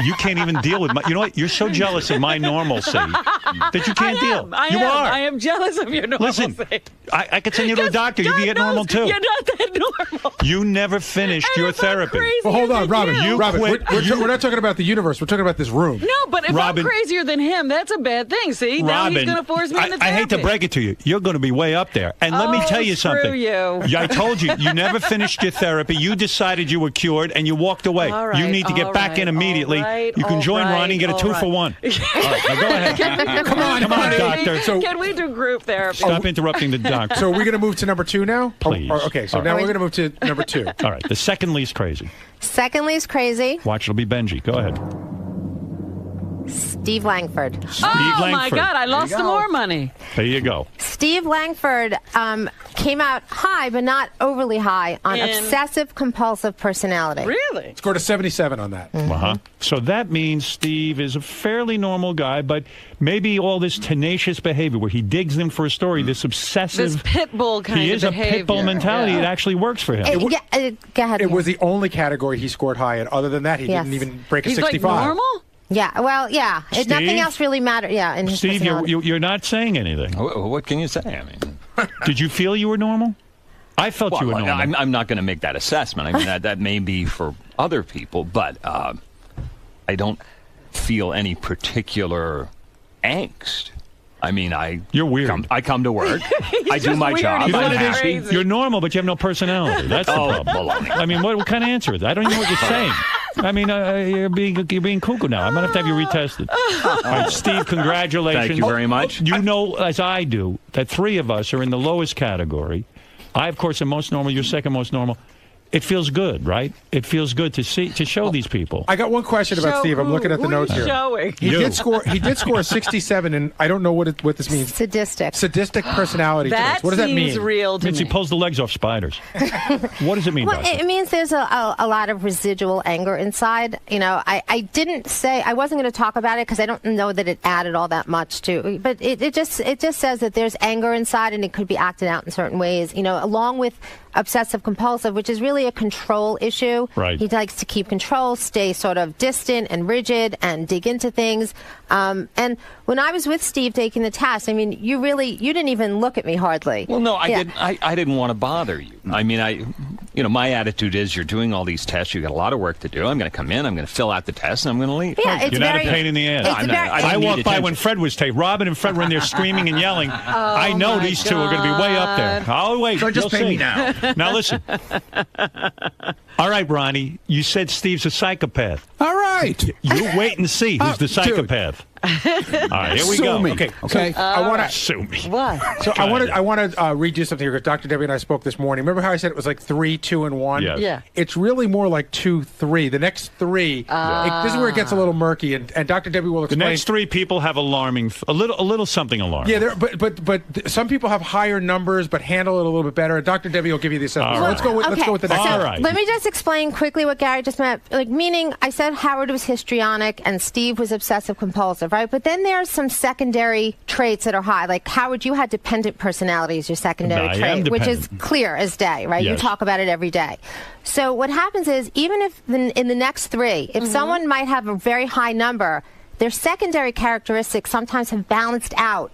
You can't even deal with my. You know what? You're so jealous of my normalcy that you can't deal. You are. I am jealous of your normalcy. Listen, I could send you to a doctor. You'd be getting normal too. You're not that normal. You never finished And your if I'm therapy. crazy Well, hold on, than Robin. you- Robin, quit. we're not talking about the universe. We're talking about this room. No, but if Robin- I'm crazier than him, that's a bad thing. See, now he's Robin, going to force me into I hate to therapy. break it to you. You're going to be way up there. And let me Oh, tell you screw something. you. Yeah, I told you. You never finished your therapy. You decided you were cured, and you walked away. All right, you need to get all back right, in immediately. all right, you can all join right, Ronnie and get a all 2-for-1. All right, now go ahead. Come on, Come on, honey. doctor. Can we do group therapy? Stop interrupting the doctor. So we're going to move to number 2 now? Please. Okay, so All now right. we're going to move to number 2. All right, the second least crazy. Secondly is crazy. Watch, it'll be Benji. Go ahead. Steve Langford. Oh, my Langford. God, I lost some more money. There you go. Steve Langford came out high, but not overly high, on In- obsessive compulsive personality. Really? Scored a 77 on that. Uh-huh. So that means Steve is a fairly normal guy, but maybe all this tenacious behavior where he digs in for a story, this obsessive... This pit bull kind he of is a behavior. pit bull mentality. Yeah. It actually works for him. Go ahead. It was the only category he scored high in. Other than that, he Yes. didn't even break a He's like 65. normal? Yeah, well, yeah. Steve? Nothing else really mattered. Yeah, in his Steve, personality. you're not saying anything. What can you say? I mean, Did you feel you were normal? I felt you were normal. I'm not going to make that assessment. I mean, that may be for other people, but I don't feel any particular angst. I mean, You're weird. I come to work. I do my weird. job. You know I'm what it is? happy. Crazy. You're normal, but you have no personality. That's the Oh, problem. baloney. I mean, what kind of answer is that? I don't even know what you're saying. I mean, you're being cuckoo now. I'm going to have to have you retested. All right, Steve, congratulations. Thank you very much. You know, as I do, that 3 of us are in the lowest category. I, of course, am most normal. You're second most normal. it feels good, right? It feels good to show these people. I got one question about Steve. I'm looking at the notes here. Showing? He did score a 67, and I don't know what this means. Sadistic personality traits. What does that mean? Real to it means me. he pulls the legs off spiders. What does it mean? Well, it means there's a lot of residual anger inside. You know, I didn't say I wasn't going to talk about it because I don't know that it added all that much to. But it just says that there's anger inside, and it could be acted out in certain ways. You know, along with obsessive compulsive, which is really a control issue. Right. He likes to keep control, stay sort of distant and rigid, and dig into things. And when I was with Steve taking the test, I mean, you didn't even look at me hardly. Well, no, I didn't want to bother you. I mean, my attitude is you're doing all these tests. You got a lot of work to do. I'm going to come in. I'm going to fill out the test, and I'm going to leave. Yeah, it's You're not a pain in the ass. I walked by when Fred was taped. Robin and Fred were in there screaming and yelling. I know these two are going to be way up there. Oh, wait. So just pay me now. Now, listen. All right, Ronnie, you said Steve's a psychopath. All right. You wait and see who's the psychopath. All right, here we Sue go. me. Okay. I want to sue me. What? So I want to read you something here because Dr. Debbie and I spoke this morning. Remember how I said it was like 3, 2, and 1? Yes. Yeah. It's really more like 2, 3. The next 3. This is where it gets a little murky, and Dr. Debbie will The explain. next 3 people have alarming, a little something alarming. Yeah, but some people have higher numbers, but handle it a little bit better. And Dr. Debbie will give you the assessment. All So let's go with the next. All one. right. Let me just explain quickly what Gary just meant. Like, meaning, I said Howard was histrionic and Steve was obsessive compulsive, right? But then there's some secondary traits that are high. Like Howard, you had dependent personality as your secondary trait, which is clear as day, right? Yes. You talk about it every day. So what happens is, even if in the next 3, if someone might have a very high number, their secondary characteristics sometimes have balanced out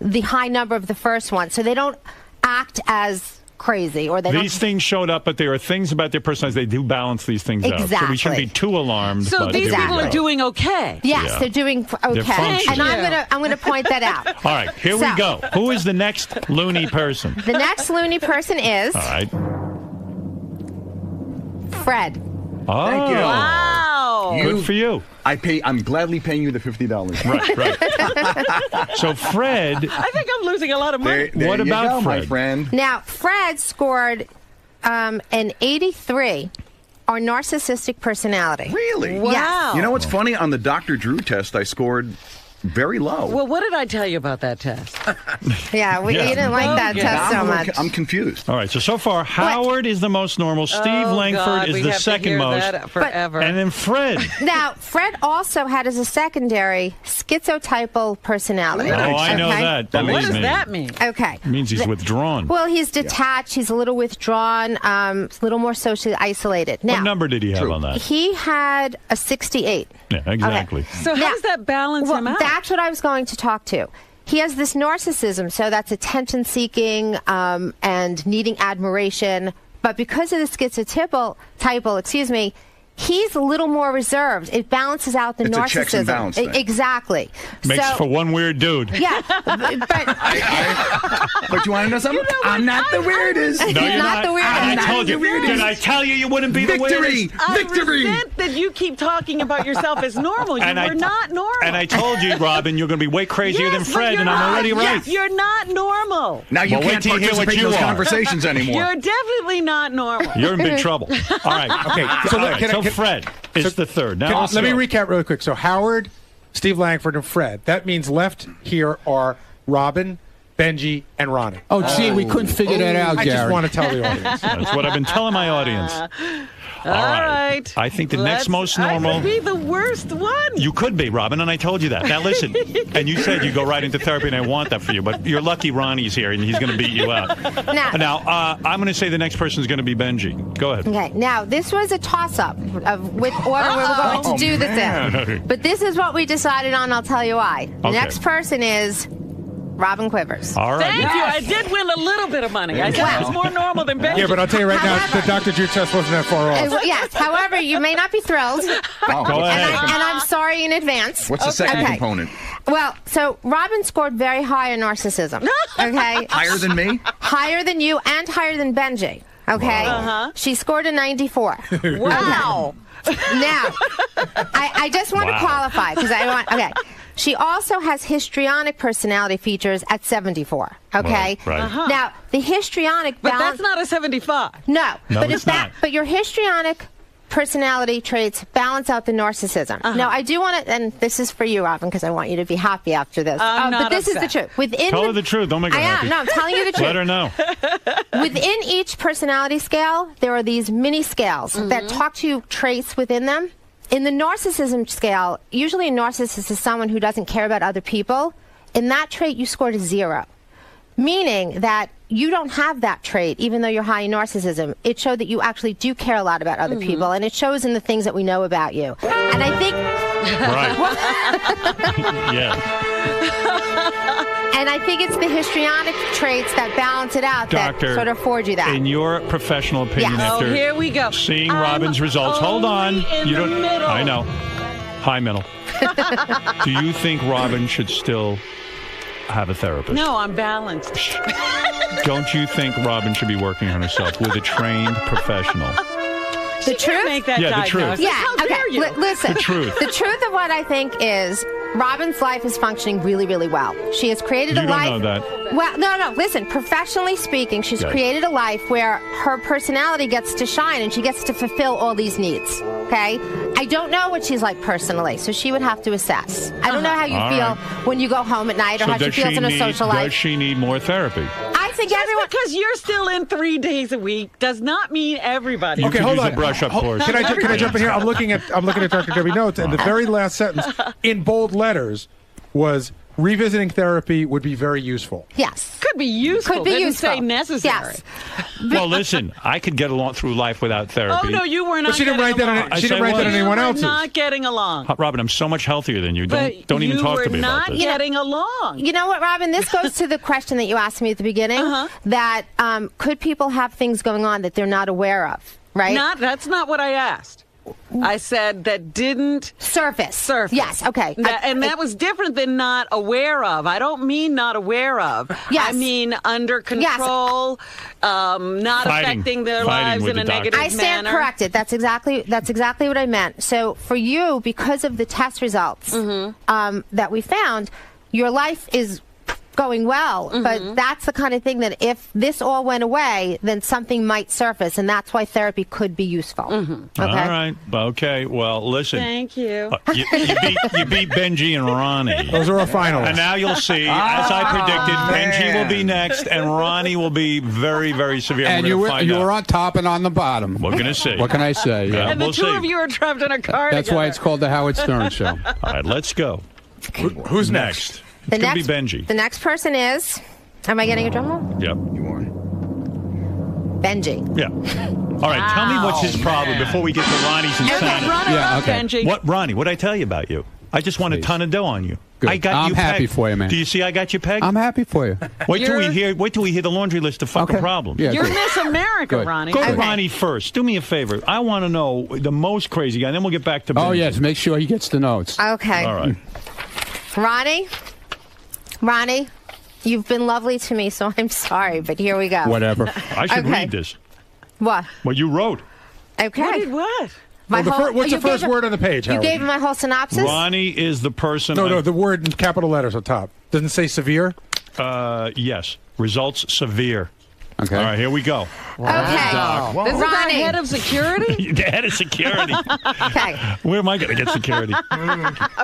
the high number of the first one, so they don't act as crazy, or they These things showed up, but there are things about their personality. They do balance these things out. So we shouldn't be too alarmed. So but these here we people go. are doing okay. Yes, they're doing okay. functioning. And I'm gonna point that out. All right, here we go. Who is the next loony person? The next loony person is All right. Fred. Oh, Thank you. Wow. Good for you. I'm gladly paying you the $50. Right. So Fred. I think I'm losing a lot of money. There What you about go, Fred? my friend? Now, Fred scored an 83 on narcissistic personality. Really? Wow. Yes. You know what's funny? On the Dr. Drew test, I scored very low. Well, what did I tell you about that test? Yeah, you didn't like that test so much. I'm confused. All right. So far, Howard is the most normal. Steve Langford God, is we the have to second hear most. that forever. And then Fred. Now, Fred also had as a secondary schizotypal personality. Oh, I know that. That Believe What does me. that mean? Okay. It means he's withdrawn. Well, he's detached. He's a little withdrawn, a little more socially isolated. Now, What number did he have on that? he had a 68. Yeah, exactly. So how does that balance him out? That's what I was going to talk to. He has this narcissism, so that's attention seeking and needing admiration. But because of the schizotypal, he's a little more reserved. It balances out the It's narcissism. a checks and balance thing. Exactly. Makes so, for one weird dude. yeah, but But you want to know something? I'm not the weirdest. No, you're not the weirdest. I told you. I'm not the weirdest. Did I tell you wouldn't be the Victory! weirdest? I Victory! resent that you keep talking about yourself as normal. You were not normal. And I told you, Robin, you're going to be way crazier than Yes, but Fred, you're and I'm not. already right. Yes, you're not normal. Now you Well, wait can't till you hear what participate in you those are. conversations anymore. You're definitely not normal. You're in big trouble. All right. Okay, so All right, can I- Fred is the third. Now, Let me recap really quick. So Howard, Steve Langford, and Fred. That means left here are Robin, Benji, and Ronnie. Oh, gee, we couldn't figure that out, I Gary. just want to tell the audience. That's what I've been telling my audience. All right. I think the next most I normal. could be the worst one. You could be, Robin, and I told you that. Now listen, and you said you go right into therapy, and I want that for you, but you're lucky Ronnie's here, and he's going to beat you out. Now, I'm going to say the next person is going to be Benji. Go ahead. Okay, now this was a toss-up of which order we were going to do this in. But this is what we decided on, I'll tell you why. The Okay. next person is Robin Quivers. All right. Thank you. I did win a little bit of money. I said I was more normal than Benji. Yeah, but I'll tell you right now, the Dr. Drew test wasn't that far off. Yes, however, you may not be thrilled. Go and I'm sorry in advance. What's the second component? Well, so Robin scored very high in narcissism. Okay? Higher than me? Higher than you and higher than Benji. Okay? She scored a 94. Wow. Now, I just want to qualify because I want. Okay. She also has histrionic personality features at 74. Okay. Right. Uh-huh. Now the histrionic, But that's not a 75. No, but it's not. But your histrionic personality traits balance out the narcissism. Now, I do want to, and this is for you, Robin, because I want you to be happy after this. But this is the truth. Tell her the truth. Don't make her happy. No, I'm telling you the truth. Let her know. Within each personality scale, there are these mini scales that talk to you traits within them. In the narcissism scale, usually a narcissist is someone who doesn't care about other people. In that trait, you scored a 0. Meaning that you don't have that trait, even though you're high in narcissism. It showed that you actually do care a lot about other people, and it shows in the things that we know about you. And I think... Right. Yeah. And I think it's the histrionic traits that balance it out Doctor, that sort of forge you that. In your professional opinion, Yes. after here we go. seeing Robin's results, hold on. You don't. Middle. I know. High middle. Do you think Robin should still have a therapist? No, I'm balanced. Don't you think Robin should be working on herself with a trained professional? The truth? Make that Yeah, the truth. diagnosis. Yeah, How okay. dare you? Listen. The truth. The truth of what I think is Robin's life is functioning really, really well. She has created You a don't life. know that. Well, no. Listen, professionally speaking, she's Yes. created a life where her personality gets to shine and she gets to fulfill all these needs. Okay? I don't know what she's like personally, so she would have to assess. I don't know how you All feel right. when you go home at night or So how she does feels in her social does life. she need more therapy? I think Just everyone. because you're still in 3 days a week does not mean everybody. You Okay, could hold use on. a brush-up course. Can I jump in here? I'm looking at Dr. Debbie notes, and the very last sentence in bold letters was revisiting therapy would be very useful. Yes. Could be useful. Could be Didn't useful. say necessary. Yes. Well, listen, I could get along through life without therapy. Oh no, you were not. But she didn't write that on getting it. She didn't write that on anyone You were else's. not getting along. Robin, I'm so much healthier than you. But Don't even talk to me you were about not this. getting along. You know what, Robin? This goes to the question that you asked me at the beginning. That could people have things going on that they're not aware of, right? That's not what I asked. I said that didn't surface. Yes. Okay. And that was different than not aware of. I don't mean not aware of. Yes. I mean under control, not affecting their lives in a negative manner. I stand corrected. That's exactly what I meant. So for you, because of the test results that we found, your life is going well, but that's the kind of thing that if this all went away, then something might surface, and that's why therapy could be useful. Okay? All right. Okay. Well, listen. Thank you. You beat Benji and Ronnie. Those are our finalists. And now you'll see, as I predicted, Benji will be next, and Ronnie will be very, very severe. And you were on top and on the bottom. We're going to see. What can I say? Yeah, And the we'll two see. of you are trapped in a car That's together. why it's called the Howard Stern Show. All right, let's go. Who's next? It's going to be Benji. The next person is. Am I getting a drum roll? Yep. You are. Benji. Yeah. All right, tell me what's his problem before we get to Ronnie's insanity. Benji. What, Ronnie, what did I tell you about you? I just won a ton of dough on you. Good. I got I'm you happy pegged. for you, man. Do you see I got you pegged? I'm happy for you. Wait till we hear the laundry list of fucking problems. Yeah, You're good. Miss America, Good. Ronnie. Go to Ronnie first. Do me a favor. I want to know the most crazy guy, and then we'll get back to Benji. Oh, yes. Make sure he gets the notes. Okay. All right. Ronnie, you've been lovely to me, so I'm sorry, but here we go. Whatever. I should Okay. read this. What? What you wrote. Okay. What? What's the first word on the page, You Howard? gave him my whole synopsis? Ronnie is the person. No, the word in capital letters on top. Doesn't it say severe? Yes. Results severe. Okay. All right, here we go. Okay. This is the Ronnie. head of security? The head of security. Okay. Where am I going to get security?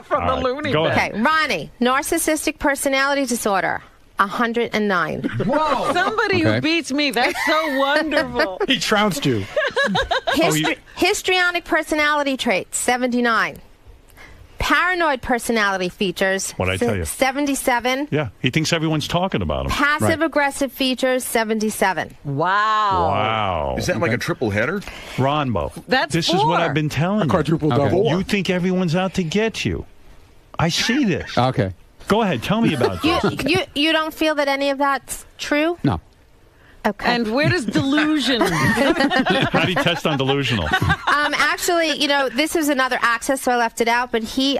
From the loony go bin. ahead. Okay. Ronnie, narcissistic personality disorder, 109. Whoa. Somebody Okay. who beats me. That's so wonderful. He trounced you. Histrionic personality trait, 79. Paranoid personality features, What'd I tell you? 77. Yeah, he thinks everyone's talking about him. Passive aggressive features, 77. Wow. Wow. Is that like a triple header? Ronbo. That's This is what I've been telling you. Quadruple double. You think everyone's out to get you. I see this. Okay. Go ahead. Tell me about this. You don't feel that any of that's true? No. Okay. And where does delusion? How do you test on delusional? Actually, this is another access, so I left it out. But he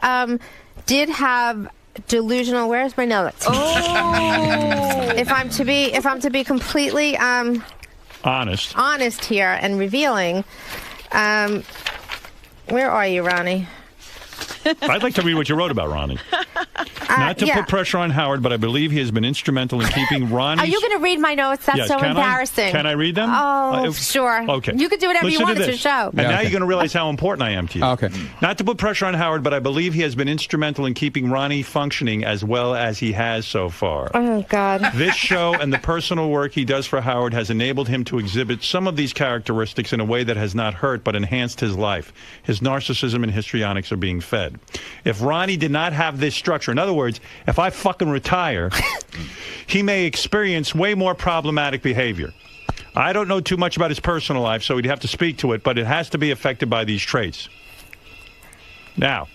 did have delusional. Where's my notes? Oh. If I'm to be completely honest here and revealing, where are you, Ronnie? I'd like to read what you wrote about Ronnie. Not to put pressure on Howard, but I believe he has been instrumental in keeping Ronnie. Are you going to read my notes? That's Yes, so can embarrassing. Can I read them? Oh, sure. Okay. You can do whatever Listen you want. to It's your this. show. And now you're going to realize how important I am to you. Okay. Not to put pressure on Howard, but I believe he has been instrumental in keeping Ronnie functioning as well as he has so far. Oh, God. This show and the personal work he does for Howard has enabled him to exhibit some of these characteristics in a way that has not hurt but enhanced his life. His narcissism and histrionics are being fed. If Ronnie did not have this structure, in other words, if I fucking retire, he may experience way more problematic behavior. I don't know too much about his personal life, so we'd have to speak to it, but it has to be affected by these traits. Now.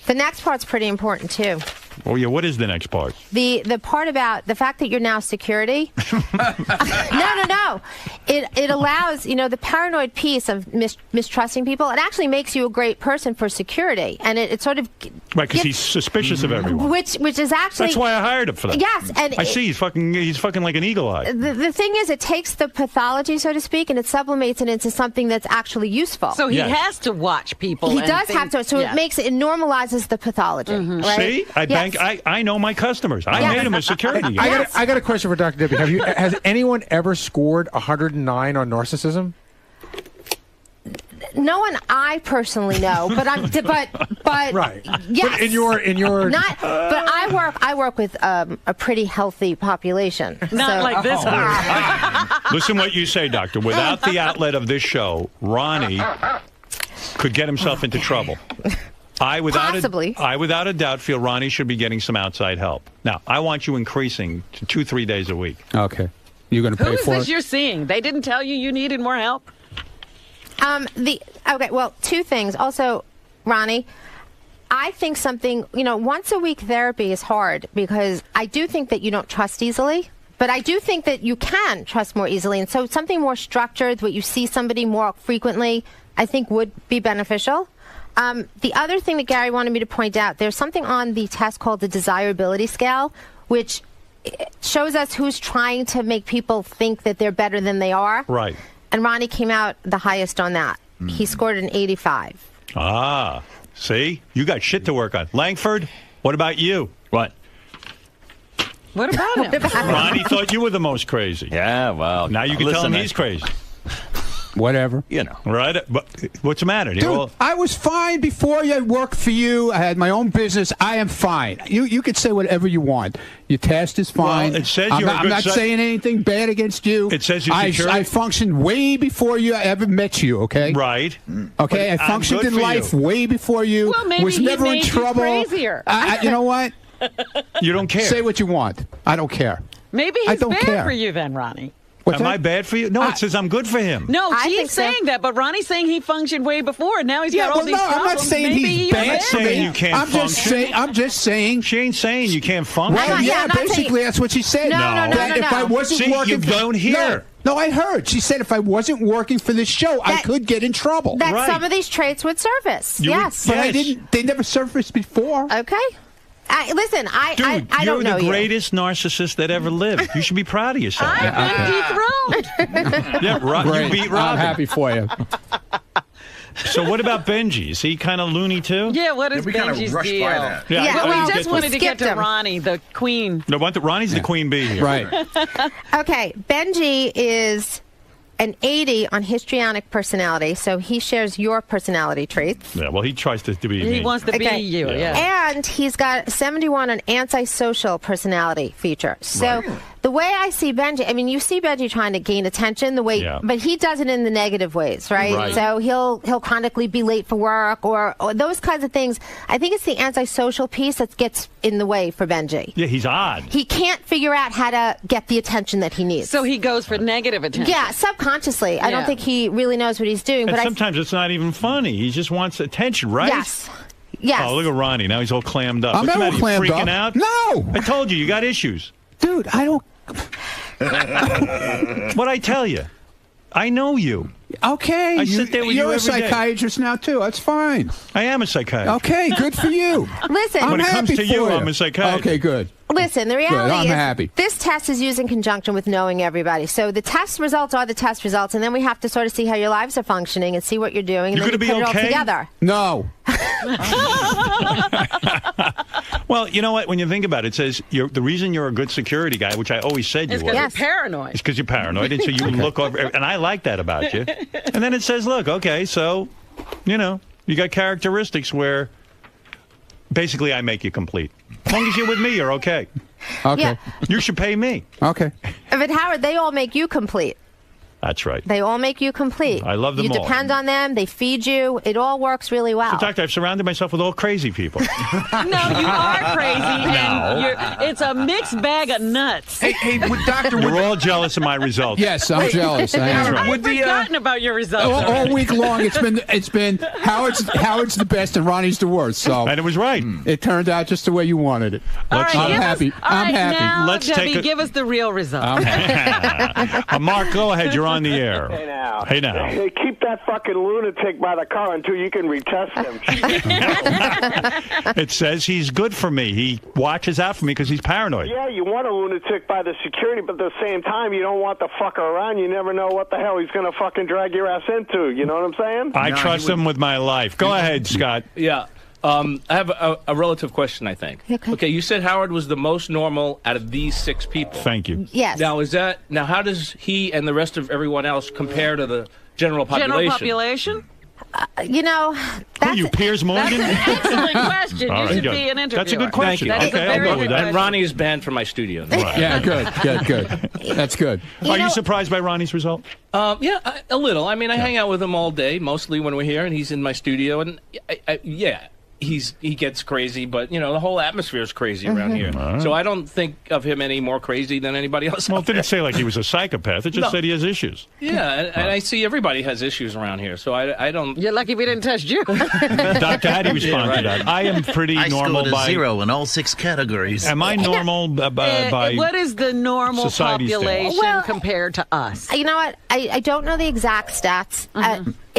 The next part's pretty important, too. Oh, yeah, what is the next part? The part about the fact that you're now security. No. It allows, the paranoid piece of mistrusting people. It actually makes you a great person for security. And it sort of... Right, because he's suspicious of everyone. Which is actually... That's why I hired him for that. Yes. And I see, he's fucking like an eagle eye. The thing is, it takes the pathology, so to speak, and it sublimates it into something that's actually useful. So he has to watch people. He does have to. So it normalizes the pathology. Right? See? I know my customers. I made him a security guy. I got a question for Dr. Debbie. Has anyone ever scored 109 on narcissism? No one I personally know, but right. Yes. But in your not. But I work with a pretty healthy population. Not like this one. Listen what you say, Doctor. Without the outlet of this show, Ronnie could get himself into trouble. I, without a doubt, feel Ronnie should be getting some outside help. Now, I want you increasing to 2-3 days a week. Okay. You're going to pay Who is for this it? you're seeing? They didn't tell you needed more help? Okay, well, two things. Also, Ronnie, I think once a week therapy is hard because I do think that you don't trust easily. But I do think that you can trust more easily. And so something more structured, where you see somebody more frequently, I think would be beneficial. The other thing that Gary wanted me to point out, there's something on the test called the desirability scale, which shows us who's trying to make people think that they're better than they are. Right. And Ronnie came out the highest on that. He scored an 85. Ah, see? You got shit to work on. Langford, what about you? What? What about him? Ronnie thought you were the most crazy. Yeah, well. Now you can tell him he's crazy. Whatever. Right? But what's the matter? Dude, I was fine before I worked for you. I had my own business. I am fine. You could say whatever you want. Your test is fine. Well, it says I'm not saying anything bad against you. It says you're I functioned way before you ever met you, okay? Right. Okay, I functioned in life way before you. Well, maybe was never he made in trouble. you crazier. You know what? You don't care. Say what you want. I don't care. Maybe I he's don't bad care. for you then, Ronnie. Am I bad for you? No, it says I'm good for him. No, I she's think so. saying that, but Ronnie's saying he functioned way before, and now he's got all these problems. I'm not saying Maybe he's bad. I'm not saying you can't function. I'm just saying. She ain't saying you can't function. Well, I'm not basically saying- that's what she said. No. That if I wasn't See, working, you don't hear. No, I heard. She said if I wasn't working for this show, I could get in trouble. That Right. some of these traits would surface. Yes. But I didn't. They never surfaced before. Okay. Listen, I Dude, don't know you're the you. greatest narcissist that ever lived. You should be proud of yourself. I've been dethroned. Yeah, Great. you beat I'm Robin. happy for you. So what about Benji? Is he kind of loony too? Yeah, what is we kind Benji's of rushed deal? by that. Yeah, Yeah, I well, didn't Just get wanted to get skipped to him. Ronnie, the queen. No, Ronnie's the queen bee here. Right. Okay, Benji is an 80 on histrionic personality, so he shares your personality traits. Yeah, well, he tries to be He me. wants to be Okay. you, Yeah. yeah. And he's got 71 on antisocial personality feature. So the way I see Benji, I mean, you see Benji trying to gain attention, but he does it in the negative ways, right? Right. So he'll chronically be late for work or those kinds of things. I think it's the antisocial piece that gets in the way for Benji. Yeah, he's odd. He can't figure out how to get the attention that he needs. So he goes for negative attention. Yeah, subconsciously. I don't Yeah. think he really knows what he's doing. And But sometimes it's not even funny. He just wants attention, right? Yes. Yes. Oh, look at Ronnie. Now he's all clammed up. I'm What's the never matter? clammed You freaking up. out? No. I told you, you got issues. Dude, I don't. What'd I tell you? I know you. Okay. I sit there with you You're a every day. psychiatrist now, too. That's fine. I am a psychiatrist. Okay, good for you. Listen. I'm When it comes happy to you, for I'm a psychiatrist. Okay, good. Listen, the reality I'm is happy. this test is used in conjunction with knowing everybody. So the test results are the test results, and then we have to sort of see how your lives are functioning and see what you're doing, and You're then you gonna put be it all okay? together. No. Well, you know what? When you think about it, it says the reason you're a good security guy, which I always said It's you were. because you're paranoid. It's because you're paranoid, and so you look over, and I like that about you. And then it says, look, okay, so, you got characteristics where basically I make you complete. As long as you're with me, you're okay. Okay. Yeah. You should pay me. Okay. But Howard, they all make you complete. That's right. They all make you complete. I love them You all. depend on them. They feed you. It all works really well. So, Doctor, I've surrounded myself with all crazy people. No, you are crazy. And it's a mixed bag of nuts. Hey, with Doctor, You're all jealous of my results. Yes, I'm jealous. I am. I've forgotten about your results. All week long, it's been Howard's the best and Ronnie's the worst. So, and it was right. It turned out just the way you wanted it. All right, I'm give us- happy. all I'm right, happy. Now, Let's Debbie, take a- give us the real results. Mark, go ahead. You're on the air. Hey now. Hey now. Hey, keep that fucking lunatic by the car until you can retest him. It says he's good for me. He watches out for me because he's paranoid. Yeah, you want a lunatic by the security, but at the same time, you don't want the fucker around. You never know what the hell he's going to fucking drag your ass into. You know what I'm saying? I trust him with my life. Go ahead, Scott. Yeah. I have a relative question, I think. Okay, you said Howard was the most normal out of these 6 people. Thank you. Yes. Now how does he and the rest of everyone else compare to the general population? General population? Who, you Piers Morgan? That's an excellent question. All You right, should good. be an interviewer. That's a good question. That is a Okay, very I'll go with good that. And Ronnie is banned from my studio. Yeah, good. That's good. Are you surprised by Ronnie's result? Yeah, a little. I mean, I hang out with him all day, mostly when we're here, and he's in my studio, and yeah. He gets crazy, but the whole atmosphere is crazy around here. So I don't think of him any more crazy than anybody else. Well, it didn't say like he was a psychopath. It just No. said he has issues. Yeah, and I see everybody has issues around here, so I don't. You're lucky we didn't test you. Doctor, how do you respond to that? I am pretty I normal scored a by 0 in all 6 categories. Am I normal by what is the normal society population Well, compared to us? You know what? I don't know the exact stats.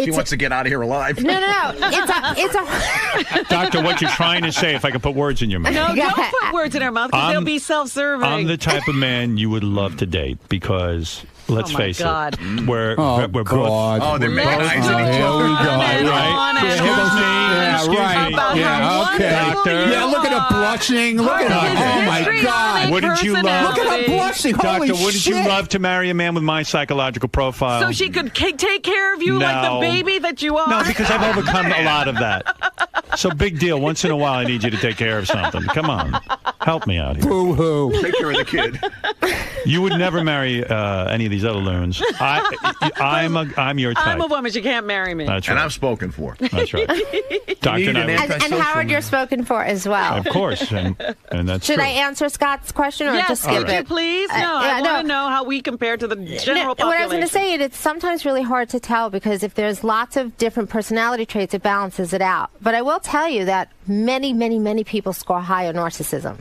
She wants to get out of here alive. No. It's a. Doctor, what you're trying to say, if I can put words in your mouth. No, don't put words in our mouth because they'll I'm- be self-serving. I'm the type of man you would love to date because, let's Oh, my face God. it, we're God. both. Oh, they're both- making eyes Here at each we other. go. Right? Yeah, Excuse right. me. Yeah, okay. Doctor. Yeah, look at her blushing. Look at her. Oh, my God. Wouldn't you love? Look at her blushing. Holy Doctor, wouldn't you shit. love to marry a man with my psychological profile? So she could take care of you like the No. baby that you are? No, because I've overcome a lot of that. So big deal. Once in a while, I need you to take care of something. Come on, help me out here. Boo-hoo. Take care of the kid. You would never marry any of these other loons. I'm your type. I'm a woman. She can't marry me. That's And right. I've spoken for. That's right. Doctor and I. And Howard, you're spoken for as well. Of course, and that's Should true. I answer Scott's question or Yes, just skip could you it? please? No, I want to know how we compare to the general population. What I was going to say, it's sometimes really hard to tell because if there's lots of different personality traits, it balances it out. But I will tell you that many, many, many people score high on narcissism,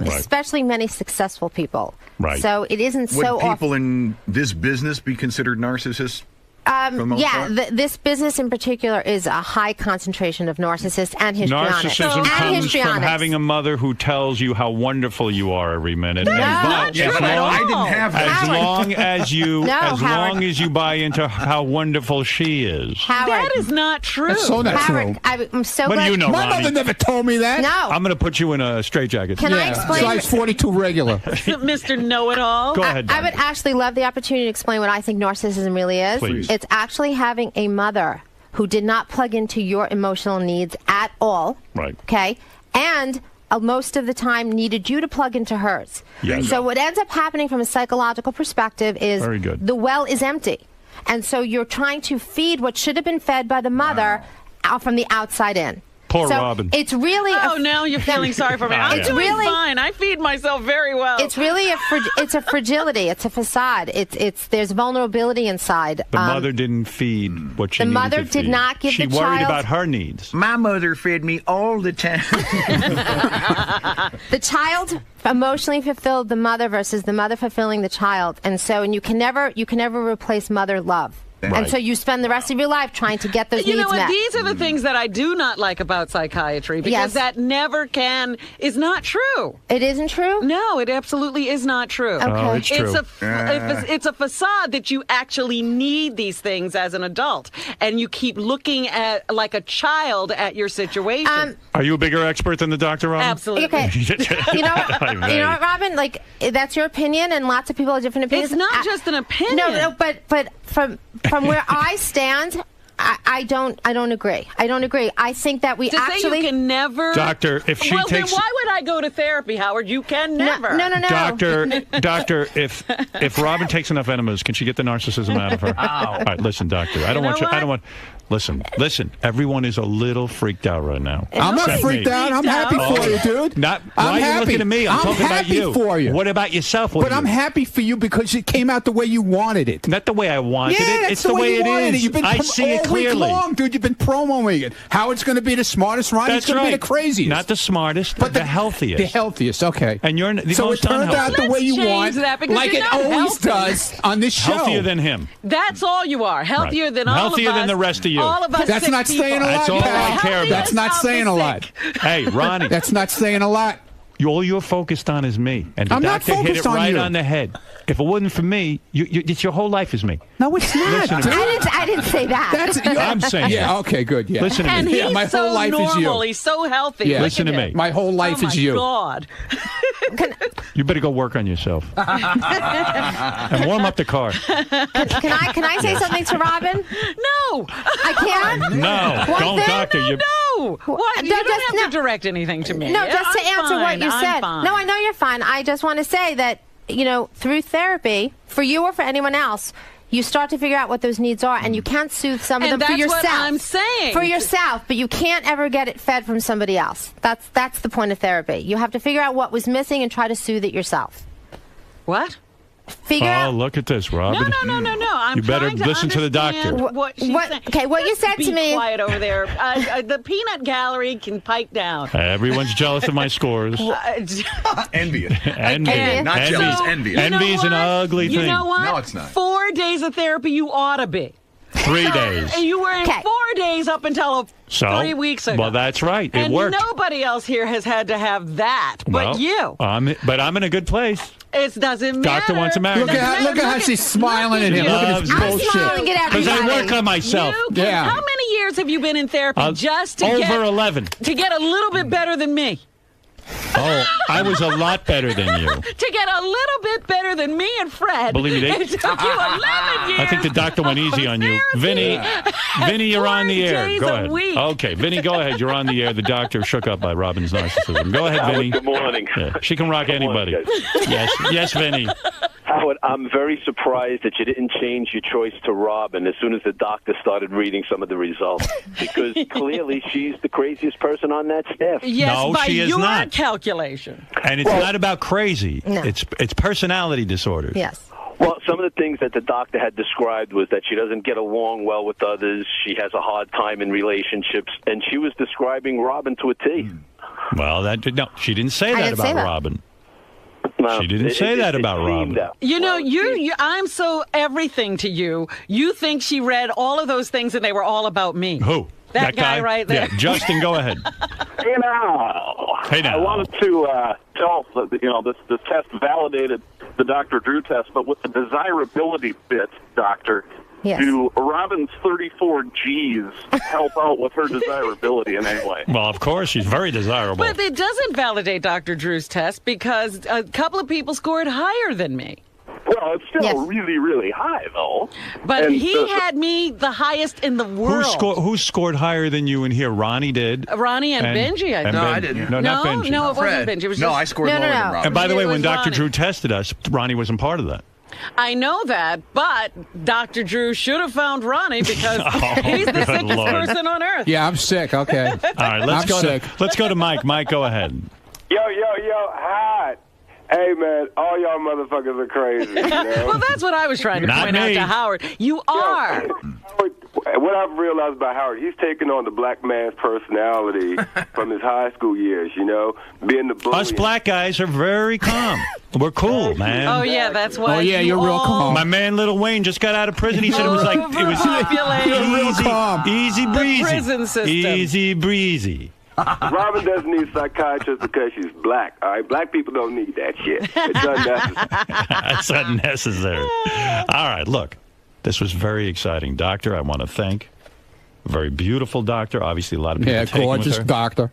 especially many successful people. Right. So it isn't Would so people in this business be considered narcissists? for the most Yeah, part? this business in particular is a high concentration of narcissists and histrionics. Narcissism and comes from histrionics. having a mother who tells you how wonderful you are every minute. No, And that's not as true at long- all. I didn't have that. As Howard. long as you, No, as Howard. long as you buy into how wonderful she is. Howard. That is not true. That's so not Howard, true. I'm so What do glad. you know, My Ronnie? mother never told me that. No. I'm going to put you in a straitjacket. Can I explain? Size 42 regular. Mr. Know-It-all. Go ahead, I Don. would actually love the opportunity to explain what I think narcissism really is. Please. It's actually having a mother who did not plug into your emotional needs at all. Right. Okay? And most of the time needed you to plug into hers. Yes. So what ends up happening from a psychological perspective is Very good. the well is empty. And so you're trying to feed what should have been fed by the mother out from the outside in. Poor so Robin. It's really Oh, now you're feeling sorry for me. I'm It's doing really fine. I feed myself very well. It's really it's a fragility. It's a facade. It's there's vulnerability inside. The mother didn't feed what she the needed mother to did feed. not give she the worried child- about her needs. My mother fed me all the time. The child emotionally fulfilled the mother versus the mother fulfilling the child, and you can never replace mother love. And so you spend the rest of your life trying to get those You needs know what? met. These are the things that I do not like about psychiatry because that never is not true. It isn't true? No, it absolutely is not true. Okay. Oh, it's true. It's a facade that you actually need these things as an adult, and you keep looking at like a child at your situation. Are you a bigger expert than the doctor, Robin? Absolutely. Okay. You know what, Robin? Like, that's your opinion, and lots of people have different opinions. It's not just an opinion. No, but from where I stand, I don't agree. I don't agree. I think that we to actually say you can never. Doctor, if she well, takes. then why would I go to therapy, Howard? You can never. No. Doctor, if Robin takes enough enemas, can she get the narcissism out of her? All right, listen, doctor. I don't want you. I don't want. Listen. Everyone is a little freaked out right now. I'm not freaked out. I'm happy for you, dude. Why are you looking at me? I'm talking about you. happy for you. What about yourself? But I'm happy for you because it came out the way you wanted it. Not the way I wanted it. It's the way you wanted it it. is. You've been I see it all clearly. week long, dude. You've been promoting it. Howard's going to be the smartest. Ronnie's going to be the craziest. Not the smartest, but the healthiest. The healthiest. Okay. And you're the so most it turned unhealthy. out the way you want, like it always does on this show. Healthier than him. That's all you are. Healthier than all of us. Healthier than the rest of you. All of us. That's not saying a lot. That's all I care about. That's not saying a lot. Hey, Ronnie. That's not saying a lot. All you're focused on is me. And the I'm not doctor hit focused it on right you. on the head. If it wasn't for me, it's your whole life is me. No, it's not. Listen to me. I didn't say that. I'm saying yeah. that. Okay, good. Yeah. Listen to me. And he's my so whole life normal. is you. He's so healthy. Yeah. Listen to me. My whole life is you. Oh, my God. You better go work on yourself. And warm up the car. Can I say something to Robin? No. I can't? No. Don't, doctor. No. What? You don't have to direct anything to me. No, just to I'm answer fine. what you I'm said. fine. No, I know you're fine. I just want to say that, through therapy, for you or for anyone else, you start to figure out what those needs are, and you can't soothe some of And them for that's yourself. what I'm saying. For yourself, but you can't ever get it fed from somebody else. That's the point of therapy. You have to figure out what was missing and try to soothe it yourself. What? Figure out. Look at this, Robin. No. I'm You better trying to listen to the doctor. understand What she's saying. Okay, what you said Be to me. quiet over there. The peanut gallery can pipe down. Everyone's jealous of my scores. Envious. Envy. Not jealous, envious. Envy is an ugly thing. You know what? No, it's not. 4 days of therapy, you ought to be. 3 days. And you were in 4 days up until 3 weeks ago. Well, that's right. It and worked. nobody else here has had to have that, but you. But I'm in a good place. It doesn't matter. Doctor wants to marry me. Look at how she's smiling at him. Look at his I'm bullshit. smiling at Because everybody. I work on myself. Yeah. How many years have you been in therapy just to over get 11. to get a little bit better than me? Oh, I was a lot better than you. To get a little bit better than me and Fred. Believe me, it took you 11 years. I think the doctor went easy on you. Vinny, you're on the air. 4 days Go a ahead. week. Okay, Vinny, go ahead. You're on the air. The doctor shook up by Robin's narcissism. Go ahead, Vinny. Good morning. Yeah, she can rock anybody. Yes, Vinny. Howard, I'm very surprised that you didn't change your choice to Robin as soon as the doctor started reading some of the results, because clearly she's the craziest person on that staff. Yes, No, by she is your not. calculation. And it's not about crazy. No. It's personality disorders. Yes. Well, some of the things that the doctor had described was that she doesn't get along well with others, she has a hard time in relationships, and she was describing Robin to a T. Well, no, she didn't say I that didn't say about that. Robin. No, She didn't say that about seemed Robin. that. You know, I'm so everything to you. You think she read all of those things and they were all about me. Who? That guy right there. Yeah, Justin, go ahead. Hey now. Hey now. I wanted to tell this test validated the Dr. Drew test, but with the desirability bit, Doctor. Yes. Do Robin's 34 G's help out with her desirability in any way? Well, of course, she's very desirable. But it doesn't validate Dr. Drew's test because a couple of people scored higher than me. Well, it's still really, really high, though. But And he had me the highest in the world. Who scored higher than you in here? Ronnie did. Ronnie and Benji, I think. No, I didn't. No, not Benji. No, it wasn't Benji. It was just, I scored lower than Robin. And by the way, It when was Dr. Ronnie. Drew tested us, Ronnie wasn't part of that. I know that, but Dr. Drew should have found Ronnie because he's the good sickest Lord. person on earth. Yeah, I'm sick. Okay. All right, let's go to Mike. Mike, go ahead. Yo, hi. Hey, man, all y'all motherfuckers are crazy. You know? Well, that's what I was trying to Not point out me. to Howard. You are. What I've realized about Howard, he's taken on the black man's personality from his high school years, being the bully. Us black guys are very calm. We're cool, man. Oh yeah, that's why. Oh, yeah, you're real calm. My man, Little Wayne, just got out of prison. He said it was like easy breezy. The prison system. Easy breezy. Robin doesn't need psychiatrists because she's black. All right, black people don't need that shit. It's unnecessary. That's unnecessary. All right, look, this was very exciting, Doctor. I want to thank. Very beautiful doctor. Obviously, a lot of people. Yeah, taken gorgeous with her. doctor.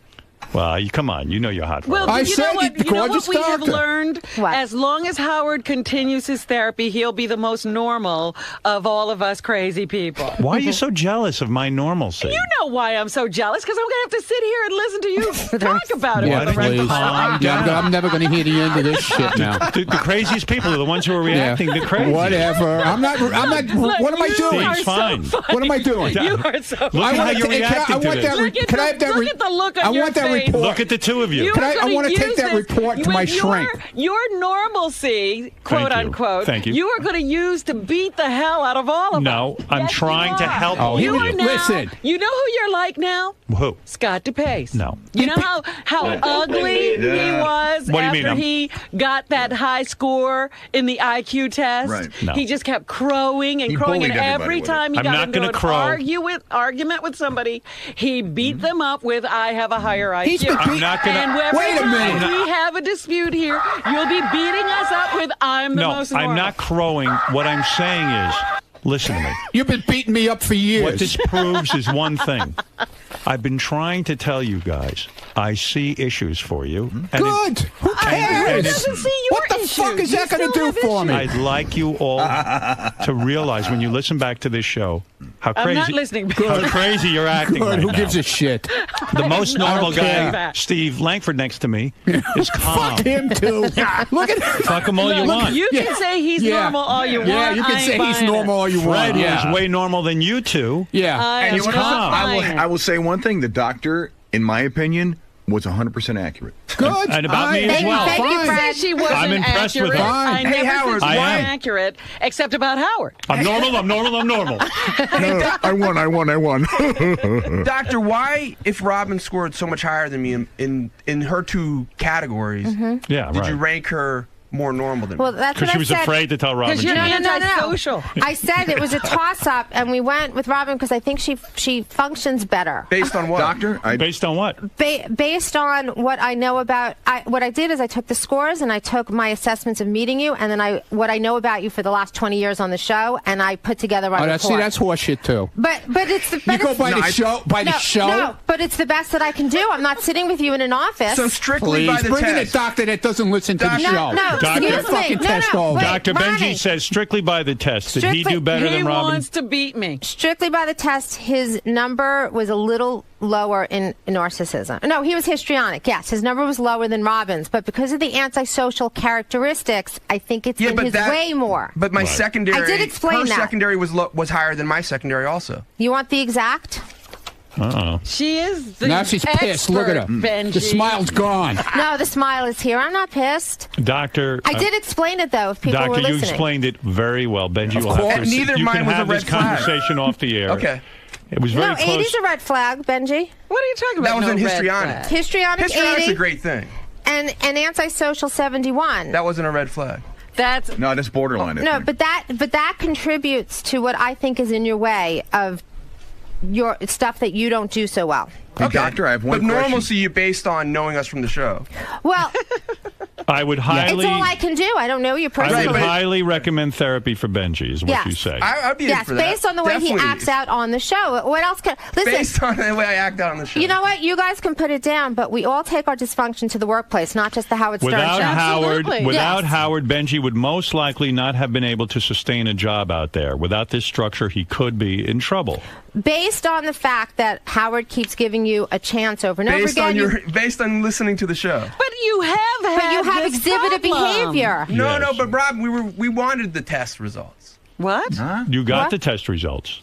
Well, come on, you know you're hot. Well, I you know said what? You know what we have doctor. learned? As long as Howard continues his therapy, he'll be the most normal of all of us crazy people. Why are you so jealous of my normalcy? You know why I'm so jealous, because I'm going to have to sit here and listen to you talk about it. Yeah, for the rest of please. my life. Yeah, I'm never going to hear the end of this shit now. The craziest people are the ones who are reacting to crazy. Whatever. I'm not. Look, What am I doing? Steve's fine. What am I doing? You are so Look at how you're reacting to this. Can I have that? Look at the look on your face. report. Look at the two of you. I want to take that report to my shrink. Your normalcy, quote unquote, Thank you. you are going to use to beat the hell out of all of us. No, I'm trying to help You you. are now, Listen. You know who you're like now? Who? Scott DePace. No. You know how ugly he was What do you mean? after he got that high score in the IQ test? Right. No. He just kept crowing and He crowing, and bullied everybody every with it. time he I'm got not into gonna an crow. argument with somebody, he beat them up with, I have a higher IQ. He's been I'm not gonna- And every Wait a time minute. we have a dispute here, you'll be beating us up with, I'm the No, most normal. I'm not crowing. What I'm saying is, listen to me. You've been beating me up for years. What this proves is one thing. I've been trying to tell you guys, I see issues for you. And Good. Who cares? doesn't see your What the issues. fuck is You that going to still do have for me? I'd like you all to realize when you listen back to this show how I'm crazy, not listening. how crazy you're acting Good. right Who now. gives a shit? The most normal care. guy, Steve Langford, next to me, is calm. Fuck him too. Look at Fuck him all you want. You can say he's normal all you want. Yeah, you I can ain't say he's buying it. normal all you Fred want. Yeah. is way normal than you two. Yeah. I You am know what? not buying it. I will say one thing. The doctor, in my opinion, was 100% accurate. Good. And about me as well. Thank you, Fine. Fred. She wasn't I'm impressed with accurate. her. I Fine. never Hey, Howard, said she I wasn't am. accurate, except about Howard. I'm normal, I'm normal, I'm normal. No, I won. Doctor, why, if Robin scored so much higher than me in her two categories, Yeah, did you right. rank her more normal than Well, me? that's Because what she I was said. afraid to tell Robin. Because you're she was- antisocial. I said it was a toss-up, and we went with Robin because I think she functions better. Based on what? Doctor, Based on what? Based on what I know about, what I did is I took the scores and I took my assessments of meeting you, and then what I know about you for the last 20 years on the show, and I put together my report. See, that's horseshit too. But it's the You go by the show. By the show. No, but it's the best that I can do. I'm not sitting with you in an office. So strictly by Please the bring in a test. doctor that doesn't listen to the No, show. no, Doctor- excuse me. fucking test all wait, Dr. Ronnie. Benji says strictly by the test. Did he Strictly- do better He than Robin? wants to beat me. Strictly by the test, his number was a little lower in narcissism. No, he was histrionic. Yes, his number was lower than Robin's, but because of the antisocial characteristics, I think it's in his way more. But my secondary, I did explain her that. secondary was higher than my secondary also. You want the exact? Uh-oh. She is the Now she's pissed. Look at her. Benji. The smile's gone. No, the smile is here. I'm not pissed. Doctor, I did explain it though. If people Doctor, were you listening. explained it very well. Benji Of will have course. to. Neither you mine can was a have this red flag. conversation off the air. Okay. It was very No, close. 80's a red flag, Benji. What are you talking about? That was No in red histrionic. flag. Histrionic's Histrionic's 80 a great thing. and antisocial 71. That wasn't a red flag. That's No, that's borderline. I No, think. but that contributes to what I think is in your way of your stuff that you don't do so well. Hey, Doctor, I have one But question. normalcy you based on knowing us from the show. Well, I would highly. it's all I can do. I don't know you I personally. would highly recommend therapy for Benji, is what Yes. you say. I'd be in Yes, for that. based on the way he Definitely. acts out on the show. What else can listen? Based on the way I act out on the show. You know what? You guys can put it down, but we all take our dysfunction to the workplace, not just the Howard Stern Without show. Howard, without Yes. Howard, Benji would most likely not have been able to sustain a job out there. Without this structure, he could be in trouble. Based on the fact that Howard keeps giving you a chance over and over based again. on based on listening to the show. But you have But you have this exhibited problem. behavior. No, Yes. no, but Rob, we wanted the test results. What? You got What? the test results.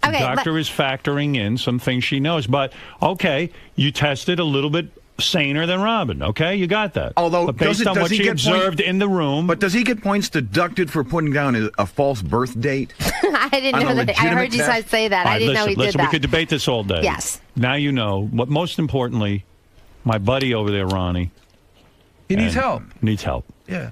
Okay, the doctor is factoring in some things she knows. But, okay, you tested a little bit saner than Robin. Okay, you got that. Although, but based on what she observed in the room. But does he get points deducted for putting down a false birth date? I didn't On know a that. I heard legitimate you test? say that. All I right, didn't know he listen, did that. we could debate this all day. Yes. Now you know. What most importantly, my buddy over there, Ronnie. He needs help. Needs help. Yeah.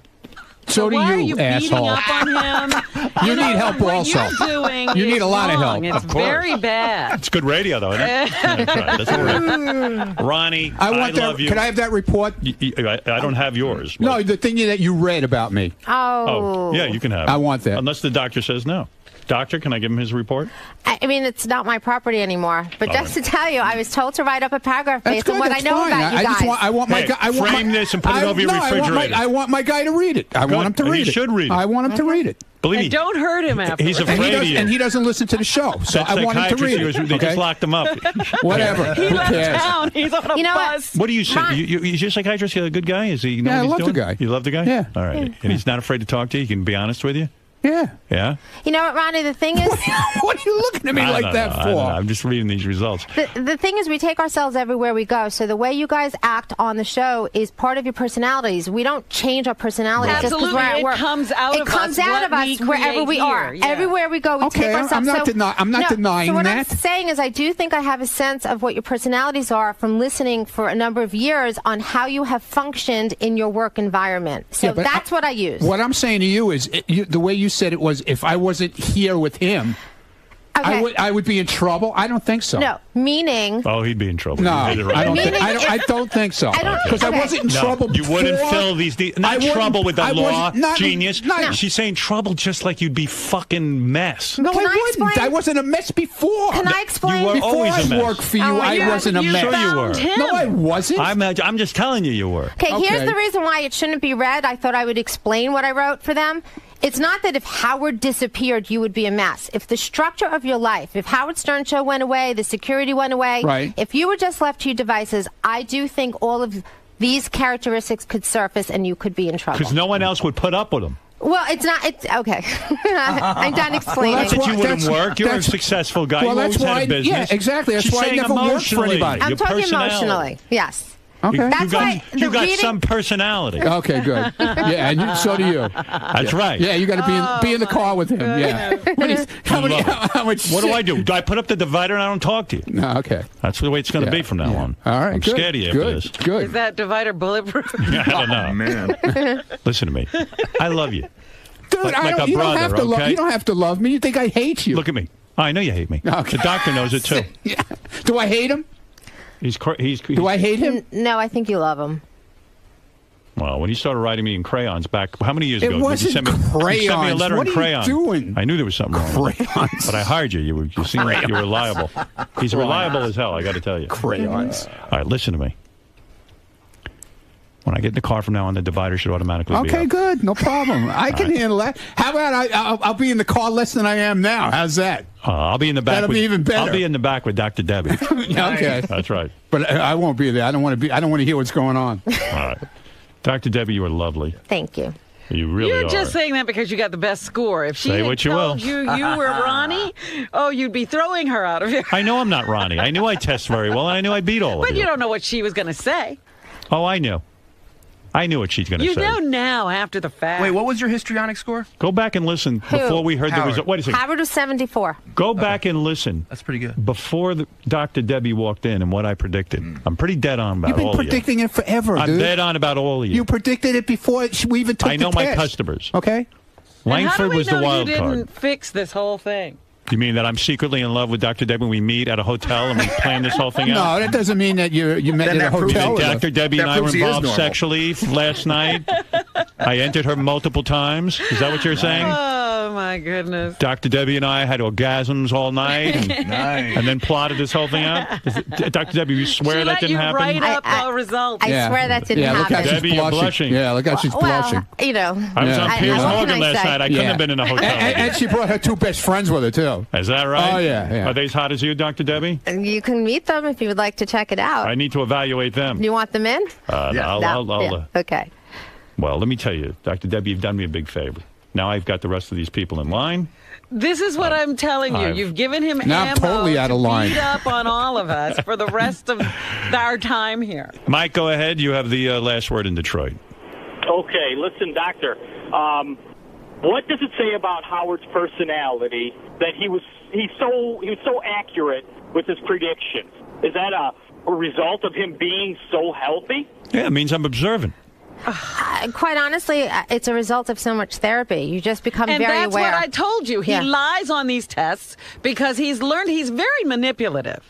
So do why you, are you asshole. beating up on him? You need help what also. You're doing You need a lot of wrong. help. It's very bad. It's good radio, though, isn't it? That's right. That's all right. Ronnie, I want that. love you. Can I have that report? I don't have yours. No, the thing that you read about me. Oh. Yeah, you can have it. I want that. Unless the doctor says no. Doctor, can I give him his report? I mean, it's not my property anymore. But just to tell you, I was told to write up a paragraph based on what I know about you guys. I want my guy. Frame this and put it over your refrigerator. I want my guy to read it. I want him to read it. He should read it. I want him to read it. Believe me. And don't hurt him after. He's afraid of you. And he doesn't listen to the show, so I want him to read it. They just locked him up. Whatever. He Who left cares? town. He's on a bus. What do you say? Is your psychiatrist a good guy? Is he? You know Yeah, what I he's love the doing? guy. You love the guy? Yeah. All right. And he's not afraid to talk to you? He can be honest with you? Yeah. Yeah? You know what, Ronnie? The thing is, what are you looking at me I like don't that know. I for? don't know. I'm just reading these results. the thing is, we take ourselves everywhere we go. So the way you guys act on the show is part of your personalities. We don't change our personalities just because we're at work. It comes out It of comes us out of what us we wherever we create are. here. Yeah. Everywhere we go, we Okay, take ourselves. I'm not denying so what that. I'm saying is, I do think I have a sense of what your personalities are from listening for a number of years on how you have functioned in your work environment. So Yeah, but that's what I use. What I'm saying to you is, the way you said it was, if I wasn't here with him, Okay. I would be in trouble. I don't think so. No, meaning. Oh, he'd be in trouble. No, You did it right. I don't think so. Because I wasn't in trouble. You wouldn't before. fill these. Not trouble with the I law, wasn't- not- genius. not- She's saying trouble just like you'd be fucking mess. No, Can I I wouldn't. explain? I wasn't a mess before. Can I explain? You were Before always a I mess. worked for you, Oh, I wasn't a mess. Sure you were. him. No, I wasn't. I'm just telling you, you were. Okay, here's Okay. the reason why it shouldn't be read. I thought I would explain what I wrote for them. It's not that if Howard disappeared, you would be a mess. If the structure of your life, if Howard Stern show went away, the security went away, Right. if you were just left to your devices, I do think all of these characteristics could surface and you could be in trouble. Because no one else would put up with them. Well, it's not. It's okay. I'm done explaining. Not that you wouldn't that's- work. You're a that's- successful guy. well, you that's always had why- a business. yeah, exactly. That's She's why I saying never worked for emotionally. anybody. I'm Your talking personality. emotionally. Yes. Okay. That's why the you got reading- some personality. Okay, good. Yeah, and so do you. That's right. Yeah, you got to be in the car with him. Yeah. How much? What do I do? Do I put up the divider and I don't talk to you? No. Okay. That's the way it's going to be from now on. All right. I'm good, scared of you after good, this. Is Good. that divider bulletproof? I don't know. Man. Listen to me. I love you. Dude, Like I a don't, you brother, don't have to love. okay? You don't have to love me. You think I hate you? Look at me. Oh, I know you hate me. Okay. The doctor knows it too. Yeah. Do I hate him? Do I hate him? No, I think you love him. Well, when he started writing me in crayons back, how many years It ago? Did wasn't you send me a crayons. letter What in are you crayon. doing? I knew there was something wrong. Crayons. But I hired you. You seemed like you were reliable. He's reliable as hell, I got to tell you. Crayons. All right, listen to me. When I get in the car from now on, the divider should automatically be Okay, up. good. No problem. I can handle that. How about I'll be in the car less than I am now? How's that? I'll be in the back. That'll be even better. I'll be in the back with Dr. Debbie. Okay. That's right. But I won't be there. I don't want to be. I don't want to hear what's going on. All right. Dr. Debbie, you are lovely. Thank you. You really You're are. just saying that because you got the best score. If she Say had what you told will. you were Ronnie, you'd be throwing her out of here. I know I'm not Ronnie. I knew I test very well, and I knew I beat all of But you. you don't know what she was going to say. Oh, I knew. I knew what she's going to You say. know now after the fact. Wait, what was your histrionic score? Go back and listen before we heard the Howard. result. Wait a second. Howard was 74. Go back and listen. That's pretty good. Before Dr. Debbie walked in and what I predicted. I'm pretty dead on about You've been all predicting it forever, of you. I'm dude. dead on about all of you. You predicted it before we even took I know the my test. customers. Okay. And how do Langford we was know the wild you didn't card. fix this whole thing? You mean that I'm secretly in love with Dr. Debbie when we meet at a hotel and we plan this whole thing out? No, that doesn't mean that you met Then at a that proves hotel. That with Dr. us. Debbie and That I were proves he is involved normal. sexually last night. I entered her multiple times. Is that what you're saying? Oh, my goodness. Dr. Debbie and I had orgasms all night and then plotted this whole thing out. Dr. Debbie, you swear She that let didn't you happen? write up the results. I swear that didn't Look how happen. she's Debbie, you're blushing. Yeah, look how she's blushing. You know. I was on Piers what Morgan can I last say? night. I couldn't have been in a hotel. And she brought her two best friends with her too. Is that right? Oh, yeah. Are they as hot as you, Dr. Debbie? You can meet them if you would like to check it out. I need to evaluate them. You want them in? Okay. Well, let me tell you, Dr. Debbie, you've done me a big favor. Now I've got the rest of these people in line. This is what I'm telling you. I've- You've given him Now I'm ammo totally out to of line. beat up on all of us for the rest of our time here. Mike, go ahead. You have the last word in Detroit. Okay, listen, doctor. What does it say about Howard's personality that he was so accurate with his predictions? Is that a result of him being so healthy? Yeah, it means I'm observant. Quite honestly, it's a result of so much therapy. You just become And very that's aware. what I told you. He lies on these tests because he's learned he's very manipulative.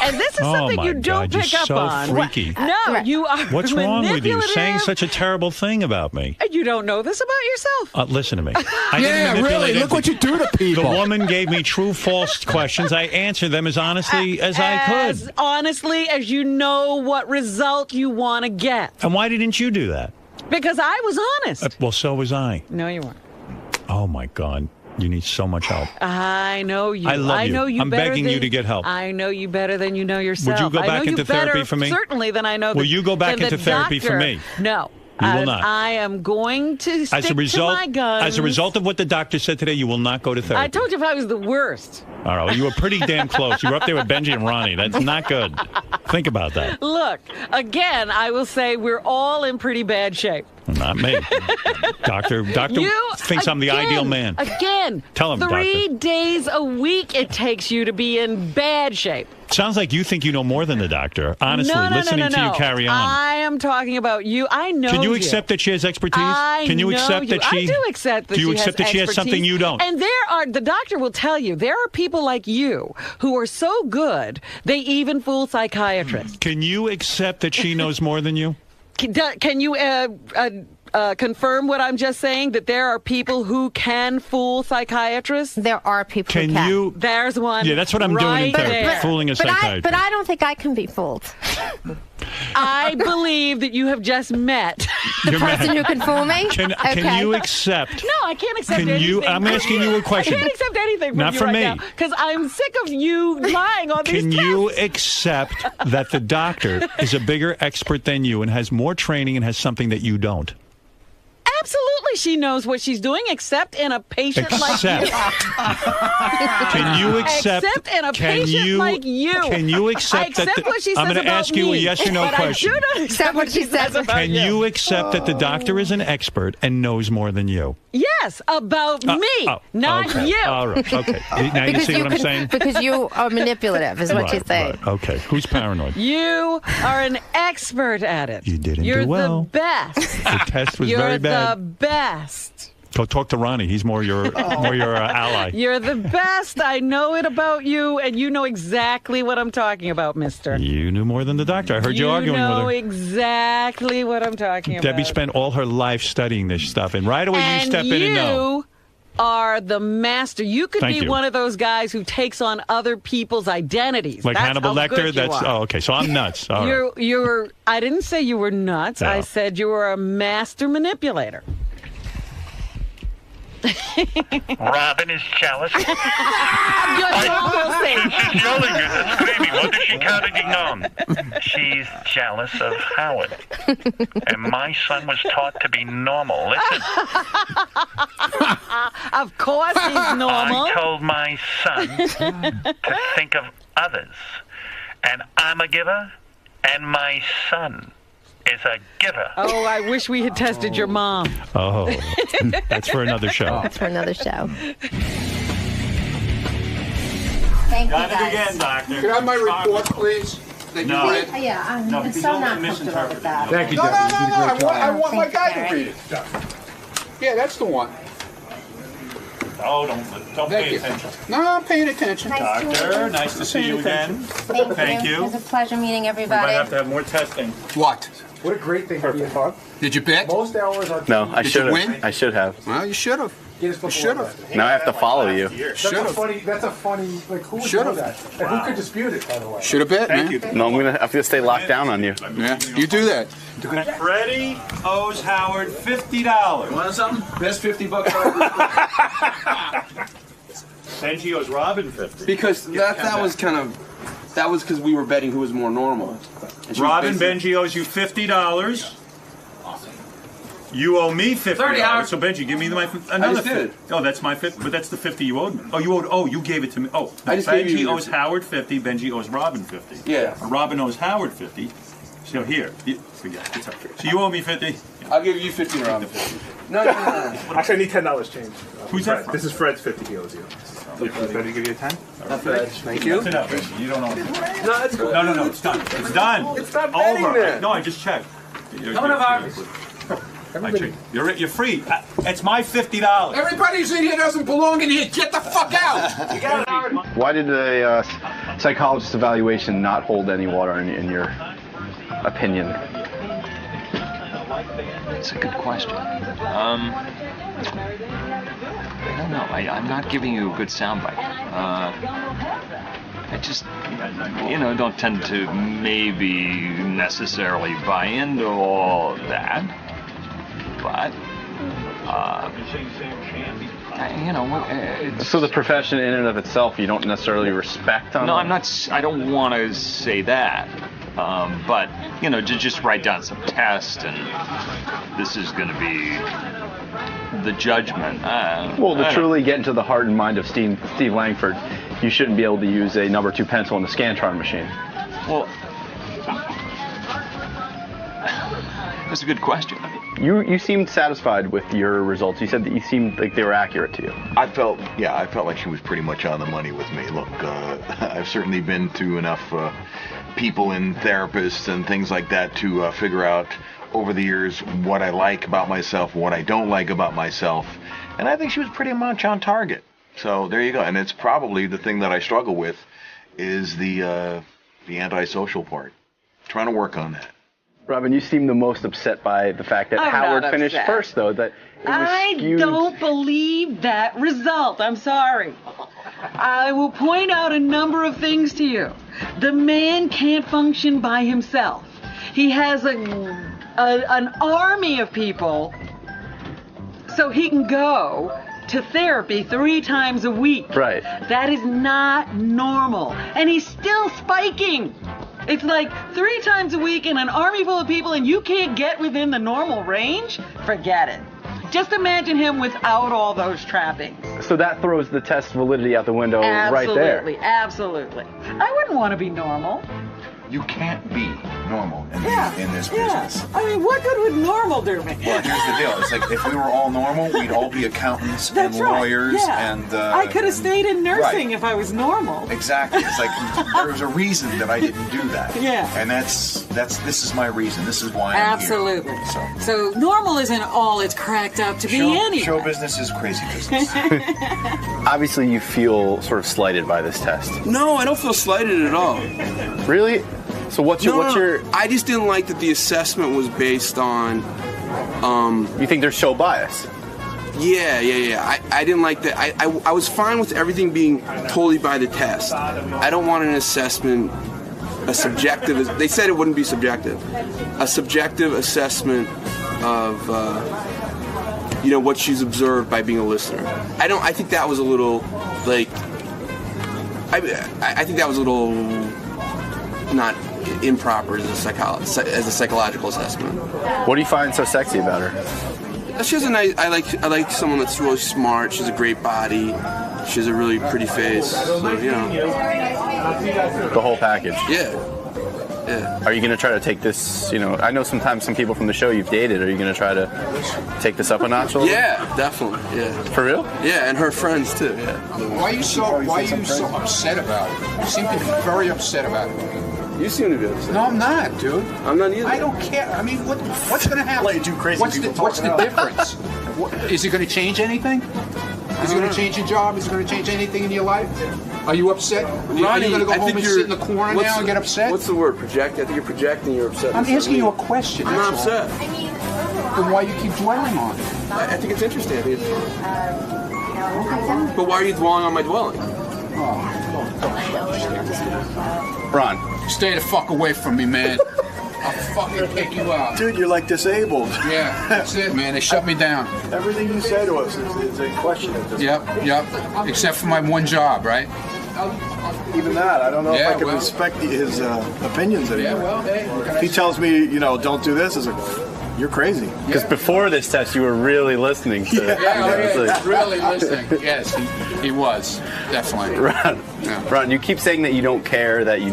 And this is something my you don't God, pick you're up so on. freaky. No, you are What's wrong with you? manipulative. Saying such a terrible thing about me. You don't know this about yourself. Listen to me. I Yeah, didn't manipulate really, look what you do to people. The woman gave me true, false questions. I answered them as honestly as I could. As honestly as you know what result you want to get. And why didn't you do that? Because I was honest. Well, so was I. No, you weren't. Oh, my God. You need so much help. I know you. I love you. know you I'm better begging than, you to get help. I know you better than you know yourself. Would you go I back know into you better, therapy for me? Certainly than I know. Will you go back than into the therapy for doctor. me? No. You will not. I am going to stick to my guns. As a result of what the doctor said today, you will not go to therapy. I told you if I was the worst. All right, well, you were pretty damn close. You were up there with Benji and Ronnie. That's not good. Think about that. Look, again, I will say we're all in pretty bad shape. Not me. Doctor thinks I'm the ideal man. Again, Tell him, 3 days a week it takes you to be in bad shape. Sounds like you think you know more than the doctor. Honestly, no, listening to you carry on. I am talking about you. I know Can you accept that she has expertise? Can you accept that she? I do accept that Do you she accept has that she has something expertise. you don't? And the doctor will tell you, there are people like you who are so good, they even fool psychiatrists. Can you accept that she knows more than you? Can you confirm what I'm just saying, that there are people who can fool psychiatrists? There are people who can. You? There's one. Yeah, that's what I'm doing in therapy, fooling a psychiatrist. But I don't think I can be fooled. I believe that you have just met the person who can fool me. Can you accept? No, I can't accept anything. I'm asking you a question. I can't accept anything from Not you from right me. now because I'm sick of you lying on these Can tests. you accept that the doctor is a bigger expert than you and has more training and has something that you don't? Absolutely, she knows what she's doing, except in a patient like you. Can you accept? Except in a patient like you. Can you accept I accept what she says I'm going to ask you a yes or no but question. I do not accept what she says about Can you accept that the doctor is an expert and knows more than you? Yes, about me, not okay. you. All right. Okay. Now you see what I'm saying? Because you are manipulative, is what you're saying. Right. Okay. Who's paranoid? You are an expert at it. You didn't You're do well. the best. The test was You're very bad. the best. Go talk to Ronnie. He's more your ally. You're the best. I know it about you, and you know exactly what I'm talking about, mister. You knew more than the doctor. I heard you arguing with her. You know exactly what I'm talking about. Debbie spent all her life studying this stuff, and right away you step in and know. You are the master. You could Thank be you. one of those guys who takes on other people's identities. Like That's Hannibal how Lecter? good you are. Okay, so I'm nuts. All right. You're. I didn't say you were nuts. No. I said you were a master manipulator. Robin is jealous. She's yelling at us, screaming. What is she carrying on? She's jealous of Howard. And my son was taught to be normal. Listen. Of course he's normal. I told my son to think of others. And I'm a giver, and my son is a giver. Oh, I wish we had tested your mom. Oh, that's for another show. That's for another show. Thank Got you, it guys. again, doctor. Can I have my report, please? That No. you read? Yeah, I'm because so you'll not get comfortable with misinterpreted. that. Thank you, No, Debbie. You did a great job. I want my Thank you, guy to Eric. read it. Yeah, that's the one. Oh, don't Thank pay you. attention. No, I'm paying attention. Nice to meet Doctor, you. nice to see you again. Thank you. It was a pleasure meeting We everybody. might have to have more testing. What? What a great thing to be a hug. Did you bet? Most hours on No, I Did should you have. win? I should have. Well, you should have. You should have. Now I have to follow you. That's a funny. Like who would Should've. know that? And who could dispute it? By the way. Should have bet, man. No, I'm gonna have to stay locked down on you. Yeah, you do that. Freddie owes Howard $50. Want something? Best $50. Benji owes Robin $50. Because that was kind of because we were betting who was more normal. And she was Robin, basically- Benji owes you $50. You owe me $50. 30 hours. So Benji, give me another just did 50. Oh, that's my 50, but that's the 50 you owed me. Oh, you owed. Oh, you gave it to me. Oh, I just gave Benji you owes Howard 50. Benji owes Robin 50. Yeah. Robin owes Howard 50. So here, so you owe me 50. I'll give you 50 and Robin 50. No. Actually, I need $10 change. Who's Fred. that from? This is Fred's 50 he owes you. Fred, give you a 10? Not Fred. Thank you. That's enough, Benji. You don't owe me. No, that's good. No, it's done. It's done. It's not betting over. then. No, I just checked. Coming up, You're free. It's my $50. Everybody who's in here doesn't belong in here. Get the fuck out. Why did the psychologist's evaluation not hold any water in your opinion? It's a good question. I don't know. I'm not giving you a good soundbite. I just, don't tend to maybe necessarily buy into all that. But, so the profession in and of itself, you don't necessarily respect on? No, I don't want to say that. But, to just write down some tests and this is going to be the judgment. To truly get into the heart and mind of Steve Langford, you shouldn't be able to use a number 2 pencil in the Scantron machine. Well, that's a good question. You seemed satisfied with your results. You said that you seemed like they were accurate to you. I felt like she was pretty much on the money with me. Look, I've certainly been to enough people and therapists and things like that to figure out over the years what I like about myself, what I don't like about myself, and I think she was pretty much on target. So there you go. And it's probably the thing that I struggle with is the antisocial part. Trying to work on that. Robin, you seem the most upset by the fact that Howard finished first, though. That it was skewed. I don't believe that result. I'm sorry. I will point out a number of things to you. The man can't function by himself. He has an army of people, so he can go to therapy 3 times a week. Right. That is not normal. And he's still spiking. It's like 3 times a week in an army full of people and you can't get within the normal range? Forget it. Just imagine him without all those trappings. So that throws the test validity out the window right there. Absolutely. I wouldn't want to be normal. You can't be normal in this business. I mean, what good would normal do me? Well, here's the deal. It's like if we were all normal, we'd all be accountants and lawyers. And I could have stayed in nursing if I was normal. Exactly. It's like there's a reason that I didn't do that. Yeah. And this is my reason. This is why I'm Absolutely. here. So normal isn't all it's cracked up to be anyway. Show business is crazy business. Obviously, you feel sort of slighted by this test. No, I don't feel slighted at all. Really? So what's your? I just didn't like that the assessment was based on. You think there's show bias? Yeah. I didn't like that. I was fine with everything being totally by the test. I don't want an assessment, a subjective. They said it wouldn't be subjective. A subjective assessment of what she's observed by being a listener. I think that was a little like. I think that was a little not improper as a psychological assessment. What do you find so sexy about her? She has a nice. I like someone that's really smart. She has a great body. She has a really pretty face. So the whole package. Yeah. Are you going to try to take this? I know sometimes some people from the show you've dated. Are you going to try to take this up a notch? Yeah, definitely. Yeah. For real? Yeah, and her friends too. Yeah. Why are you so upset about it? You seem to be very upset about it. You seem to be upset. No, I'm not, dude. I'm not either. I don't care. I mean, what's going to happen? Let you do crazy what's the difference? Is it going to change anything? Is it going to change your job? Is it going to change anything in your life? Are you upset? Ronnie, are you going to go home and sit in the corner now and get upset? What's the word? Project? I think you're projecting. You're upset. I'm asking you a question. I'm not upset. Then why you keep dwelling on it? I think it's interesting. But why are you dwelling on my dwelling? Ron, stay the fuck away from me, man. I'll fucking kick you out. Dude, you're like disabled. Yeah, that's it, man. They shut me down. Everything you say to us is a question at this point. Yep. Except for my one job, right? Even that, I don't know if I can respect his opinions anymore. Yeah, well, hey, if he tells me, don't do this, it's like, you're crazy. Because before this test, you were really listening to really listening. Yes, he was. Definitely. Ron, you keep saying that you don't care, that you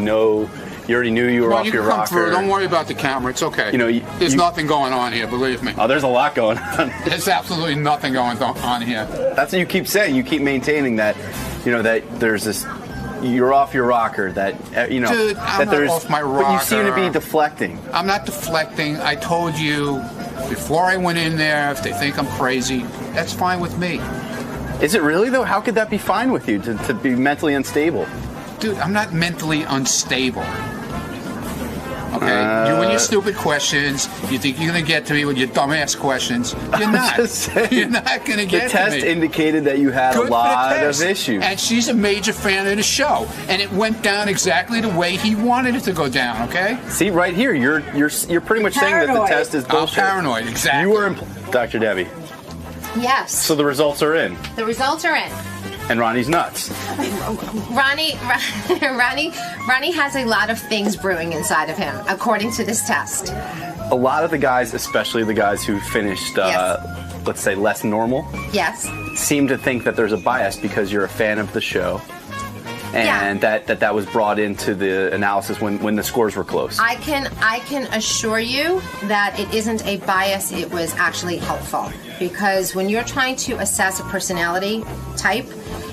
already knew you were off your rocker. Through. Don't worry about the camera. It's okay. There's nothing going on here, believe me. Oh, there's a lot going on. There's absolutely nothing going on here. That's what you keep saying. You keep maintaining that, that there's this, you're off your rocker, that, Dude, that I'm not off my rocker. But you seem to be deflecting. I'm not deflecting. I told you before I went in there. If they think I'm crazy, that's fine with me. Is it really, though? How could that be fine with you, to be mentally unstable? Dude, I'm not mentally unstable. Okay? You and your stupid questions, you think you're going to get to me with your dumbass questions. You're not. You're not going to get to me. The test indicated that you had a lot of issues. And she's a major fan of the show. And it went down exactly the way he wanted it to go down, okay? See, right here, you're pretty much saying that the test is bullshit. I'm paranoid, exactly. You were Dr. Debbie. Yes. So the results are in. The results are in. And Ronnie's nuts. Ronnie has a lot of things brewing inside of him, according to this test. A lot of the guys, especially the guys who finished, let's say, less normal, Yes. seem to think that there's a bias because you're a fan of the show. And that was brought into the analysis when the scores were close. I can assure you that it isn't a bias, it was actually helpful. Because when you're trying to assess a personality type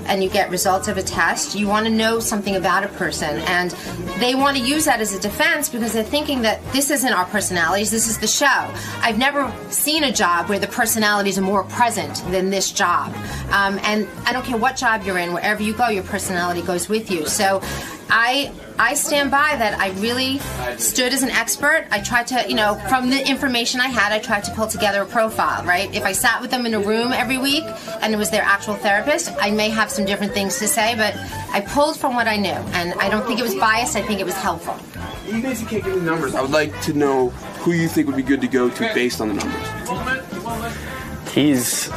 and you get results of a test, you want to know something about a person. And they want to use that as a defense because they're thinking that this isn't our personalities, this is the show. I've never seen a job where the personalities are more present than this job. And I don't care what job you're in, wherever you go, your personality goes with you. So I stand by that. I really stood as an expert. I tried to, from the information I had, I tried to pull together a profile, right? If I sat with them in a room every week and it was their actual therapist, I may have some different things to say, but I pulled from what I knew. And I don't think it was biased. I think it was helpful. You guys can't give me numbers. I would like to know who you think would be good to go to based on the numbers. He's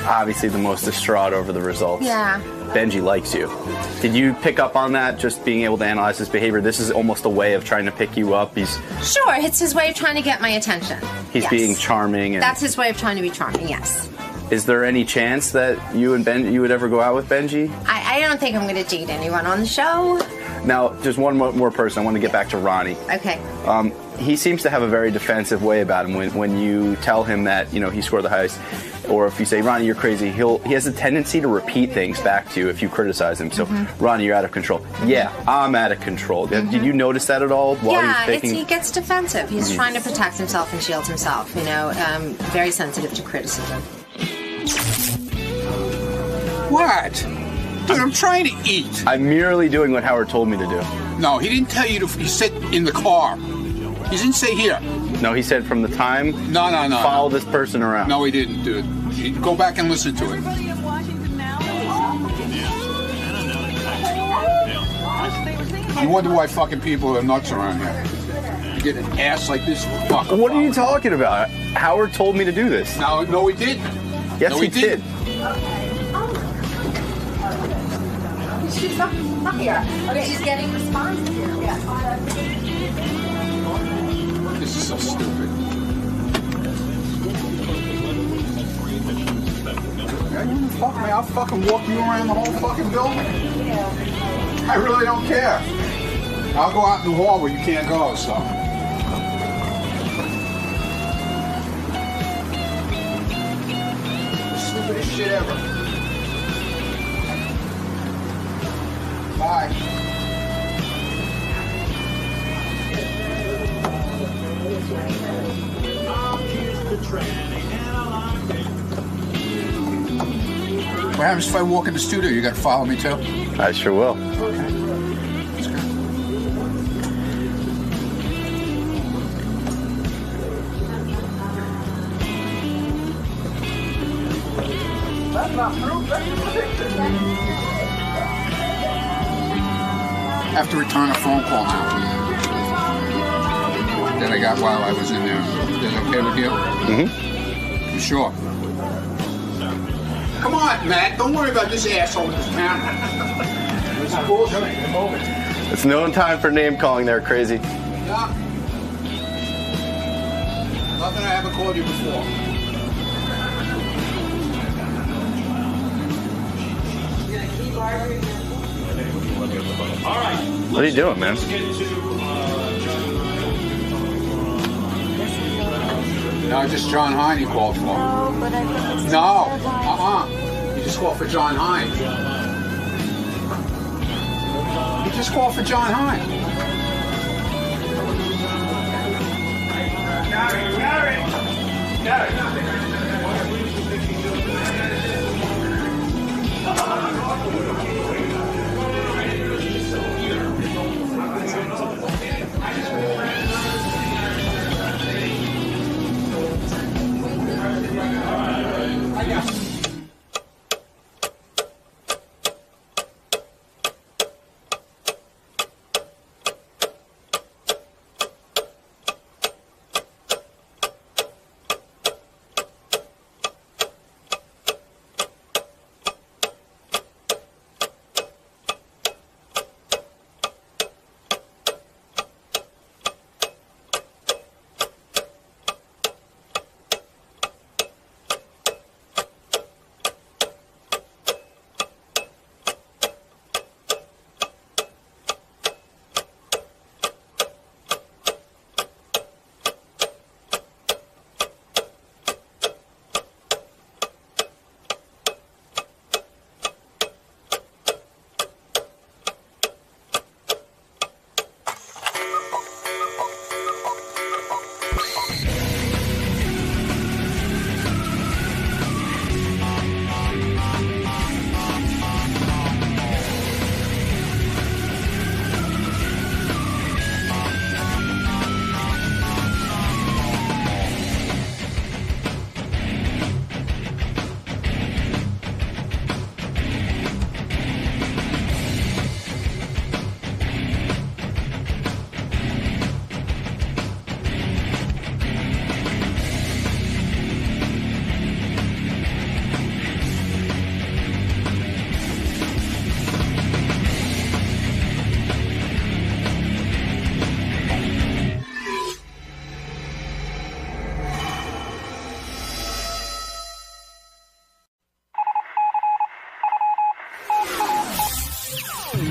obviously the most distraught over the results. Yeah. Benji likes you. Did you pick up on that, just being able to analyze his behavior? This is almost a way of trying to pick you up. Sure, it's his way of trying to get my attention. He's being charming. And that's his way of trying to be charming, yes. Is there any chance that you would ever go out with Benji? I don't think I'm going to date anyone on the show. Now, just one more person. I want to get back to Ronnie. Okay. He seems to have a very defensive way about him when you tell him that, he scored the highest. Or if you say, Ronnie, you're crazy, he has a tendency to repeat things back to you if you criticize him. So, Ronnie, you're out of control. Yeah, I'm out of control. Did you notice that at all while he gets defensive. He's trying to protect himself and shield himself, very sensitive to criticism. What? Dude, I'm trying to eat. I'm merely doing what Howard told me to do. No, he didn't tell you to. He said in the car. He didn't say here. No, he said from the time. No. Follow this person around. No, he didn't, dude. Go back and listen to it. You wonder why fucking people are nuts around here. You get an ass like this. Fuck. What are you talking about? Howard told me to do this. No, he didn't. Yes, he did. She's not here. Okay, she's getting responses here. Yeah. This is so stupid. Fuck me, I'll fucking walk you around the whole fucking building. I really don't care. I'll go out in the hall where you can't go, so. Stupidest shit ever. Bye. What happens if I walk in the studio? You got to follow me too? I sure will. Okay. That's good. I have to return a phone call now. That I got while I was in there. Is that okay with you? Mm-hmm. You sure? Come on, Matt. Don't worry about this asshole with this camera. This is bullshit. It's no time for name calling there, crazy. Yeah. Nothing I haven't called you before. All right. What are you doing, man? No, just John Hine you called for. No, but I think it's No. You just called for John Hine. You just called for John Hine.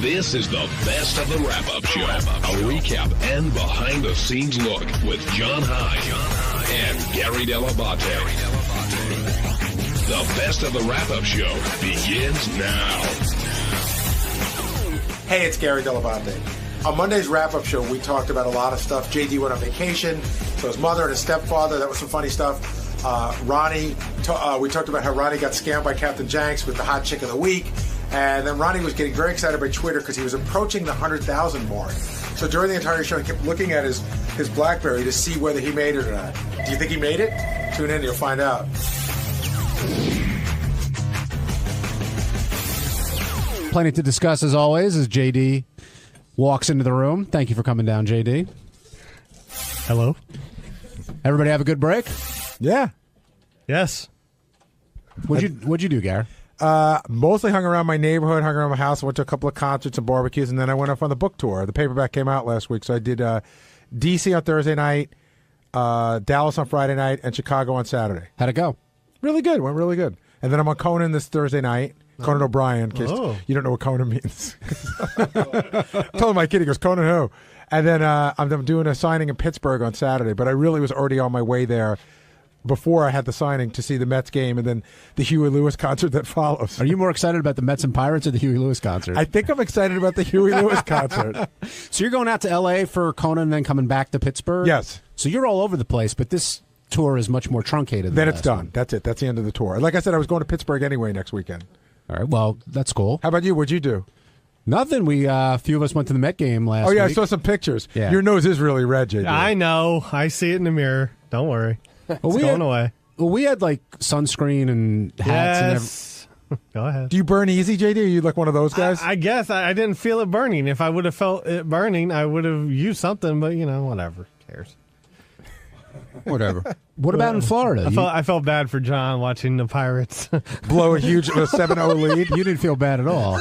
This is the best of the wrap-up show. A recap and behind-the-scenes look with John High and Gary Dell'Abate. The best of the wrap-up show begins now. Hey, it's Gary Dell'Abate. On Monday's wrap-up show, we talked about a lot of stuff. JD went on vacation, so his mother and his stepfather. That was some funny stuff. Ronnie, we talked about how Ronnie got scammed by Captain Jenks with the hot chick of the week. And then Ronnie was getting very excited by Twitter because he was approaching the 100,000 mark. So during the entire show, he kept looking at his BlackBerry to see whether he made it or not. Do you think he made it? Tune in, you'll find out. Plenty to discuss, as always, as JD walks into the room. Thank you for coming down, JD. Hello. Everybody have a good break? Yeah. Yes. What'd you do, Gary? Mostly hung around my neighborhood, hung around my house, went to a couple of concerts and barbecues, and then I went off on the book tour. The paperback came out last week, so I did D.C. on Thursday night, Dallas on Friday night, and Chicago on Saturday. How'd it go? Really good. Went really good. And then I'm on Conan this Thursday night. Conan O'Brien, in case you don't know what Conan means. Told my kid, he goes, Conan who? And then I'm doing a signing in Pittsburgh on Saturday, but I really was already on my way there before I had the signing to see the Mets game and then the Huey Lewis concert that follows. Are you more excited about the Mets and Pirates or the Huey Lewis concert? I think I'm excited about the Huey Lewis concert. So you're going out to L.A. for Conan and then coming back to Pittsburgh? Yes. So you're all over the place, but this tour is much more truncated. Then it's done. That's it. That's the end of the tour. Like I said, I was going to Pittsburgh anyway next weekend. All right. Well, that's cool. How about you? What'd you do? Nothing. We a few of us went to the Met game last week. Oh, yeah, I saw some pictures. Yeah. Your nose is really red, JD. I know. I see it in the mirror. Don't worry. It's going away. Well, we had like sunscreen and hats and Go ahead. Do you burn easy, JD? Are you like one of those guys? I guess I didn't feel it burning. If I would have felt it burning, I would have used something, but, whatever. Who cares? Whatever. What about in Florida? I felt bad for John watching the Pirates blow a huge 7-0 lead. You didn't feel bad at all.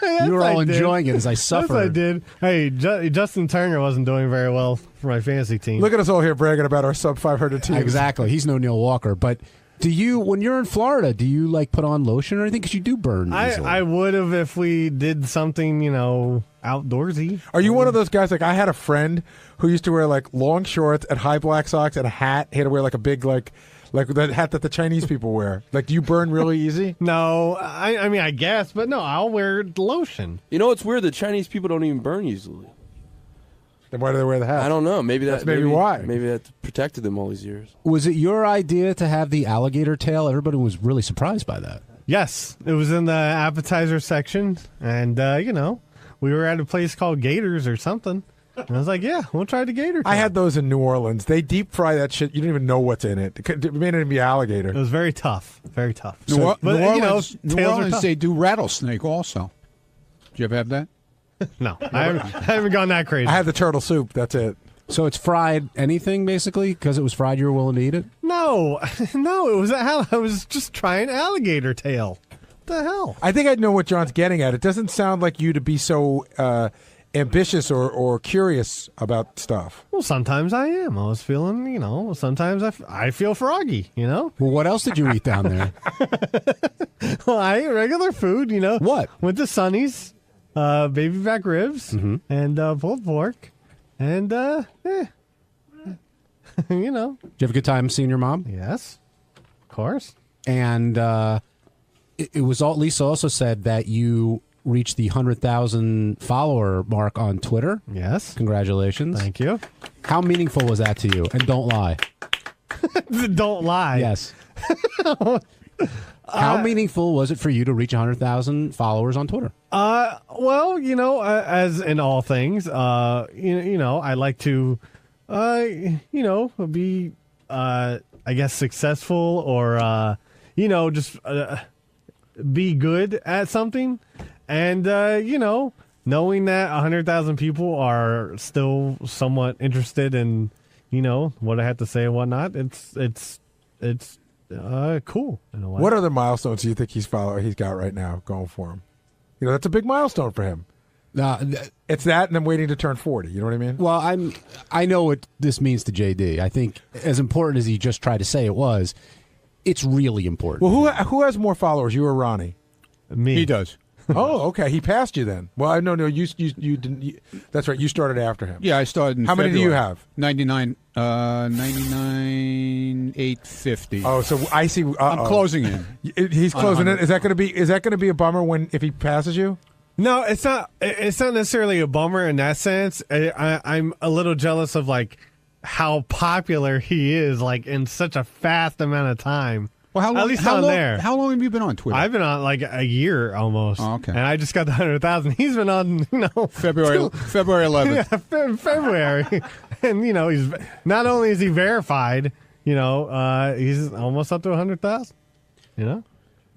Yes, you were all I did. enjoying it as I suffered. Yes, I did. Hey, Justin Turner wasn't doing very well for my fantasy team. Look at us all here bragging about our sub 500 team. Exactly. He's no Neil Walker. But do you, when you're in Florida, do you like put on lotion or anything? Because you do burn easily. I would have if we did something, outdoorsy. Are you one of those guys? Like, I had a friend who used to wear like long shorts and high black socks and a hat. He had to wear like a big like that hat that the Chinese people wear. Like, do you burn really easy? No, I mean, I guess, but no, I'll wear lotion. You know, it's weird. The Chinese people don't even burn easily. Then why do they wear the hat? I don't know. Maybe That's maybe why. Maybe that protected them all these years. Was it your idea to have the alligator tail? Everybody was really surprised by that. Yes, it was in the appetizer section, and we were at a place called Gators or something. And I was like, yeah, we'll try the gator tail. I had those in New Orleans. They deep fry that shit. You don't even know what's in it. It may not even be alligator. It was very tough. Very tough. New Orleans, tails are tough. they do rattlesnake also. Did you ever have that? No, I haven't gone that crazy. I had the turtle soup. That's it. So it's fried anything, basically? Because it was fried, you were willing to eat it? No, it was I was just trying alligator tail. What the hell? I think I know what John's getting at. It doesn't sound like you to be so ambitious or curious about stuff. Well, sometimes I am. I was feeling, sometimes I feel froggy, Well, what else did you eat down there? Well, I ate regular food, What? Went to Sonny's, baby back ribs, and pulled pork, and, Did you have a good time seeing your mom? Yes, of course. And it was Lisa also said that you reached the 100,000 follower mark on Twitter. Yes. Congratulations. Thank you. How meaningful was that to you? And don't lie. Don't lie. Yes. How meaningful was it for you to reach 100,000 followers on Twitter? Well, as in all things, I like to, be, I guess, successful or, just be good at something. And, knowing that 100,000 people are still somewhat interested in, what I have to say and whatnot, it's cool in a way. What other milestones do you think he's got right now going for him? That's a big milestone for him. It's that, and I'm waiting to turn 40. You know what I mean? Well, I know what this means to JD. I think as important as he just tried to say it was, it's really important. Well, who has more followers, you or Ronnie? Me. He does. Oh, okay. He passed you then. Well, no, you didn't. That's right. You started after him. Yeah, I started in How many do you have? 99,850. Oh, so I see. I'm closing in. He's closing in. Is that going to be a bummer if he passes you? No, it's not. It's not necessarily a bummer in that sense. I'm a little jealous of how popular he is, in such a fast amount of time. Well, at least on there. How long have you been on Twitter? I've been on a year almost. Oh, okay. And I just got the 100,000. He's been on, February 11th. Yeah, February. And, he's not only is he verified, he's almost up to 100,000.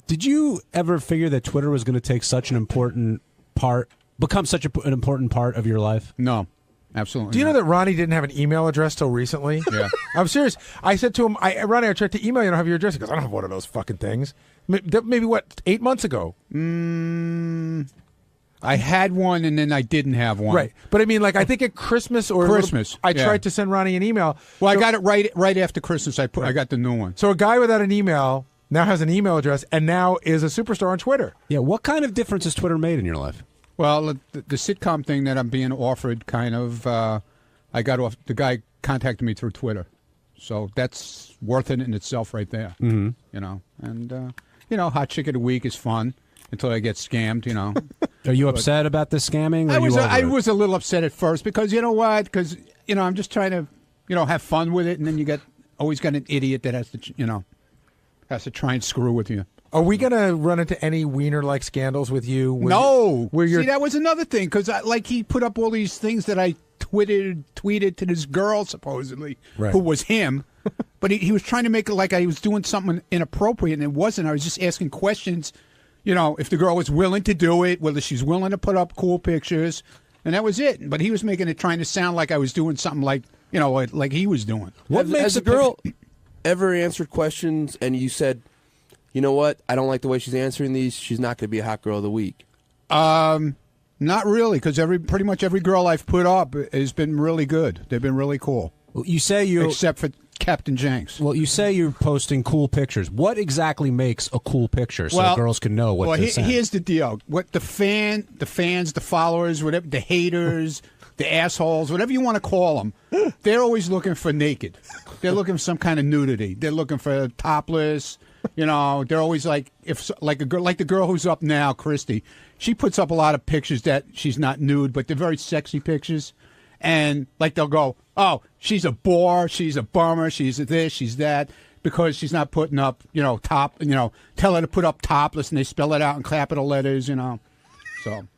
Did you ever figure that Twitter was going to take such an important become such an important part of your life? No. Absolutely. Do you know that Ronnie didn't have an email address till recently? Yeah. I'm serious. I said to him, Ronnie, I tried to email you. I don't have your address. He goes, I don't have one of those fucking things. Maybe 8 months ago? I had one and then I didn't have one. Right. But I mean, I think at Christmas I tried to send Ronnie an email. Well, I got it right after Christmas. I got the new one. So a guy without an email now has an email address and now is a superstar on Twitter. Yeah. What kind of difference has Twitter made in your life? Well, the sitcom thing that I'm being offered kind of, I got off, the guy contacted me through Twitter. So that's worth it in itself right there. Mm-hmm. And, Hot Chick of the Week is fun until I get scammed, Are you upset about the scamming? I was a little upset at first because, you know what? Because, I'm just trying to, have fun with it. And then always got an idiot that has to try and screw with you. Are we going to run into any wiener-like scandals with you? No. See, that was another thing, because he put up all these things that I tweeted to this girl, supposedly, who was him. But he was trying to make it like I was doing something inappropriate, and it wasn't. I was just asking questions, if the girl was willing to do it, whether she's willing to put up cool pictures, and that was it. But he was trying to sound like I was doing something like he was doing. Has a girl ever answered questions and you said, you know what? I don't like the way she's answering these. She's not going to be a hot girl of the week. Not really, because pretty much every girl I've put up has been really good. They've been really cool. Well, you say except for Captain Jenks. Well, you say you're posting cool pictures. What exactly makes a cool picture so girls can know what to send? Here's the deal: what the fans, the followers, whatever, the haters, the assholes, whatever you want to call them, they're always looking for naked. They're looking for some kind of nudity. They're looking for topless. They're always like a girl like the girl who's up now, Christy. She puts up a lot of pictures that she's not nude, but they're very sexy pictures. and like they'll go, oh, she's a bore, she's a bummer, she's this, she's that, because she's not putting up, tell her to put up topless, and they spell it out in capital letters, So,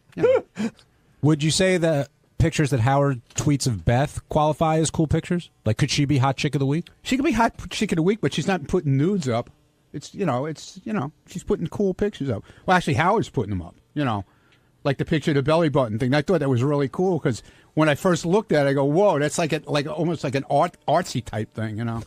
Would you say the pictures that Howard tweets of Beth qualify as cool pictures? Like, could she be hot chick of the week? She could be hot chick of the week, but she's not putting nudes up. She's putting cool pictures up. Well, actually, Howard's putting them up, like the picture of the belly button thing. I thought that was really cool because when I first looked at it, I go, whoa, that's almost like an artsy type thing,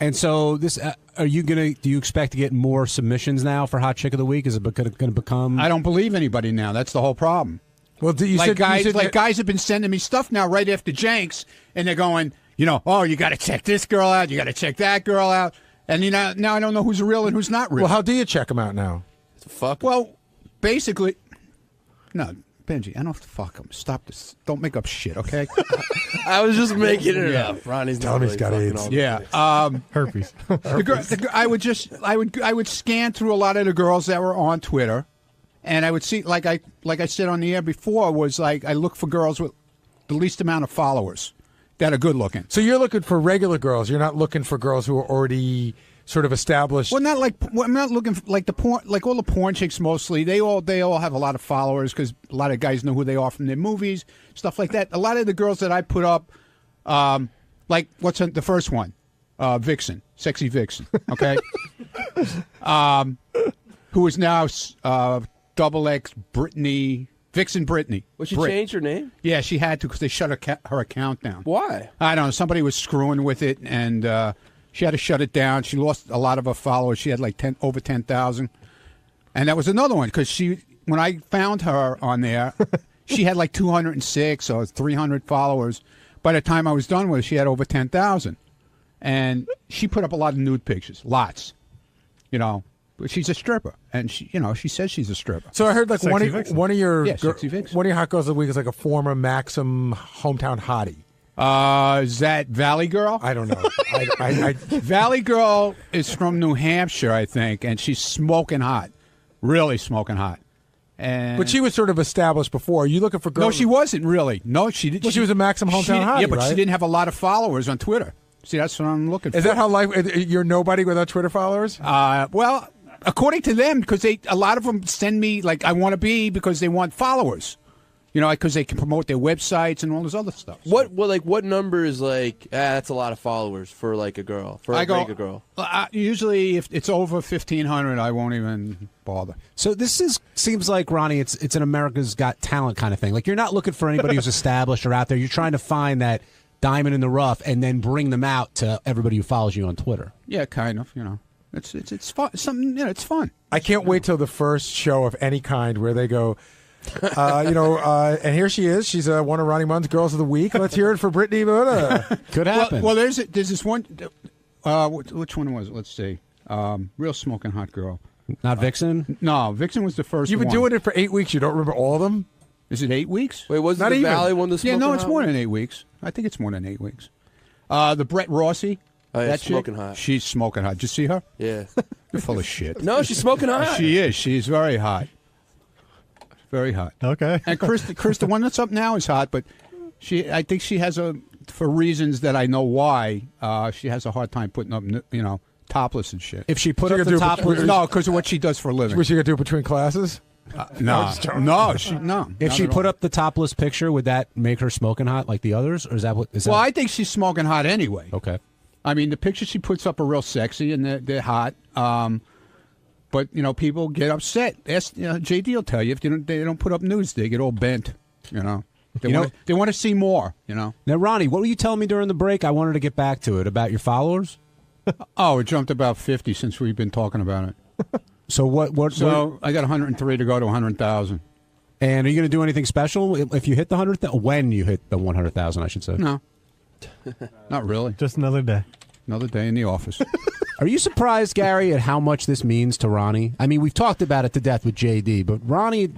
And so this, do you expect to get more submissions now for Hot Chick of the Week? Is it going to become? I don't believe anybody now. That's the whole problem. Well, guys have been sending me stuff now right after Jenks, and they're going, oh, you got to check this girl out, you got to check that girl out, and now I don't know who's real and who's not real. Well, how do you check them out now? Fuck. Well, basically, no. Benji, I don't have to fuck him. Stop this. Don't make up shit, okay? I was just making it up. Ronnie's Tell me he's got AIDS. Yeah. Herpes. I would scan through a lot of the girls that were on Twitter, and I would see, like I said on the air before, was like I look for girls with the least amount of followers that are good looking. So you're looking for regular girls. You're not looking for girls who are already sort of established. Well, I'm not looking for, like the porn, like all the porn chicks mostly. They all have a lot of followers because a lot of guys know who they are from their movies, stuff like that. A lot of the girls that I put up, like what's the first one, Vixen, sexy Vixen, okay, who is now XX Brittany. Vixen Brittany. Well, she changed her name? Yeah, she had to because they shut her account down. Why? I don't know. Somebody was screwing with it, and she had to shut it down. She lost a lot of her followers. She had like over 10,000. And that was another one because when I found her on there, she had like 206 or 300 followers. By the time I was done with her, she had over 10,000. And she put up a lot of nude pictures, lots. But she's a stripper, and she says she's a stripper. So I heard like one of your hot girls of the week is like a former Maxim hometown hottie. Is that Valley Girl? I don't know. Valley Girl is from New Hampshire, I think, and she's smoking hot, really smoking hot. But she was sort of established before. Are you looking for girls? No, she wasn't really. No, she did. Well, she was a Maxim hometown hottie, yeah, but right? she didn't have a lot of followers on Twitter. See, that's what I'm looking for. Is that how you're nobody without Twitter followers? Well, according to them, because a lot of them send me like I want to be because they want followers. Because they can promote their websites and all this other stuff. So. What number is like? That's a lot of followers for like a girl. For a regular girl. Usually, if it's over 1,500, I won't even bother. So this seems like, Ronnie, it's an America's Got Talent kind of thing. Like you're not looking for anybody who's established or out there. You're trying to find that diamond in the rough and then bring them out to everybody who follows you on Twitter. Yeah, kind of. It's fun. It's fun. I can't wait till the first show of any kind where they go. And here she is. She's one of Ronnie Munn's Girls of the Week. Let's hear it for Brittany. Could happen. Well, there's this one. Which one was it? Let's see. Real smoking hot girl. Not Vixen? No, Vixen was the first one. You've been doing it for 8 weeks. You don't remember all of them? Is it 8 weeks? Wait, wasn't the Valley one the smoking hot? Yeah, no, it's more than 8 weeks. I think it's more than 8 weeks. The Brett Rossi. Oh, yeah, that smoking chick, hot. She's smoking hot. Did you see her? Yeah. You're full of shit. No, she's smoking hot. She is. She's very hot. Very hot. Okay. And Chris, the one that's up now is hot, but I think she has for reasons that I know why, she has a hard time putting up, topless and shit. If she put up the topless, no, because of what she does for a living. Was she gonna do it between classes? No. If she put up the topless picture, would that make her smoking hot like the others, or is that what? Well, I think she's smoking hot anyway. Okay. I mean, the pictures she puts up are real sexy and they're hot. But people get upset. JD will tell you if they don't put up nudes, they get all bent. They want to see more. Now, Ronnie, what were you telling me during the break? I wanted to get back to it about your followers. Oh, it jumped about 50 since we've been talking about it. So what? So I got 103 to go to 100,000. And are you going to do anything special if you hit the 100,000? When you hit the 100,000, I should say. No, not really. Just another day. Another day in the office. Are you surprised, Gary, at how much this means to Ronnie? I mean, we've talked about it to death with JD, but Ronnie,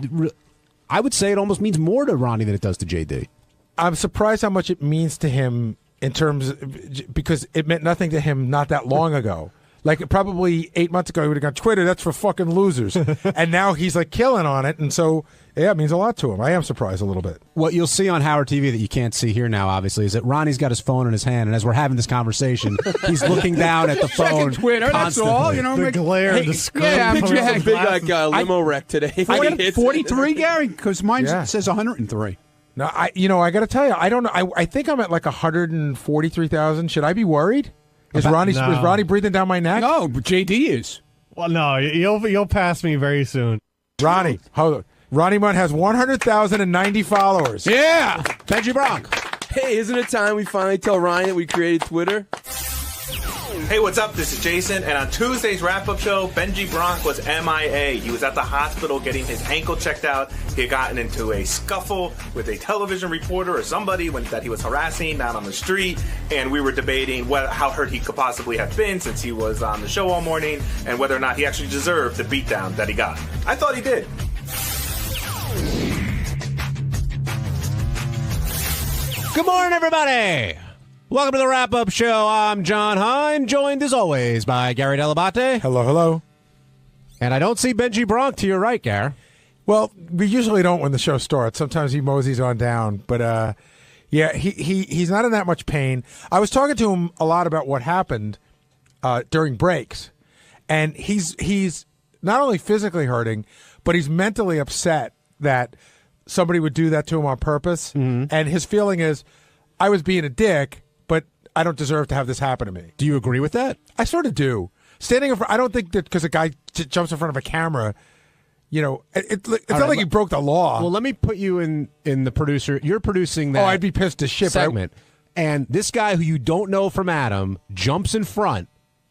I would say it almost means more to Ronnie than it does to JD. I'm surprised how much it means to him because it meant nothing to him not that long ago. Like probably 8 months ago, he would have gone, Twitter, that's for fucking losers. And now he's like killing on it. And so, yeah, it means a lot to him. I am surprised a little bit. What you'll see on Howard TV that you can't see here now, obviously, is that Ronnie's got his phone in his hand, and as we're having this conversation, he's looking down at the phone. Twitter, that's all. You know, the glare, the screen. Yeah, Picture had a big limo wreck today. 43, Gary, because mine says 103. No, I got to tell you, I don't know. I think I'm at like 143,000. Should I be worried? Is Ronnie breathing down my neck? No, but JD is. Well, no, you'll pass me very soon. Ronnie, hold on. Ronnie Munt has 100,090 followers. Yeah, Benji Bronk. Hey, isn't it time we finally tell Ryan that we created Twitter? Hey, what's up? This is Jason, and on Tuesday's wrap-up show, Benji Bronk was MIA. He was at the hospital getting his ankle checked out. He had gotten into a scuffle with a television reporter or somebody that he was harassing out on the street, and we were debating how hurt he could possibly have been since he was on the show all morning, and whether or not he actually deserved the beatdown that he got. I thought he did. Good morning, everybody. Welcome to the wrap-up show. I'm John Hine, joined as always by Gary Delabate. Hello, hello. And I don't see Benji Bronk to your right, Gary. Well, we usually don't when the show starts. Sometimes he moseys on down. But, yeah, he's not in that much pain. I was talking to him a lot about what happened during breaks. And he's not only physically hurting, but he's mentally upset that somebody would do that to him on purpose. Mm-hmm. And his feeling is, I was being a dick, but I don't deserve to have this happen to me. Do you agree with that? I sort of do. Standing in front, I don't think that because a guy jumps in front of a camera, it's not like he broke the law. Well, let me put you in the producer. You're producing that. Oh, I'd be pissed as shit. Segment. And this guy who you don't know from Adam jumps in front,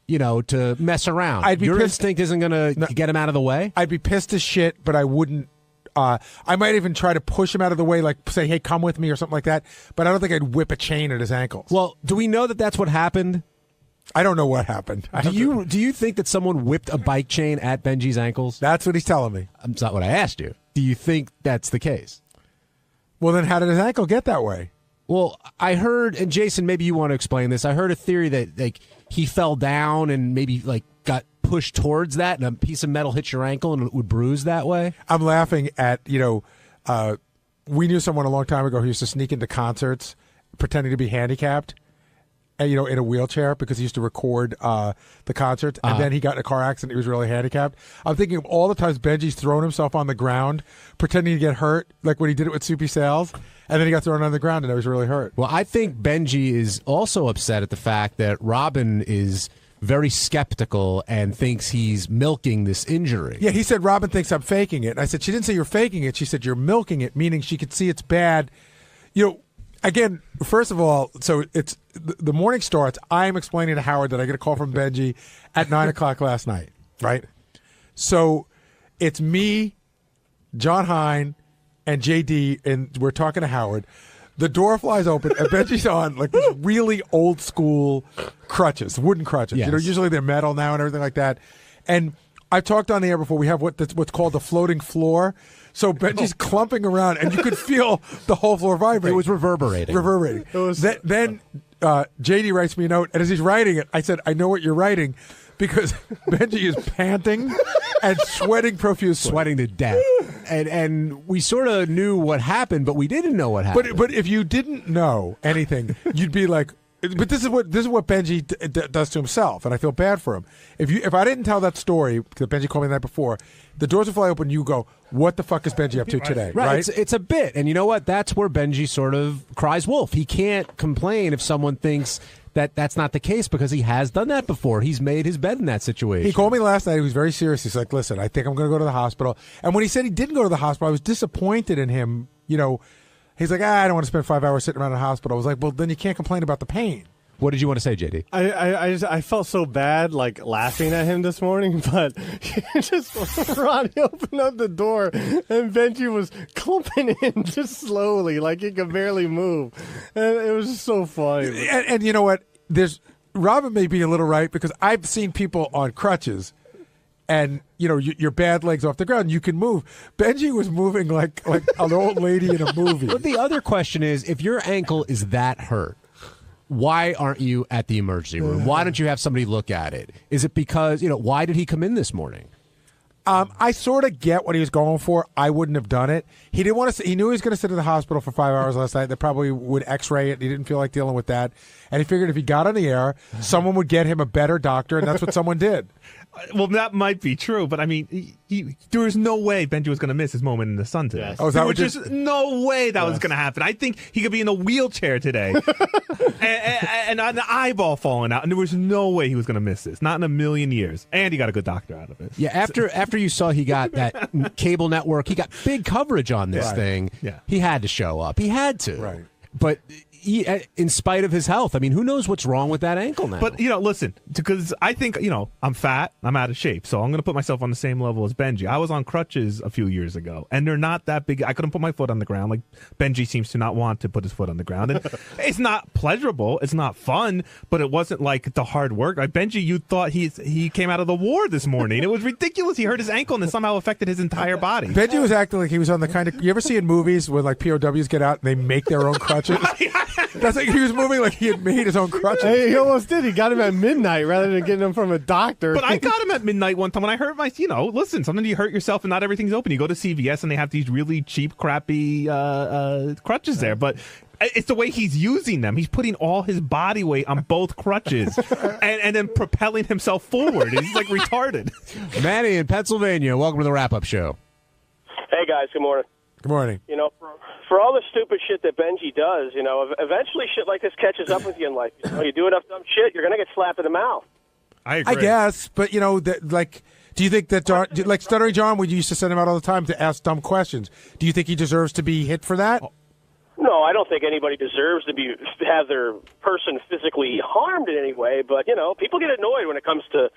to mess around. Your instinct isn't going to get him out of the way? I'd be pissed as shit, but I wouldn't. I might even try to push him out of the way, like say, hey, come with me or something like that. But I don't think I'd whip a chain at his ankles. Well, do we know that that's what happened? I don't know what happened. Do you think that someone whipped a bike chain at Benji's ankles? That's what he's telling me. That's not what I asked you. Do you think that's the case? Well, then how did his ankle get that way? Well, I heard, and Jason, maybe you want to explain this. I heard a theory that he fell down and maybe got pushed towards that, and a piece of metal hit your ankle and it would bruise that way. I'm laughing at we knew someone a long time ago who used to sneak into concerts pretending to be handicapped, and in a wheelchair because he used to record the concerts, and then he got in a car accident. He was really handicapped. I'm thinking of all the times Benji's thrown himself on the ground pretending to get hurt, like when he did it with Soupy Sales. And then he got thrown on the ground and I was really hurt. Well, I think Benji is also upset at the fact that Robin is very skeptical and thinks he's milking this injury. Yeah, he said Robin thinks I'm faking it. And I said, she didn't say you're faking it. She said you're milking it, meaning she could see it's bad. Again, first of all, so it's the morning starts. I'm explaining to Howard that I get a call from Benji at 9 o'clock last night, right? So it's me, John Hine, and JD, and we're talking to Howard. The door flies open, and Benji's on this really old school crutches, wooden crutches. Yes. Usually they're metal now and everything like that. And I've talked on the air before. We have what's called the floating floor. So Benji's clumping around, and you could feel the whole floor vibrate. It was reverberating. Then JD writes me a note, and as he's writing it, I said, I know what you're writing, because Benji is panting and sweating profusely. Sweating to death. And we sort of knew what happened, but we didn't know what happened. But if you didn't know anything, you'd be like, but this is what Benji does to himself, and I feel bad for him. If I didn't tell that story, because Benji called me the night before, the doors would fly open, you go, what the fuck is Benji up to today? Right. It's a bit. And you know what? That's where Benji sort of cries wolf. He can't complain if someone thinks that that's not the case, because he has done that before. He's made his bed in that situation. He called me last night. He was very serious. He's like, listen, I think I'm going to go to the hospital. And when he said he didn't go to the hospital, I was disappointed in him. He's like, I don't want to spend 5 hours sitting around in the hospital. I was like, well, then you can't complain about the pain. What did you want to say, JD? I felt so bad, laughing at him this morning, but Ronnie opened up the door and Benji was clumping in just slowly, like he could barely move, and it was just so funny. And you know what? Robin may be a little right, because I've seen people on crutches, and your bad legs off the ground, you can move. Benji was moving like an old lady in a movie. But the other question is, if your ankle is that hurt, why aren't you at the emergency room? Why don't you have somebody look at it? Is it because, why did he come in this morning? I sort of get what he was going for. I wouldn't have done it. He didn't want to. He knew he was going to sit in the hospital for 5 hours last night. They probably would X-ray it. He didn't feel like dealing with that, and he figured if he got on the air, someone would get him a better doctor, and that's what someone did. Well, that might be true, but I mean, there was no way Benji was going to miss his moment in the sun today. Yes. Oh, is that there was just no way that was going to happen. I think he could be in a wheelchair today and an eyeball falling out, and there was no way he was going to miss this. Not in a million years. And he got a good doctor out of it. Yeah, after you saw he got that cable network, he got big coverage on this thing. Yeah. He had to show up. He had to. Right. But in spite of his health, I mean, who knows what's wrong with that ankle now? But, listen, because I think, I'm fat, I'm out of shape, so I'm going to put myself on the same level as Benji. I was on crutches a few years ago, and they're not that big. I couldn't put my foot on the ground. Like, Benji seems to not want to put his foot on the ground. And it's not pleasurable. It's not fun, but it wasn't like the hard work. Like, Benji, you thought he came out of the war this morning. It was ridiculous. He hurt his ankle, and it somehow affected his entire body. Benji was acting like he was on the kind of. You ever see in movies when like POWs get out and they make their own crutches? That's like he was moving like he had made his own crutches. Hey, he almost did. He got him at midnight rather than getting him from a doctor. But I got him at midnight one time when I hurt my, listen, sometimes you hurt yourself and not everything's open. You go to CVS and they have these really cheap, crappy crutches there. But it's the way he's using them. He's putting all his body weight on both crutches and then propelling himself forward. He's like retarded. Manny in Pennsylvania, welcome to the wrap-up show. Hey, guys, good morning. Good morning. For all the stupid shit that Benji does, eventually shit like this catches up with you in life. You do enough dumb shit, you're going to get slapped in the mouth. I agree. I guess, but, do you think that, like Stuttering John, we used to send him out all the time to ask dumb questions. Do you think he deserves to be hit for that? No, I don't think anybody deserves to have their person physically harmed in any way, but, people get annoyed when it comes to,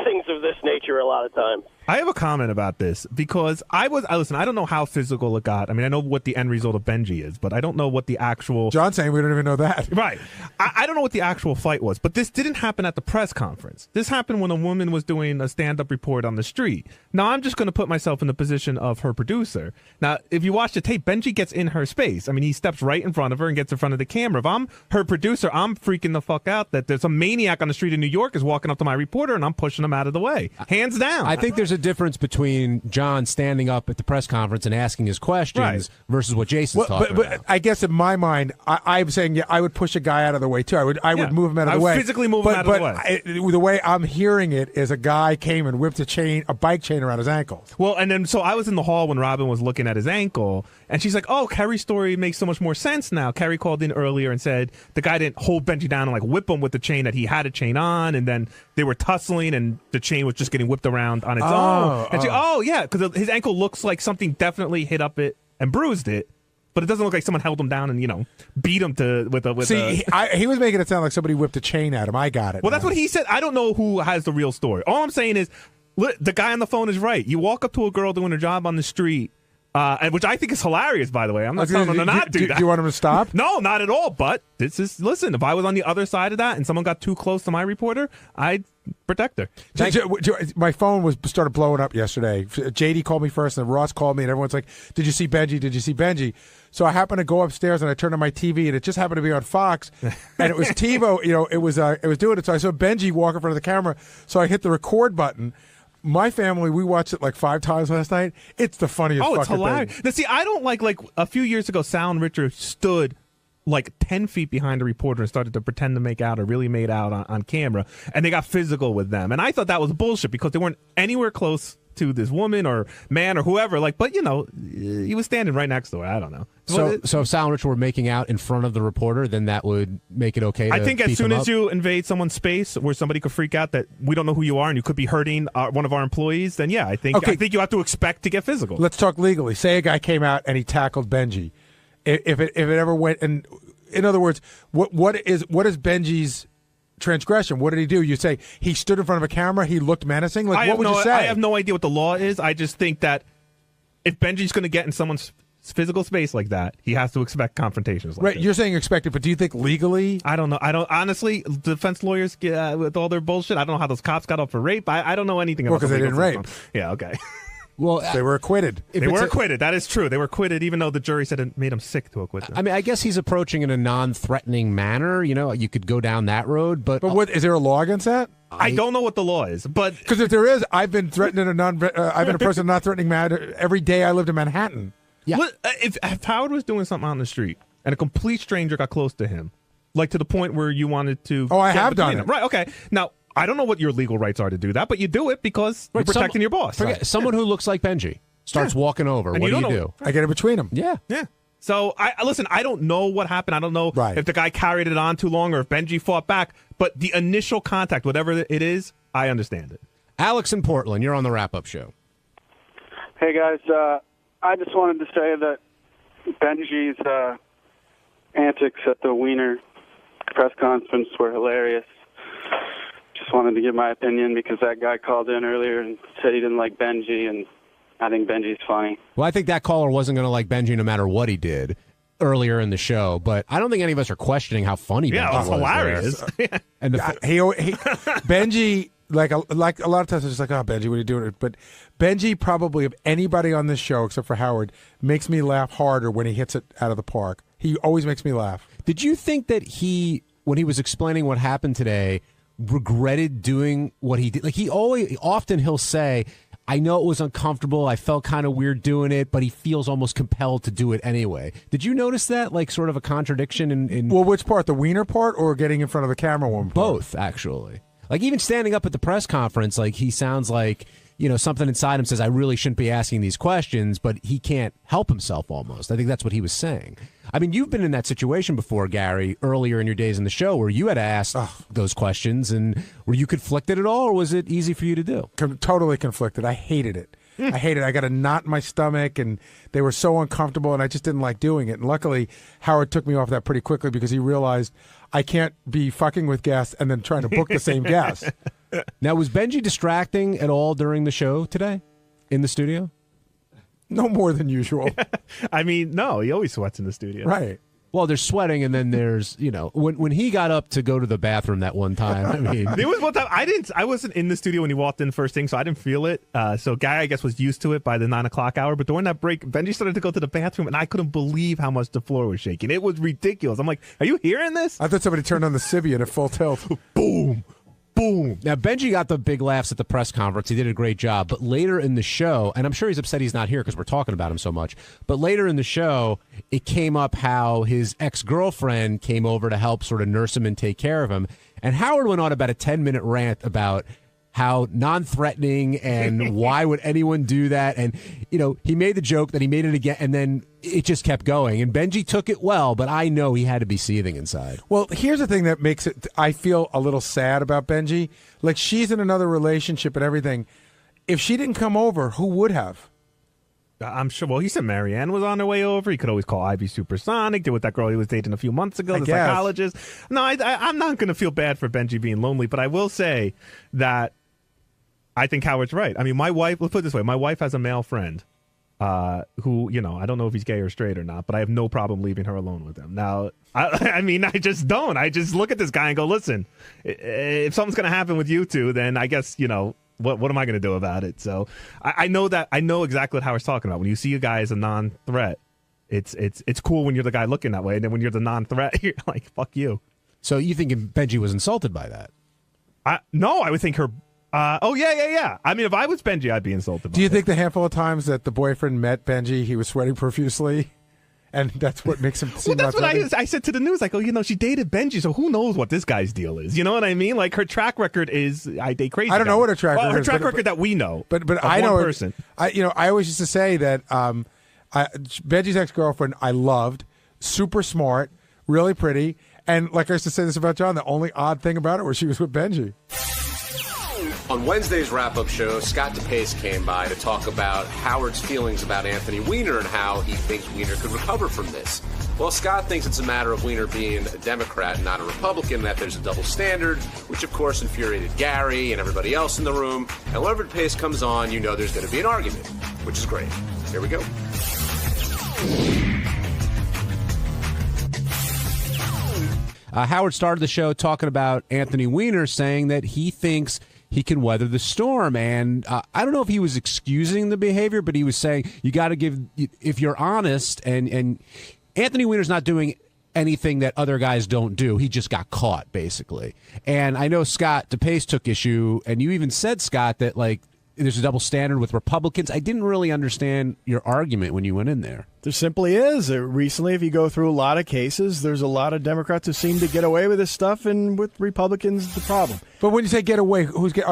things of this nature a lot of times. I have a comment about this because I don't know how physical it got. I mean, I know what the end result of Benji is, but I don't know what the actual... John's saying we don't even know that. Right. I don't know what the actual fight was, but this didn't happen at the press conference. This happened when a woman was doing a stand-up report on the street. Now, I'm just going to put myself in the position of her producer. Now, if you watch the tape, Benji gets in her space. I mean, he steps right in front of her and gets in front of the camera. If I'm her producer, I'm freaking the fuck out that there's a maniac on the street in New York is walking up to my reporter and I'm pushing him out of the way. Hands down. I think there's a difference between John standing up at the press conference and asking his questions versus what Jason's talking about. But I guess in my mind, I'm saying I would push a guy out of the way too. I would move him out of the way. Physically move him out of the way. The way I'm hearing it is a guy came and whipped a bike chain around his ankles. Well, and then so I was in the hall when Robin was looking at his ankle, and she's like, "Oh, Kerry's story makes so much more sense now." Kerry called in earlier and said the guy didn't hold Benji down and like whip him with the chain that he had a chain on, and then they were tussling, and the chain was just getting whipped around on its own. And yeah, because his ankle looks like something definitely hit up it and bruised it, but it doesn't look like someone held him down and beat him he was making it sound like somebody whipped a chain at him. I got it. Well, that's what he said. I don't know who has the real story. All I'm saying is, the guy on the phone is right. You walk up to a girl doing her job on the street. And which I think is hilarious, by the way. I'm not telling them to not do that. Do you want him to stop? No, not at all. But listen, if I was on the other side of that and someone got too close to my reporter, I'd protect her. My phone started blowing up yesterday. JD called me first, and Ross called me, and everyone's like, "Did you see Benji? Did you see Benji?" So I happened to go upstairs, and I turned on my TV, and it just happened to be on Fox, and it was TiVo. It was doing it. So I saw Benji walk in front of the camera. So I hit the record button. My family, we watched it like 5 times last night. It's the funniest fucking it's hilarious. thing. Now, see, I don't like a few years ago, Sal and Richard stood like 10 feet behind a reporter and started to pretend to make out or really made out on camera, and they got physical with them. And I thought that was bullshit because they weren't anywhere close to this woman or man or whoever. But he was standing right next to her. I don't know. So if Sal and Rich were making out in front of the reporter, then that would make it okay to I think as soon as up? you invade someone's space where somebody could freak out that we don't know who you are and you could be hurting one of our employees, then I think you have to expect to get physical. Let's talk legally. Say a guy came out and he tackled Benji. If it ever went, and in other words, what is Benji's transgression? What did he do? You say he stood in front of a camera, he looked menacing? What would you say? I have no idea what the law is. I just think that if Benji's going to get in someone's physical space like that, he has to expect confrontations like that. You're saying expect it, but do you think legally? I don't know. I don't honestly. Defense lawyers with all their bullshit. I don't know how those cops got up for rape. I don't know anything about. Because they didn't rape. Yeah. Okay. Well, they were acquitted. They were acquitted. That is true. They were acquitted, even though the jury said it made them sick to acquit them. I mean, I guess he's approaching in a non-threatening manner. You know, you could go down that road, but what is there a law against that? I don't know what the law is, but because if there is, I've been threatened in a I've been a person in a non-threatening manner every day I lived in Manhattan. Yeah. If Howard was doing something on the street and a complete stranger got close to him, like to the point where you wanted to, I have done it. Right? Okay. Now I don't know what your legal rights are to do that, but you do it because you're protecting your boss. Forget someone who looks like Benji starts walking over. And what you do don't you know. do? I get in between them. Yeah. So listen. I don't know what happened. I don't know if the guy carried it on too long or if Benji fought back. But the initial contact, whatever it is, I understand it. Alex in Portland, you're on the wrap-up show. Hey guys, I just wanted to say that Benji's antics at the Wiener press conference were hilarious. Just wanted to give my opinion because that guy called in earlier and said he didn't like Benji, and I think Benji's funny. Well, I think that caller wasn't going to like Benji no matter what he did earlier in the show, but I don't think any of us are questioning how funny Benji was. Hilarious. And Benji, like a lot of times, it's just like, oh, Benji, what are you doing? But Benji, probably of anybody on this show except for Howard, makes me laugh harder when he hits it out of the park. He always makes me laugh. Did you think that he, when he was explaining what happened today, regretted doing what he did? Like often he'll say, I know it was uncomfortable. I felt kind of weird doing it, but he feels almost compelled to do it anyway. Did you notice that, like, sort of a contradiction in Well, which part? The Wiener part or getting in front of the camera one part? Both, actually. Like, even standing up at the press conference, like, he sounds like, you know, something inside him says, I really shouldn't be asking these questions, but he can't help himself almost. I think that's what he was saying. I mean, you've been in that situation before, Gary, earlier in your days in the show where you had asked those questions, and were you conflicted at all, or was it easy for you to do? Totally conflicted. I hated it. I hated it. I got a knot in my stomach, and they were so uncomfortable, and I just didn't like doing it. And luckily, Howard took me off that pretty quickly because he realized I can't be fucking with guests and then trying to book the same guests. Now, was Benji distracting at all during the show today in the studio? No more than usual. I mean, no, he always sweats in the studio. Right. Well, there's sweating, and then there's, you know, when he got up to go to the bathroom that one time, I mean. There was one time, I wasn't in the studio when he walked in first thing, so I didn't feel it. So Guy, I guess, was used to it by the 9 o'clock hour. But during that break, Benji started to go to the bathroom, and I couldn't believe how much the floor was shaking. It was ridiculous. I'm like, are you hearing this? I thought somebody turned on the Sybian at full tilt. Boom. Boom. Now, Benji got the big laughs at the press conference. He did a great job. But later in the show, and I'm sure he's upset he's not here because we're talking about him so much, but later in the show, it came up how his ex-girlfriend came over to help sort of nurse him and take care of him. And Howard went on about a 10-minute rant about how non-threatening and why would anyone do that. And, you know, he made the joke that he made it again, and then it just kept going. And Benji took it well, but I know he had to be seething inside. Well, here's the thing that makes it, I feel a little sad about Benji. Like, she's in another relationship and everything. If she didn't come over, who would have? I'm sure. Well, he said Marianne was on her way over. He could always call Ivy Supersonic, did with that girl he was dating a few months ago, the psychologist. No, I'm not going to feel bad for Benji being lonely, but I will say that I think Howard's right. I mean, my wife, let's put it this way. My wife has a male friend who, you know, I don't know if he's gay or straight or not, but I have no problem leaving her alone with him. Now, I mean, I just don't. I just look at this guy and go, listen, if something's going to happen with you two, then I guess, you know, what am I going to do about it? So I know exactly what Howard's talking about. When you see a guy as a non-threat, it's cool when you're the guy looking that way. And then when you're the non-threat, you're like, fuck you. So you think Benji was insulted by that? No, I would think her... yeah. I mean, if I was Benji, I'd be insulted. Do you think the handful of times that the boyfriend met Benji, he was sweating profusely? And that's what makes him seem that's what I said to the news. Like, you know, she dated Benji, so who knows what this guy's deal is? You know what I mean? Like, her track record is, I date crazy. I don't know what her track record is. Her track record that we know. But I know person. I always used to say that Benji's ex-girlfriend I loved, super smart, really pretty. And like I used to say this about John, the only odd thing about it was she was with Benji. On Wednesday's wrap-up show, Scott DePace came by to talk about Howard's feelings about Anthony Weiner and how he thinks Weiner could recover from this. Well, Scott thinks it's a matter of Weiner being a Democrat and not a Republican, that there's a double standard, which of course infuriated Gary and everybody else in the room. And whenever DePace comes on, you know there's going to be an argument, which is great. Here we go. Howard started the show talking about Anthony Weiner, saying that he thinks he can weather the storm. And I don't know if he was excusing the behavior, but he was saying you got to give, if you're honest, and Anthony Weiner's not doing anything that other guys don't do. He just got caught, basically. And I know Scott DePace took issue, and you even said, Scott, that like there's a double standard with Republicans. I didn't really understand your argument when you went in there. There simply is. Recently, if you go through a lot of cases, there's a lot of Democrats who seem to get away with this stuff, and with Republicans, the problem. But when you say get away,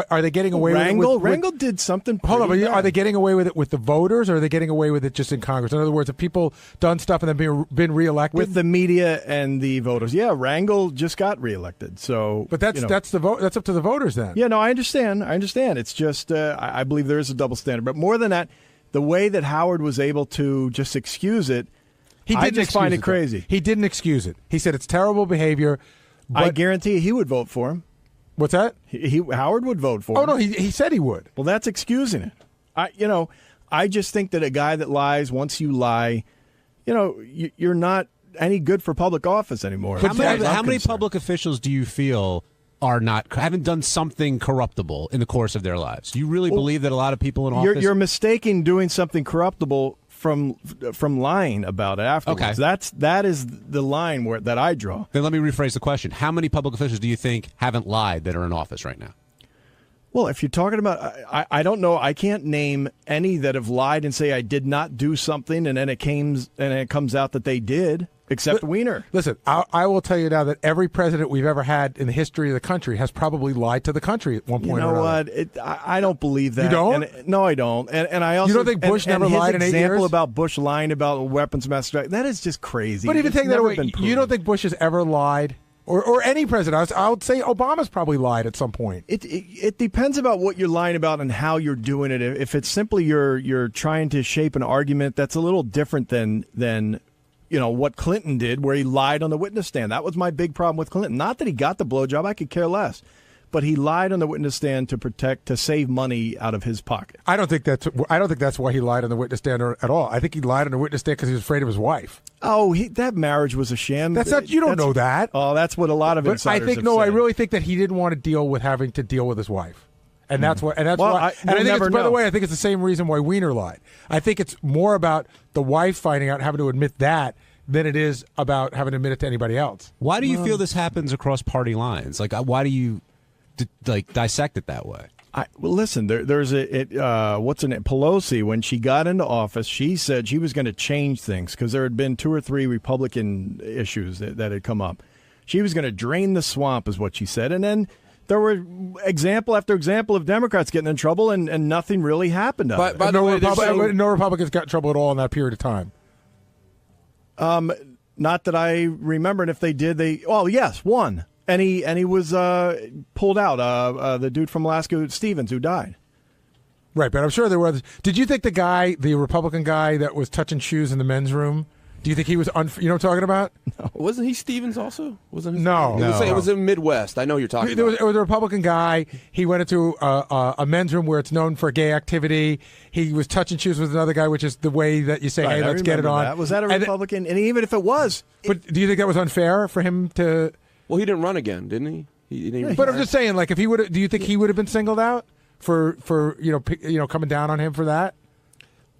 are they getting away with it? Rangel did something. Hold on, but bad. are they getting away with it with the voters, or are they getting away with it just in Congress? In other words, have people done stuff and then been reelected? With the media and the voters. Yeah, Rangel just got reelected. So, but that's the vote. That's up to the voters then. Yeah, no, I understand. It's just I believe there is a double standard. But more than that, the way that Howard was able to just excuse it, I just find it crazy. He didn't excuse it. He said it's terrible behavior. But I guarantee he would vote for him. What's that? Howard would vote for him. Oh no, he said he would. Well, that's excusing it. I just think that a guy that lies, once you lie, you're not any good for public office anymore. How many public officials do you feel haven't done something corruptible in the course of their lives? Do you really believe that a lot of people in office? You're mistaking doing something corruptible from lying about it afterwards. Okay. That is the line that I draw. Then let me rephrase the question. How many public officials do you think haven't lied that are in office right now? Well, if you're talking about, I don't know. I can't name any that have lied and say I did not do something, and then it comes out that they did. Except Weiner. Listen, I will tell you now that every president we've ever had in the history of the country has probably lied to the country at one point or another. You know what? I don't believe that. You don't? No, I don't. And I also. You don't think Bush never lied in 8 years? His example about Bush lying about weapons mass strike, that is just crazy. But even take that away, you don't think Bush has ever lied? Or any president. I would say Obama's probably lied at some point. It depends about what you're lying about and how you're doing it. If it's simply you're trying to shape an argument, that's a little different than what Clinton did, where he lied on the witness stand. That was my big problem with Clinton. Not that he got the blowjob, I could care less. But he lied on the witness stand to save money out of his pocket. I don't think that's why he lied on the witness stand at all. I think he lied on the witness stand because he was afraid of his wife. Oh, that marriage was a sham. You don't know that. Oh, that's what a lot of insiders have said. I really think that he didn't want to deal with having to deal with his wife. And that's why. I think it's, by the way, I think it's the same reason why Weiner lied. I think it's more about the wife finding out, having to admit that, than it is about having to admit it to anybody else. Why do you feel this happens across party lines? Like, why do you dissect it that way? Well, listen, there's what's her name? Pelosi, when she got into office, she said she was going to change things because there had been 2 or 3 Republican issues that had come up. She was going to drain the swamp, is what she said. And then there were example after example of Democrats getting in trouble, and nothing really happened. But no Republicans got in trouble at all in that period of time. Not that I remember, and if they did, yes, one. And he was pulled out. The dude from Alaska, Stevens, who died. Right, but I'm sure there were others. Did you think the Republican guy that was touching shoes in the men's room, do you think he was you know what I'm talking about? No. Wasn't he Stevens also? No. It was in Midwest. I know you're talking about. It was a Republican guy. He went into a men's room where it's known for gay activity. He was touching shoes with another guy, which is the way that you say, hey, let's get it on. That. Was that a Republican? And even if it was. But do you think that was unfair for him to... Well, he didn't run again, didn't he? But I'm just saying, like, if he would, do you think he would have been singled out for coming down on him for that?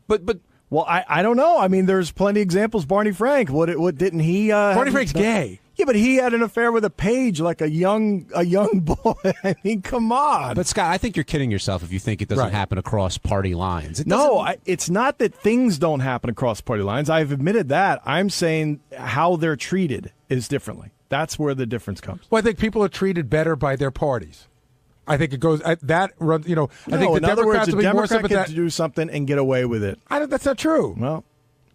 But well, I don't know. I mean, there's plenty of examples. Barney Frank, what didn't he? Barney Frank's gay. Yeah, but he had an affair with a page, like a young boy. I mean, come on. But Scott, I think you're kidding yourself if you think it doesn't happen across party lines. It's not that things don't happen across party lines. I've admitted that. I'm saying how they're treated is differently. That's where the difference comes. Well, I think people are treated better by their parties. I think it goes that runs. I think the in other words, Democrats a Democrat can do something and get away with it. That's not true. Well,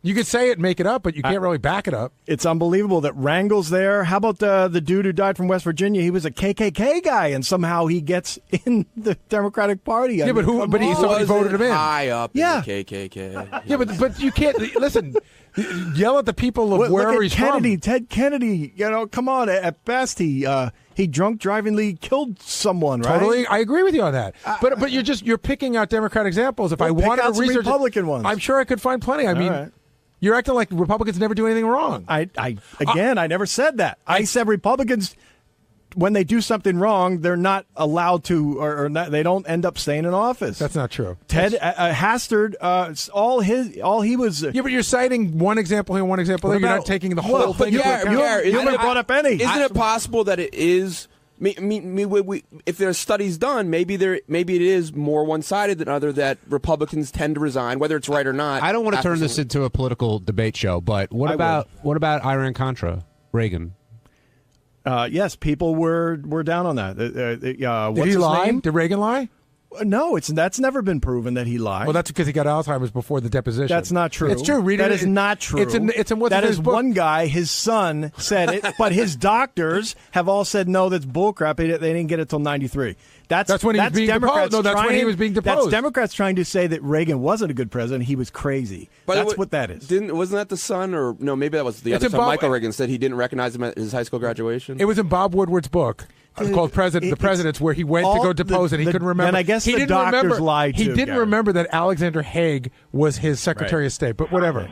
you could say it, and make it up, but you can't really back it up. It's unbelievable that Rangel's there. How about the dude who died from West Virginia? He was a KKK guy, and somehow he gets in the Democratic Party. Yeah, but somebody voted him in. High up in the KKK. Yeah, but you can't listen. Yell at the people of wherever he's Kennedy, from. Ted Kennedy. Come on. At best, he drunk drivingly killed someone. Right? Totally, I agree with you on that. But you're picking out Democrat examples. If I wanted to research Republican ones, I'm sure I could find plenty. I mean, you're acting like Republicans never do anything wrong. I never said that. I said Republicans when they do something wrong, they're not allowed to, or not, they don't end up staying in office. That's not true. Ted Hastert, all he was. Yeah, but you're citing one example here, one example there. You're not taking the whole thing. You haven't brought up any. Isn't it possible that it is? If there's studies done, maybe it is more one-sided than other, that Republicans tend to resign, whether it's right or not. I don't want to turn this into a political debate show, but what about Iran-Contra, Reagan? Yes, people were down on that. Did he lie? Did Reagan lie? No, that's never been proven that he lied. Well, that's because he got Alzheimer's before the deposition. That's not true. It's true. Read that it. is not true. It's in what's that in is his book. one guy. His son said it, but his doctors have all said no. That's bullcrap. They didn't get it till '93. That's when he was being deposed. No, that's when he was being deposed. That's Democrats trying to say that Reagan wasn't a good president. He was crazy. That's what that is. Wasn't that the son, or no? Maybe that was the other son. Michael Reagan said he didn't recognize him at his high school graduation. It was in Bob Woodward's book. Called The Presidents, where he went to go depose and he couldn't remember. And I guess he the doctors lied too. He didn't remember that Alexander Haig was his Secretary of State, but whatever.